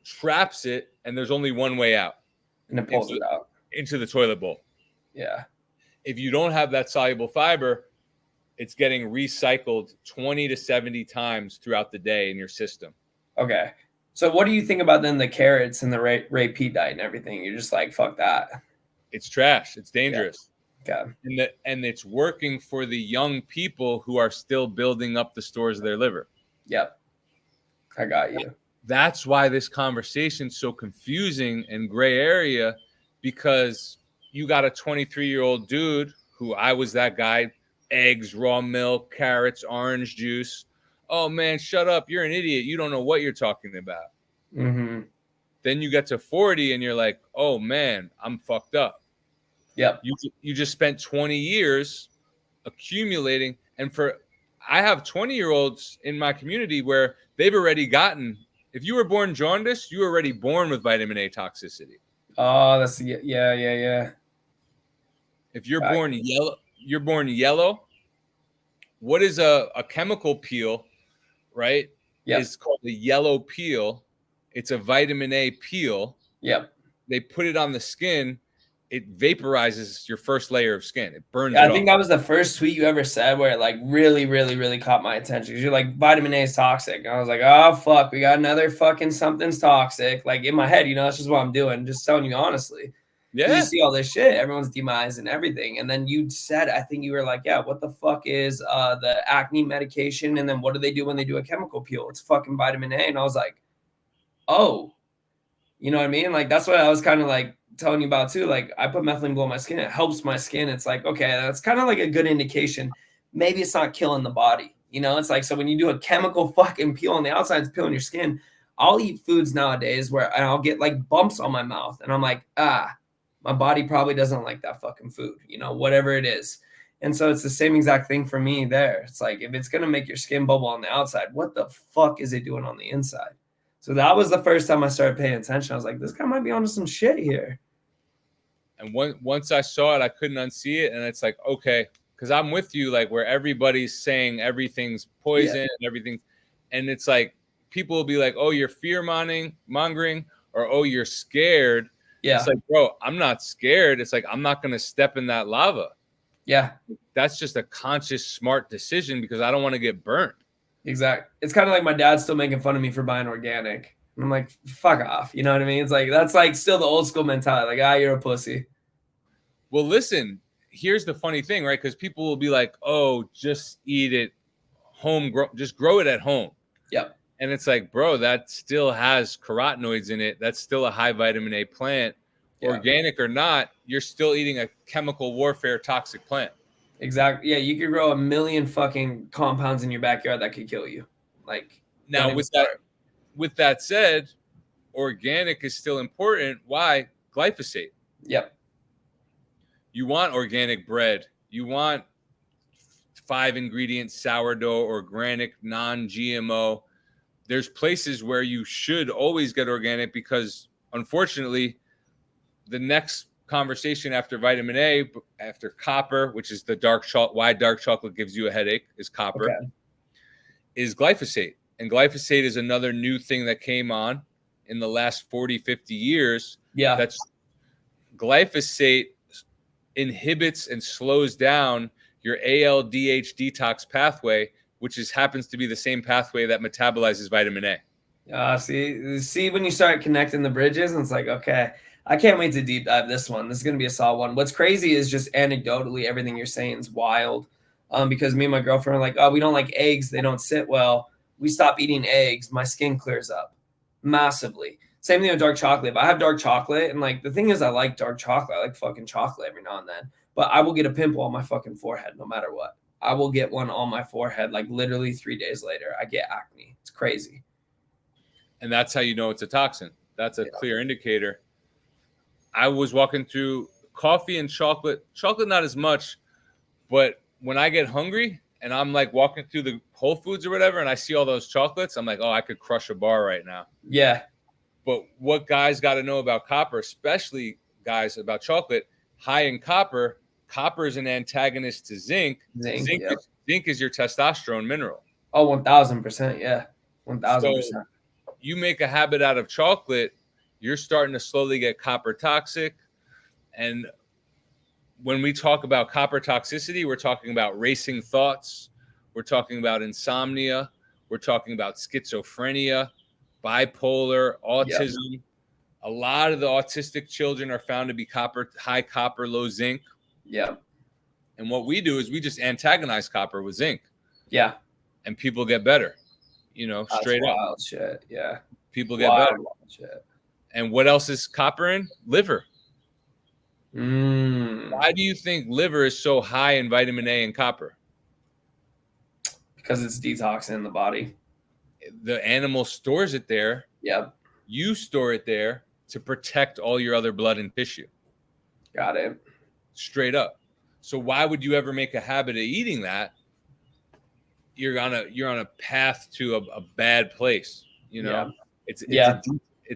traps it, and there's only one way out. And it pulls it out. Into the toilet bowl. Yeah. If you don't have that soluble fiber, it's getting recycled 20 to 70 times throughout the day in your system. Okay. So what do you think about then the carrots and the Ray P diet and everything? You're just like, fuck that. It's trash. It's dangerous. Yeah. Okay. And it's working for the young people who are still building up the stores of their liver. Yep. I got you. That's why this conversation's so confusing and gray area, because you got a 23-year-old dude who I was that guy, eggs, raw milk, carrots, orange juice. Oh, man, shut up. You're an idiot. You don't know what you're talking about. Mm-hmm. Then you get to 40 and you're like, oh, man, I'm fucked up. Yep. You just spent 20 years accumulating. And I have 20-year-olds in my community where they've already gotten, if you were born jaundiced, you were already born with vitamin A toxicity. Oh, that's yeah. If you're born yellow, what is a chemical peel, right? Yep. It's called the yellow peel. It's a vitamin A peel. Yep. They put it on the skin. It vaporizes your first layer of skin. It burns it I off. think that was the first tweet you ever said where it like really, really, really caught my attention. Because you're like, vitamin A is toxic. And I was like, oh, fuck, we got another fucking something's toxic. Like in my head, that's just what I'm doing. Just telling you honestly. Yeah. You see all this shit. Everyone's demised and everything. And then you said, I think you were like, yeah, what the fuck is the acne medication? And then what do they do when they do a chemical peel? It's fucking vitamin A. And I was like, oh, you know what I mean? Like, that's what I was kind of like telling you about too. Like, I put methylene below my skin. It helps my skin. It's like, okay, that's kind of like a good indication. Maybe it's not killing the body. It's like, so when you do a chemical fucking peel on the outside, it's peeling your skin. I'll eat foods nowadays where I'll get like bumps on my mouth. And I'm like, my body probably doesn't like that fucking food, whatever it is. And so it's the same exact thing for me there. It's like, if it's going to make your skin bubble on the outside, what the fuck is it doing on the inside? So that was the first time I started paying attention. I was like, this guy might be onto some shit here. And once I saw it, I couldn't unsee it. And it's like, okay, because I'm with you, like where everybody's saying everything's poison and everything. And it's like, people will be like, oh, you're fear mongering, or, oh, you're scared. Yeah. It's like, bro, I'm not scared. It's like, I'm not going to step in that lava. Yeah. That's just a conscious, smart decision because I don't want to get burnt. Exactly. It's kind of like my dad's still making fun of me for buying organic. And I'm like, fuck off. You know what I mean? It's like, that's like still the old school mentality. Like, you're a pussy. Well, listen, here's the funny thing, right? Because people will be like, oh, just eat it just grow it at home. Yep. And it's like, bro, that still has carotenoids in it. That's still a high vitamin A plant. Yeah. Organic or not, you're still eating a chemical warfare toxic plant. Exactly. Yeah, you could grow 1 million fucking compounds in your backyard that could kill you. Like, now with that said, organic is still important. Why? Glyphosate. Yep. You want organic bread. You want 5-ingredient sourdough, organic, non-GMO. There's places where you should always get organic because, unfortunately, the next conversation after vitamin A, after copper, which is the why dark chocolate gives you a headache, is copper, is glyphosate. And glyphosate is another new thing that came on in the last 40, 50 years. Yeah. That's glyphosate inhibits and slows down your ALDH detox pathway, which happens to be the same pathway that metabolizes vitamin A. See when you start connecting the bridges, and it's like, okay, I can't wait to deep dive this one. This is gonna be a solid one. What's crazy is just anecdotally, everything you're saying is wild. Because me and my girlfriend are like, oh, we don't like eggs, they don't sit well. We stop eating eggs, my skin clears up massively. Same thing with dark chocolate. If I have dark chocolate, and like the thing is, I like dark chocolate. I like fucking chocolate every now and then. But I will get a pimple on my fucking forehead no matter what. I will get one on my forehead like literally 3 days later. I get acne. It's crazy. And that's how you know it's a toxin. That's a clear indicator. I was walking through coffee and chocolate not as much, but when I get hungry and I'm like walking through the Whole Foods or whatever and I see all those chocolates, I'm like, oh, I could crush a bar right now. Yeah. But what guys got to know about copper, especially guys about chocolate, high in copper is an antagonist to zinc. Zinc is your testosterone mineral. Oh, 1,000%. Yeah. 1,000%. So you make a habit out of chocolate, you're starting to slowly get copper toxic. And when we talk about copper toxicity, we're talking about racing thoughts. We're talking about insomnia. We're talking about schizophrenia, bipolar, autism. Yep. A lot of the autistic children are found to be high copper, low zinc. Yeah. And what we do is we just antagonize copper with zinc. Yeah. And people get better, straight up. Wild shit. Yeah. People get better. Shit. And what else is copper in? Liver. Why do you think liver is so high in vitamin A and copper? Because it's detoxing the body. The animal stores it there. Yep. You store it there to protect all your other blood and tissue. Got it. Straight up. So why would you ever make a habit of eating that? You're on a path to a bad place. Yeah. It's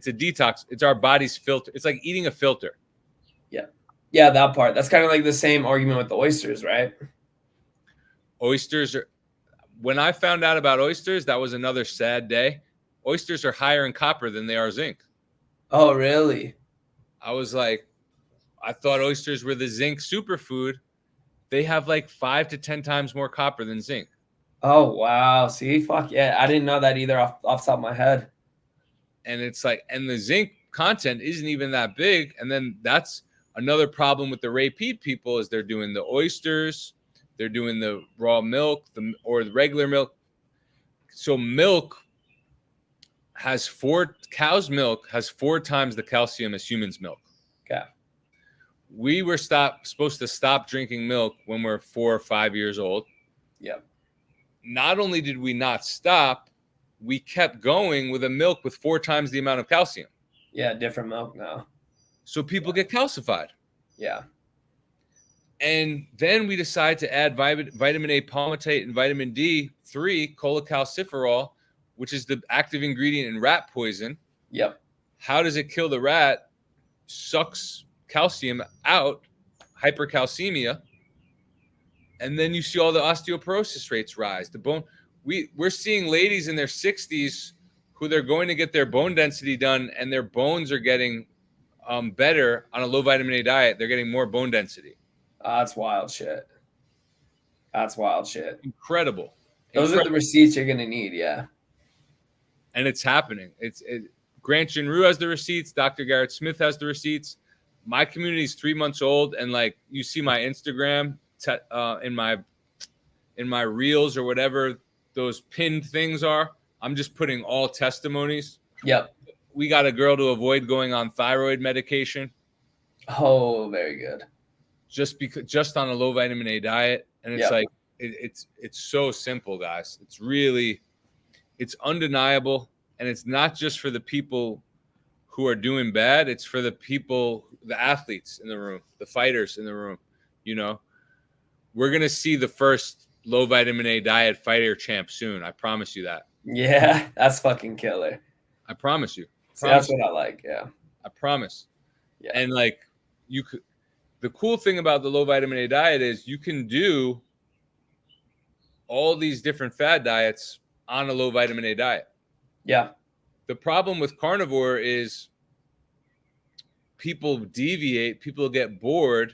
a detox. It's our body's filter. It's like eating a filter. Yeah. Yeah, that part. That's kind of like the same argument with the oysters, right? Oysters are. When I found out about oysters, that was another sad day. Oysters are higher in copper than they are zinc. Oh, really? I was like, I thought oysters were the zinc superfood. They have like 5 to 10 times more copper than zinc. Oh, wow. See, fuck yeah. I didn't know that either off the top of my head. And it's like, and the zinc content isn't even that big. And then that's another problem with the repeat people is they're doing the oysters, they're doing the raw milk, or the regular milk. So cow's milk has 4 times the calcium as human's milk. Okay. We were supposed to stop drinking milk when we're 4 or 5 years old. Yep. Not only did we not stop, we kept going with a milk with 4 times the amount of calcium. Yeah, different milk now. So people get calcified. Yeah. And then we decide to add vitamin A palmitate and vitamin D3, cholecalciferol, which is the active ingredient in rat poison. Yep. How does it kill the rat? Sucks calcium out, hypercalcemia. And then you see all the osteoporosis rates rise. The bone, we're seeing ladies in their 60s who they're going to get their bone density done, and their bones are getting better on a low vitamin A diet. They're getting more bone density. That's wild shit. That's wild shit. Incredible. Those are the receipts you're gonna need, yeah. And it's happening. Grant Ginrou has the receipts. Dr. Garrett Smith has the receipts. my community is 3 months old, and like you see my Instagram in my reels or whatever those pinned things are, I'm just putting all testimonies. Yep. We got a girl to avoid going on thyroid medication. Oh, very good. Just on a low vitamin A diet, and it's like it's so simple, guys. It's undeniable, and it's not just for the people who are doing bad. It's for the people, the athletes in the room, the fighters in the room. You know, we're gonna see the first low vitamin A diet fighter champ soon. I promise you that. Yeah, that's fucking killer. I promise you. That's what I like. Yeah, I promise. Yeah. And like you could. The cool thing about the low vitamin A diet is you can do all these different fad diets on a low vitamin A diet. Yeah. The problem with carnivore is people deviate, people get bored,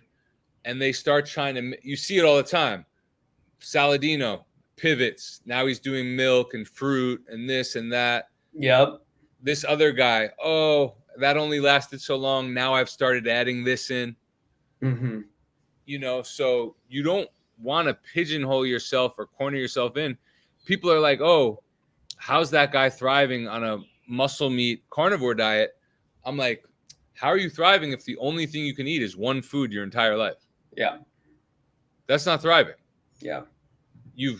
and they start trying to, you see it all the time. Saladino pivots. Now he's doing milk and fruit and this and that. Yep. This other guy, oh, that only lasted so long. Now I've started adding this in. Mm-hmm. You know, so you don't want to pigeonhole yourself or corner yourself in. People are like, oh, how's that guy thriving on a muscle meat carnivore diet? I'm like, how are you thriving if the only thing you can eat is one food your entire life? Yeah. That's not thriving. Yeah. You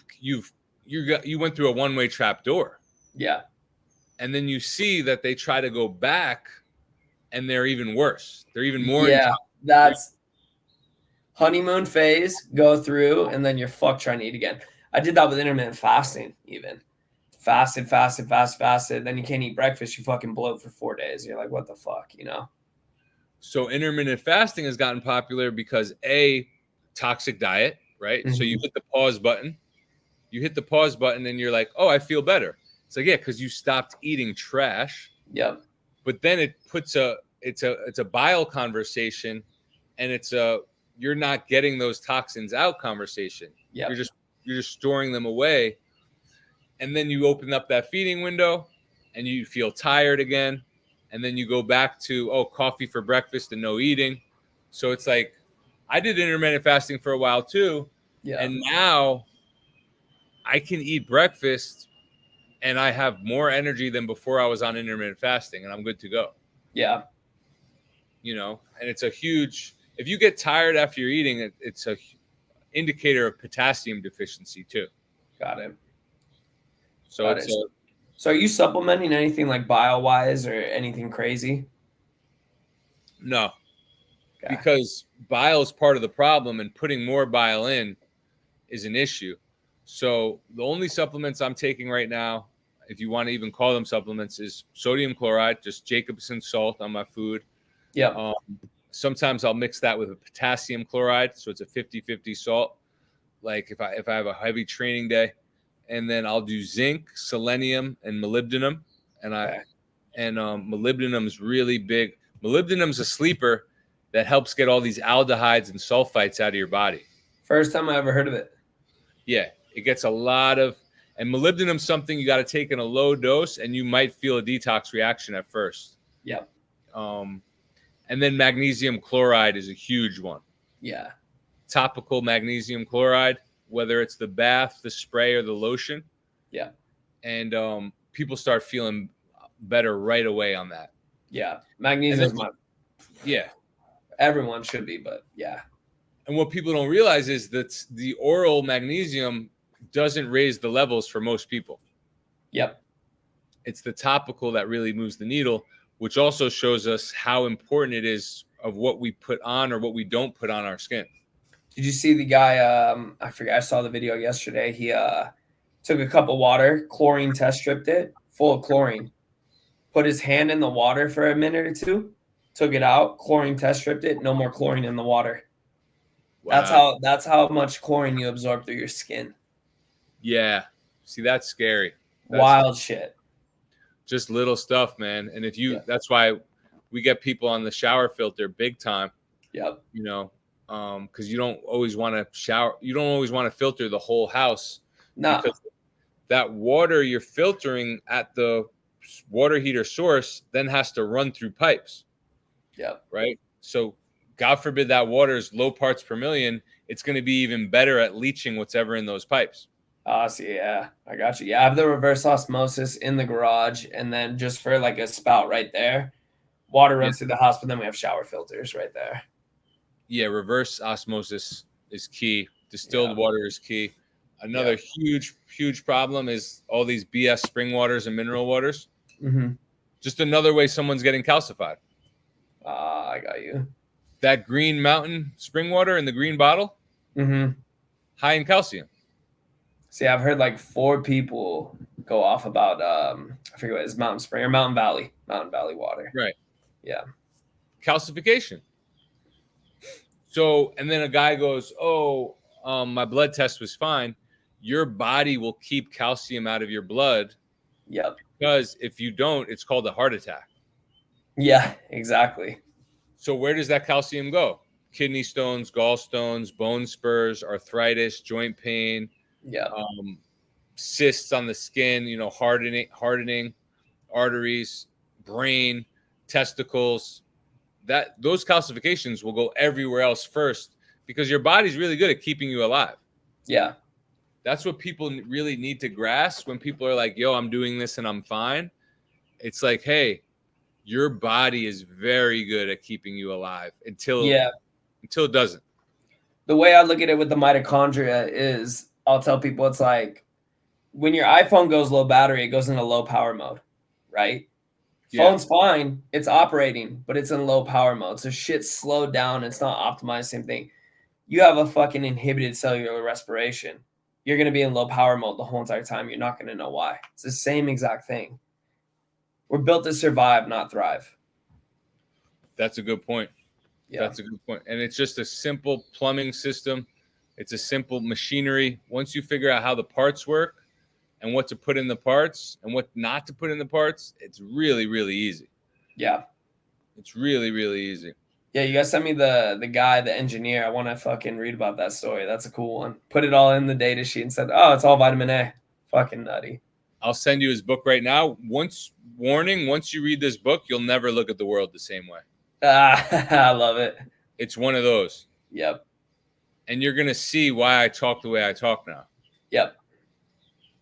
went through a one-way trap door. Yeah. And then you see that they try to go back and they're even worse. They're even more. Yeah. That's honeymoon phase, go through, and then you're fucked trying to eat again. I did that with intermittent fasting, even. Fasted. Then you can't eat breakfast. You fucking bloat for 4 days. You're like, what the fuck, you know? So intermittent fasting has gotten popular because toxic diet, right? Mm-hmm. So you hit the pause button. And you're like, oh, I feel better. It's like, yeah, because you stopped eating trash. Yep. But then it puts it's a bile conversation, and you're not getting those toxins out conversation. Yep. You're just storing them away. And then you open up that feeding window and you feel tired again. And then you go back to, coffee for breakfast and no eating. So it's like, I did intermittent fasting for a while too. Yeah. And now I can eat breakfast and I have more energy than before I was on intermittent fasting, and I'm good to go. Yeah. You know, and it's a huge, if you get tired after you're eating, it's a indicator of potassium deficiency too. Got it. So So are you supplementing anything like bile-wise or anything crazy? No. Okay. Because bile is part of the problem, and putting more bile in is an issue. So the only supplements I'm taking right now, if you want to even call them supplements, is sodium chloride, just Jacobson salt on my food. Yeah. Sometimes I'll mix that with a potassium chloride, so it's a 50-50 salt. Like if I have a heavy training day, and then I'll do zinc, selenium, and molybdenum. And molybdenum is really big. Molybdenum is a sleeper that helps get all these aldehydes and sulfites out of your body. First time I ever heard of it. Yeah, it gets a lot of, and molybdenum is something you got to take in a low dose, and you might feel a detox reaction at first. Yeah. And then magnesium chloride is a huge one. Yeah. Topical magnesium chloride, whether it's the bath, the spray, or the lotion. Yeah. And people start feeling better right away on that. Yeah. Magnesium. Yeah. Everyone should be, but yeah. And what people don't realize is that the oral magnesium doesn't raise the levels for most people. Yep. It's the topical that really moves the needle, which also shows us how important it is of what we put on or what we don't put on our skin. Did you see the guy? I forget. I saw the video yesterday. He took a cup of water, chlorine test stripped it, full of chlorine. Put his hand in the water for a minute or two, took it out, chlorine test stripped it, no more chlorine in the water. Wow. That's how much chlorine you absorb through your skin. Yeah. See, that's scary. Wild shit. Just little stuff, man. And that's why we get people on the shower filter big time. Yep. You know, because you don't always want to shower. You don't always want to filter the whole house. No. Because that water you're filtering at the water heater source then has to run through pipes. Yep. Right. So God forbid that water is low parts per million. It's going to be even better at leaching whatever in those pipes. So yeah, I got you. Yeah, I have the reverse osmosis in the garage, and then just for like a spout right there, water runs through the house, but then we have shower filters right there. Yeah, reverse osmosis is key. Distilled water is key. Another huge problem is all these BS spring waters and mineral waters. Mm-hmm. Just another way someone's getting calcified. I got you. That Green Mountain spring water in the green bottle, high in calcium. See, I've heard like 4 people go off about I forget what it is, Mountain Spring or Mountain Valley water. Right. Yeah. Calcification. So, and then a guy goes, my blood test was fine. Your body will keep calcium out of your blood. Yep. Because if you don't, it's called a heart attack. Yeah, exactly. So where does that calcium go? Kidney stones, gallstones, bone spurs, arthritis, joint pain, cysts on the skin, hardening arteries, brain, testicles. Those calcifications will go everywhere else first because your body's really good at keeping you alive. Yeah. That's what people really need to grasp when people are like, yo, I'm doing this and I'm fine. It's like, hey, your body is very good at keeping you alive until it doesn't. The way I look at it with the mitochondria is I'll tell people it's like when your iPhone goes low battery, it goes into low power mode, right? Yeah. Phone's fine. It's operating, but it's in low power mode. So shit's slowed down. It's not optimized. Same thing. You have a fucking inhibited cellular respiration. You're going to be in low power mode the whole entire time. You're not going to know why. It's the same exact thing. We're built to survive, not thrive. That's a good point. Yeah. That's a good point. And it's just a simple plumbing system. It's a simple machinery. Once you figure out how the parts work and what to put in the parts and what not to put in the parts, it's really, really easy. Yeah. It's really, really easy. Yeah, you guys sent me the guy, the engineer. I want to fucking read about that story. That's a cool one. Put it all in the data sheet and said, it's all vitamin A. Fucking nutty. I'll send you his book right now. Once you read this book, you'll never look at the world the same way. I love it. It's one of those. Yep. And you're going to see why I talk the way I talk now. Yep.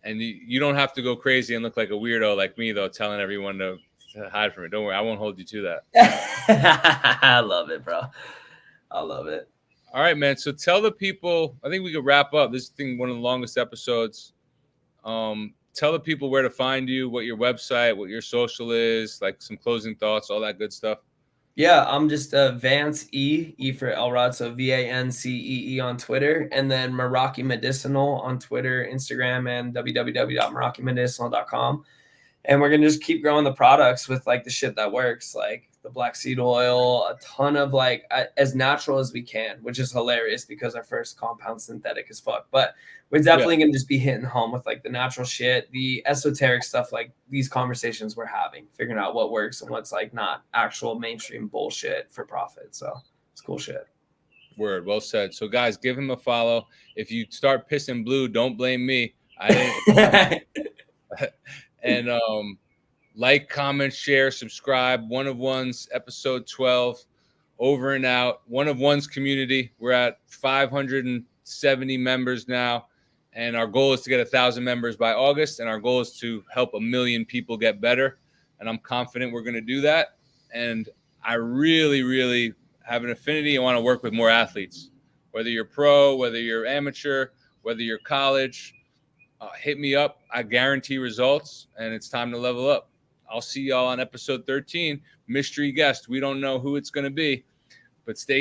And you don't have to go crazy and look like a weirdo like me, though, telling everyone to hide from it. Don't worry. I won't hold you to that. I love it, bro. I love it. All right, man. So tell the people, I think we could wrap up. This thing, one of the longest episodes. Tell the people where to find you, what your website, what your social is, like some closing thoughts, all that good stuff. Yeah, I'm just Vance E for Elrod, so VANCEE on Twitter, and then Meraki Medicinal on Twitter, Instagram, and www.merakimedicinal.com. And we're gonna just keep growing the products with like the shit that works, like the black seed oil, a ton of like as natural as we can, which is hilarious because our first compound synthetic as fuck. But we're definitely gonna just be hitting home with like the natural shit, the esoteric stuff, like these conversations we're having, figuring out what works and what's like not actual mainstream bullshit for profit. So it's cool shit. Word, well said. So guys, give him a follow. If you start pissing blue, don't blame me. I didn't. And like, comment, share, subscribe. One of One's episode 12, over and out. One of One's community. We're at 570 members now, and our goal is to get 1,000 members by August. And our goal is to help 1 million people get better. And I'm confident we're going to do that. And I really, really have an affinity. I want to work with more athletes, whether you're pro, whether you're amateur, whether you're college. Hit me up. I guarantee results, and it's time to level up. I'll see y'all on episode 13. Mystery guest. We don't know who it's going to be, but stay